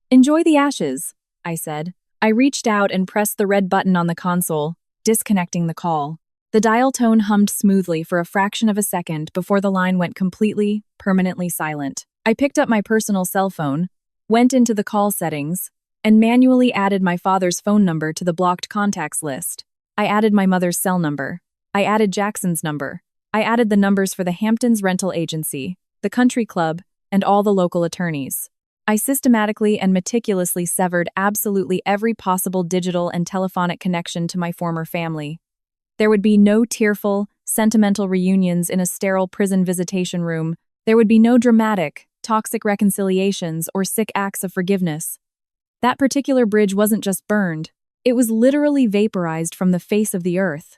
"Enjoy the ashes," I said. I reached out and pressed the red button on the console, disconnecting the call. The dial tone hummed smoothly for a fraction of a second before the line went completely, permanently silent. I picked up my personal cell phone, went into the call settings, and manually added my father's phone number to the blocked contacts list. I added my mother's cell number. I added Jackson's number. I added the numbers for the Hamptons Rental Agency, the country club, and all the local attorneys. I systematically and meticulously severed absolutely every possible digital and telephonic connection to my former family. There would be no tearful, sentimental reunions in a sterile prison visitation room. There would be no dramatic, toxic reconciliations or sick acts of forgiveness. That particular bridge wasn't just burned, it was literally vaporized from the face of the earth.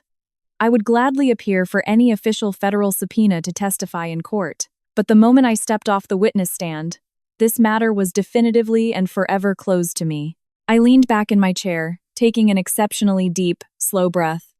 I would gladly appear for any official federal subpoena to testify in court, but the moment I stepped off the witness stand, this matter was definitively and forever closed to me. I leaned back in my chair, taking an exceptionally deep, slow breath.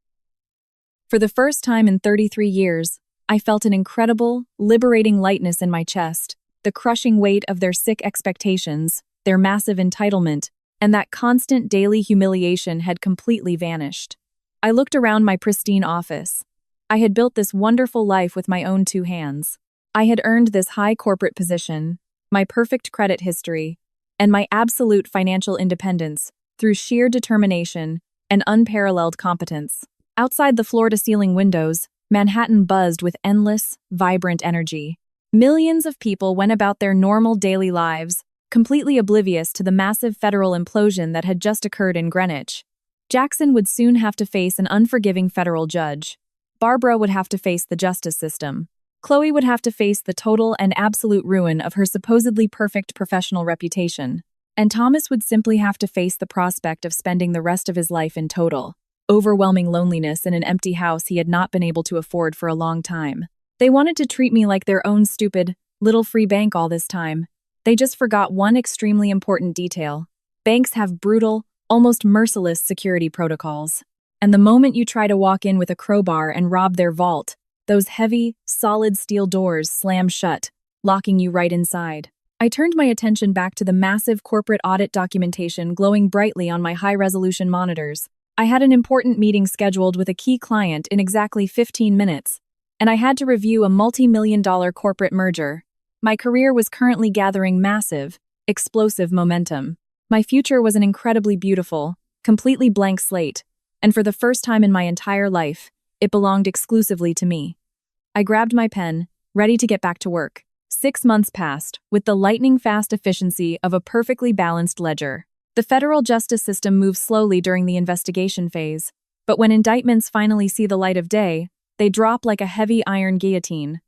For the first time in 33 years, I felt an incredible, liberating lightness in my chest, the crushing weight of their sick expectations, their massive entitlement, and that constant daily humiliation had completely vanished. I looked around my pristine office. I had built this wonderful life with my own two hands. I had earned this high corporate position, my perfect credit history, and my absolute financial independence through sheer determination and unparalleled competence. Outside the floor-to-ceiling windows, Manhattan buzzed with endless, vibrant energy. Millions of people went about their normal daily lives, completely oblivious to the massive federal implosion that had just occurred in Greenwich. Jackson would soon have to face an unforgiving federal judge. Barbara would have to face the justice system. Chloe would have to face the total and absolute ruin of her supposedly perfect professional reputation. And Thomas would simply have to face the prospect of spending the rest of his life in total, overwhelming loneliness in an empty house he had not been able to afford for a long time. They wanted to treat me like their own stupid, little free bank all this time. They just forgot one extremely important detail. Banks have brutal, almost merciless security protocols. And the moment you try to walk in with a crowbar and rob their vault, those heavy, solid steel doors slam shut, locking you right inside. I turned my attention back to the massive corporate audit documentation glowing brightly on my high-resolution monitors. I had an important meeting scheduled with a key client in exactly 15 minutes, and I had to review a multi-million-dollar corporate merger. My career was currently gathering massive, explosive momentum. My future was an incredibly beautiful, completely blank slate, and for the first time in my entire life, it belonged exclusively to me. I grabbed my pen, ready to get back to work. 6 months passed, with the lightning-fast efficiency of a perfectly balanced ledger. The federal justice system moves slowly during the investigation phase, but when indictments finally see the light of day, they drop like a heavy iron guillotine.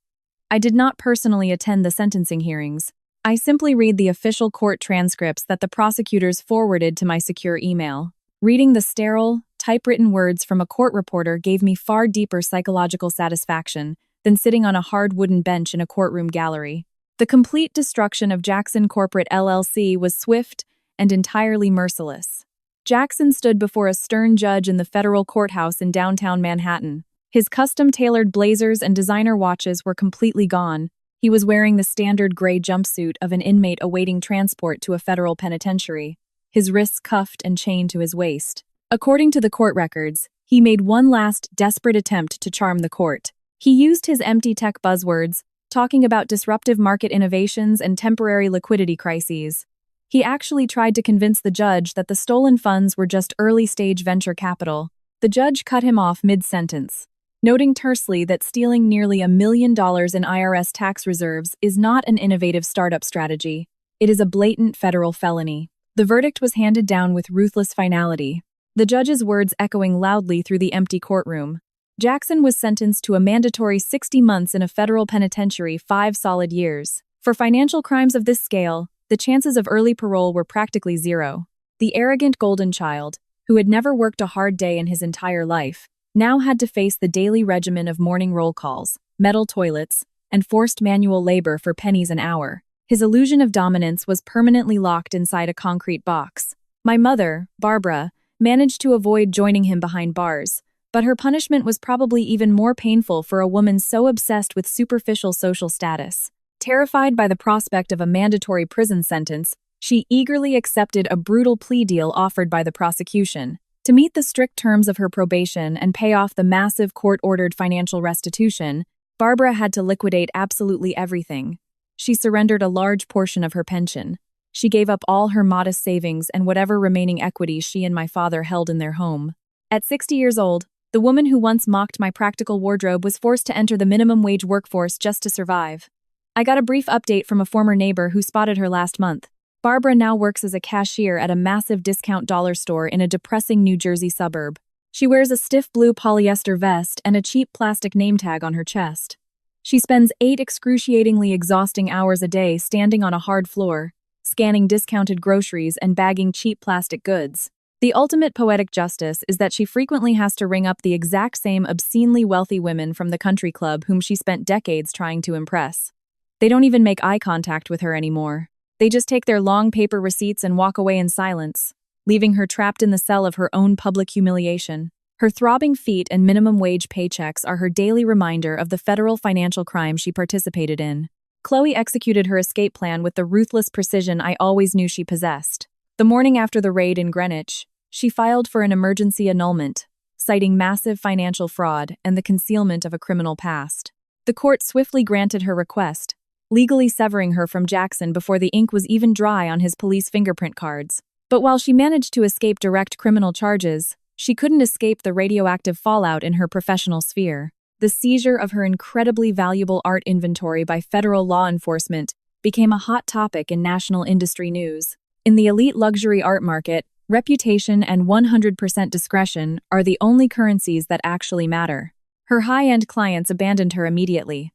I did not personally attend the sentencing hearings. I simply read the official court transcripts that the prosecutors forwarded to my secure email. Reading the sterile, typewritten words from a court reporter gave me far deeper psychological satisfaction than sitting on a hard wooden bench in a courtroom gallery. The complete destruction of Jackson Corporate LLC was swift and entirely merciless. Jackson stood before a stern judge in the federal courthouse in downtown Manhattan. His custom-tailored blazers and designer watches were completely gone. He was wearing the standard gray jumpsuit of an inmate awaiting transport to a federal penitentiary, his wrists cuffed and chained to his waist. According to the court records, he made one last desperate attempt to charm the court. He used his empty tech buzzwords, talking about disruptive market innovations and temporary liquidity crises. He actually tried to convince the judge that the stolen funds were just early-stage venture capital. The judge cut him off mid-sentence, noting tersely that stealing nearly $1 million in IRS tax reserves is not an innovative startup strategy. It is a blatant federal felony. The verdict was handed down with ruthless finality, the judge's words echoing loudly through the empty courtroom. Jackson was sentenced to a mandatory 60 months in a federal penitentiary, 5 solid years. For financial crimes of this scale, the chances of early parole were practically zero. The arrogant golden child, who had never worked a hard day in his entire life, now had to face the daily regimen of morning roll calls, metal toilets, and forced manual labor for pennies an hour. His illusion of dominance was permanently locked inside a concrete box. My mother, Barbara, managed to avoid joining him behind bars, but her punishment was probably even more painful for a woman so obsessed with superficial social status. Terrified by the prospect of a mandatory prison sentence, she eagerly accepted a brutal plea deal offered by the prosecution. To meet the strict terms of her probation and pay off the massive court-ordered financial restitution, Barbara had to liquidate absolutely everything. She surrendered a large portion of her pension. She gave up all her modest savings and whatever remaining equity she and my father held in their home. At 60 years old, the woman who once mocked my practical wardrobe was forced to enter the minimum wage workforce just to survive. I got a brief update from a former neighbor who spotted her last month. Barbara now works as a cashier at a massive discount dollar store in a depressing New Jersey suburb. She wears a stiff blue polyester vest and a cheap plastic name tag on her chest. She spends 8 excruciatingly exhausting hours a day standing on a hard floor, scanning discounted groceries and bagging cheap plastic goods. The ultimate poetic justice is that she frequently has to ring up the exact same obscenely wealthy women from the country club whom she spent decades trying to impress. They don't even make eye contact with her anymore. They just take their long paper receipts and walk away in silence, leaving her trapped in the cell of her own public humiliation. Her throbbing feet and minimum wage paychecks are her daily reminder of the federal financial crime she participated in. Chloe executed her escape plan with the ruthless precision I always knew she possessed. The morning after the raid in Greenwich, she filed for an emergency annulment, citing massive financial fraud and the concealment of a criminal past. The court swiftly granted her request, legally severing her from Jackson before the ink was even dry on his police fingerprint cards. But while she managed to escape direct criminal charges, she couldn't escape the radioactive fallout in her professional sphere. The seizure of her incredibly valuable art inventory by federal law enforcement became a hot topic in national industry news. In the elite luxury art market, reputation and 100% discretion are the only currencies that actually matter. Her high-end clients abandoned her immediately.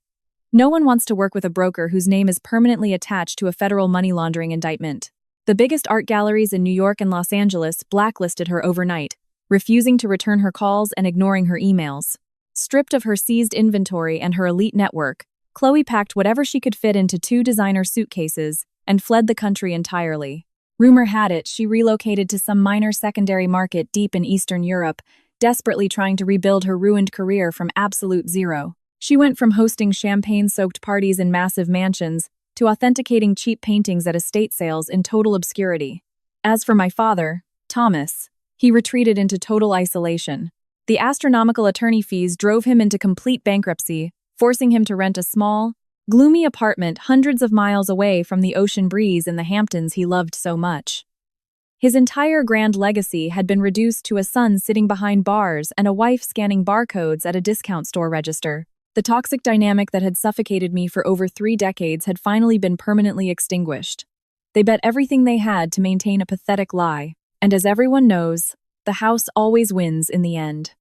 No one wants to work with a broker whose name is permanently attached to a federal money laundering indictment. The biggest art galleries in New York and Los Angeles blacklisted her overnight, refusing to return her calls and ignoring her emails. Stripped of her seized inventory and her elite network, Chloe packed whatever she could fit into 2 designer suitcases and fled the country entirely. Rumor had it she relocated to some minor secondary market deep in Eastern Europe, desperately trying to rebuild her ruined career from absolute zero. She went from hosting champagne-soaked parties in massive mansions to authenticating cheap paintings at estate sales in total obscurity. As for my father, Thomas, he retreated into total isolation. The astronomical attorney fees drove him into complete bankruptcy, forcing him to rent a small, gloomy apartment hundreds of miles away from the ocean breeze in the Hamptons he loved so much. His entire grand legacy had been reduced to a son sitting behind bars and a wife scanning barcodes at a discount store register. The toxic dynamic that had suffocated me for over 3 decades had finally been permanently extinguished. They bet everything they had to maintain a pathetic lie, and as everyone knows, the house always wins in the end.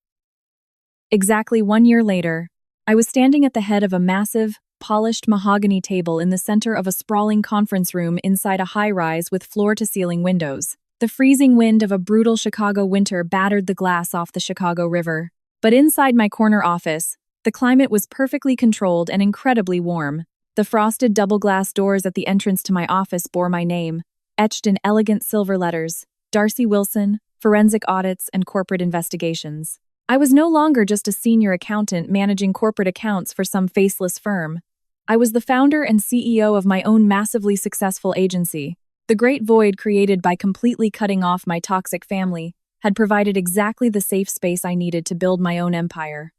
Exactly 1 year later, I was standing at the head of a massive, polished mahogany table in the center of a sprawling conference room inside a high-rise with floor-to-ceiling windows. The freezing wind of a brutal Chicago winter battered the glass off the Chicago River. But inside my corner office, the climate was perfectly controlled and incredibly warm. The frosted double-glass doors at the entrance to my office bore my name, etched in elegant silver letters: Darcy Wilson, Forensic Audits and Corporate Investigations. I was no longer just a senior accountant managing corporate accounts for some faceless firm. I was the founder and CEO of my own massively successful agency. The great void created by completely cutting off my toxic family had provided exactly the safe space I needed to build my own empire.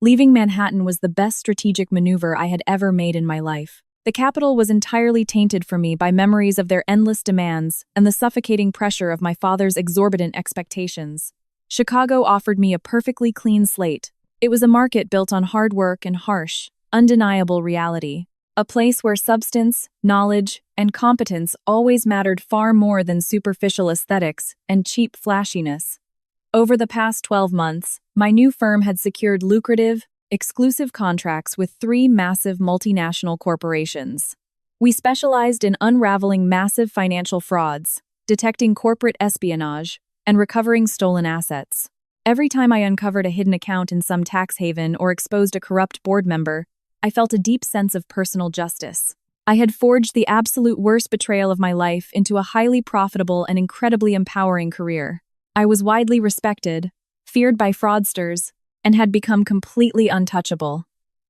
Leaving Manhattan was the best strategic maneuver I had ever made in my life. The capital was entirely tainted for me by memories of their endless demands and the suffocating pressure of my father's exorbitant expectations. Chicago offered me a perfectly clean slate. It was a market built on hard work and harsh, undeniable reality. A place where substance, knowledge, and competence always mattered far more than superficial aesthetics and cheap flashiness. Over the past 12 months, My new firm had secured lucrative, exclusive contracts with three massive multinational corporations. We specialized in unraveling massive financial frauds, detecting corporate espionage, and recovering stolen assets. Every time I uncovered a hidden account in some tax haven or exposed a corrupt board member, I felt a deep sense of personal justice. I had forged the absolute worst betrayal of my life into a highly profitable and incredibly empowering career. I was widely respected, feared by fraudsters, and had become completely untouchable.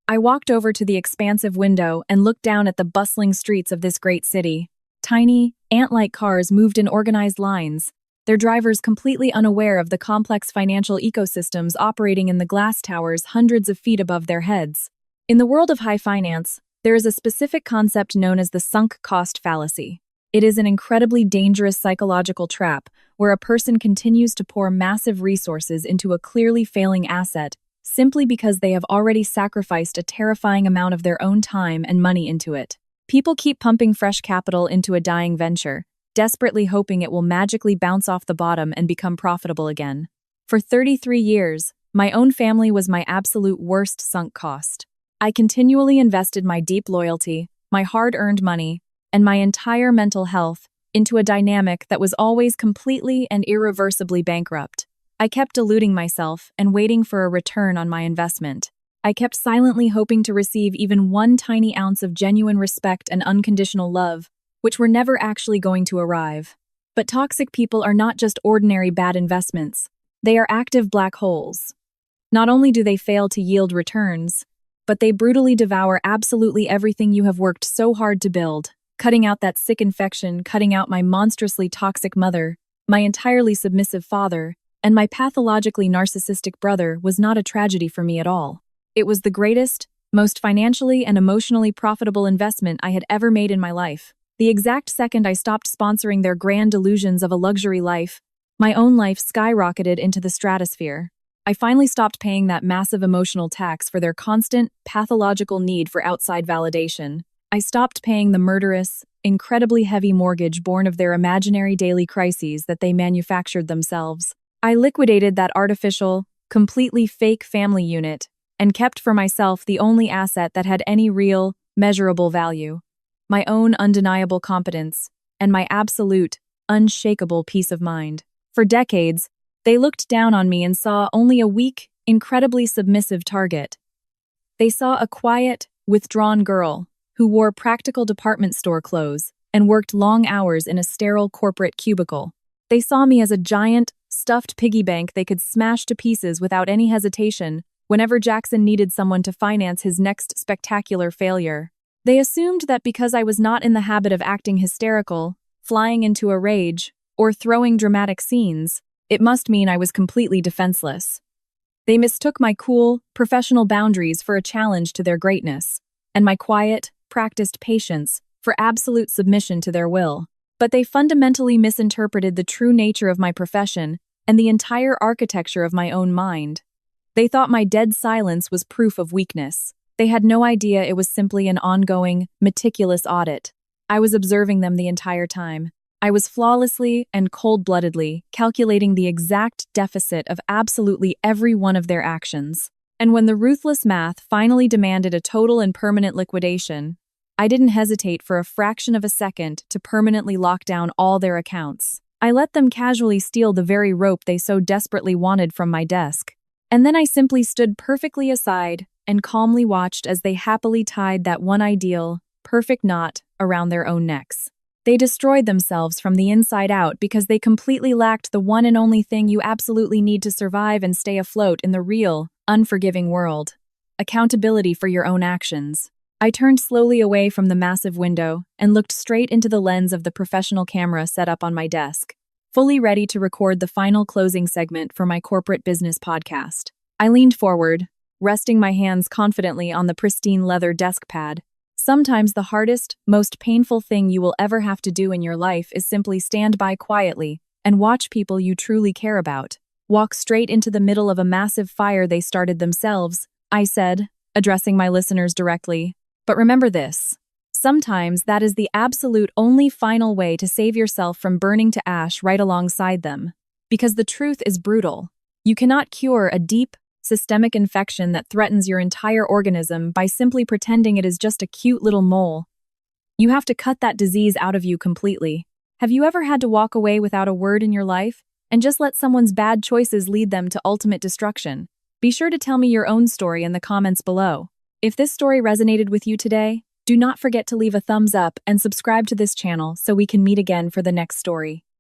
I walked over to the expansive window and looked down at the bustling streets of this great city. Tiny, ant-like cars moved in organized lines, their drivers completely unaware of the complex financial ecosystems operating in the glass towers hundreds of feet above their heads. In the world of high finance, there is a specific concept known as the sunk cost fallacy. It is an incredibly dangerous psychological trap where a person continues to pour massive resources into a clearly failing asset simply because they have already sacrificed a terrifying amount of their own time and money into it. People keep pumping fresh capital into a dying venture, desperately hoping it will magically bounce off the bottom and become profitable again. For 33 years, my own family was my absolute worst sunk cost. I continually invested my deep loyalty, my hard-earned money, and my entire mental health into a dynamic that was always completely and irreversibly bankrupt. I kept deluding myself and waiting for a return on my investment. I kept silently hoping to receive even one tiny ounce of genuine respect and unconditional love, which were never actually going to arrive. But toxic people are not just ordinary bad investments. They are active black holes. Not only do they fail to yield returns, but they brutally devour absolutely everything you have worked so hard to build. Cutting out that sick infection, cutting out my monstrously toxic mother, my entirely submissive father, and my pathologically narcissistic brother was not a tragedy for me at all. It was the greatest, most financially and emotionally profitable investment I had ever made in my life. The exact second I stopped sponsoring their grand delusions of a luxury life, my own life skyrocketed into the stratosphere. I finally stopped paying that massive emotional tax for their constant, pathological need for outside validation. I stopped paying the murderous, incredibly heavy mortgage born of their imaginary daily crises that they manufactured themselves. I liquidated that artificial, completely fake family unit and kept for myself the only asset that had any real, measurable value: my own undeniable competence and my absolute, unshakable peace of mind. For decades, they looked down on me and saw only a weak, incredibly submissive target. They saw a quiet, withdrawn girl who wore practical department store clothes and worked long hours in a sterile corporate cubicle. They saw me as a giant, stuffed piggy bank they could smash to pieces without any hesitation whenever Jackson needed someone to finance his next spectacular failure. They assumed that because I was not in the habit of acting hysterical, flying into a rage, or throwing dramatic scenes, it must mean I was completely defenseless. They mistook my cool, professional boundaries for a challenge to their greatness, and my quiet, practiced patience for absolute submission to their will. But they fundamentally misinterpreted the true nature of my profession and the entire architecture of my own mind. They thought my dead silence was proof of weakness. They had no idea it was simply an ongoing, meticulous audit. I was observing them the entire time. I was flawlessly and cold-bloodedly calculating the exact deficit of absolutely every one of their actions. And when the ruthless math finally demanded a total and permanent liquidation, I didn't hesitate for a fraction of a second to permanently lock down all their accounts. I let them casually steal the very rope they so desperately wanted from my desk. And then I simply stood perfectly aside and calmly watched as they happily tied that one ideal, perfect knot around their own necks. They destroyed themselves from the inside out because they completely lacked the one and only thing you absolutely need to survive and stay afloat in the real, unforgiving world: accountability for your own actions. I turned slowly away from the massive window and looked straight into the lens of the professional camera set up on my desk, fully ready to record the final closing segment for my corporate business podcast. I leaned forward, resting my hands confidently on the pristine leather desk pad. Sometimes the hardest, most painful thing you will ever have to do in your life is simply stand by quietly and watch people you truly care about walk straight into the middle of a massive fire they started themselves, I said, addressing my listeners directly. But remember this: sometimes that is the absolute only final way to save yourself from burning to ash right alongside them. Because the truth is brutal. You cannot cure a deep, systemic infection that threatens your entire organism by simply pretending it is just a cute little mole. You have to cut that disease out of you completely. Have you ever had to walk away without a word in your life and just let someone's bad choices lead them to ultimate destruction? Be sure to tell me your own story in the comments below. If this story resonated with you today, do not forget to leave a thumbs up and subscribe to this channel so we can meet again for the next story.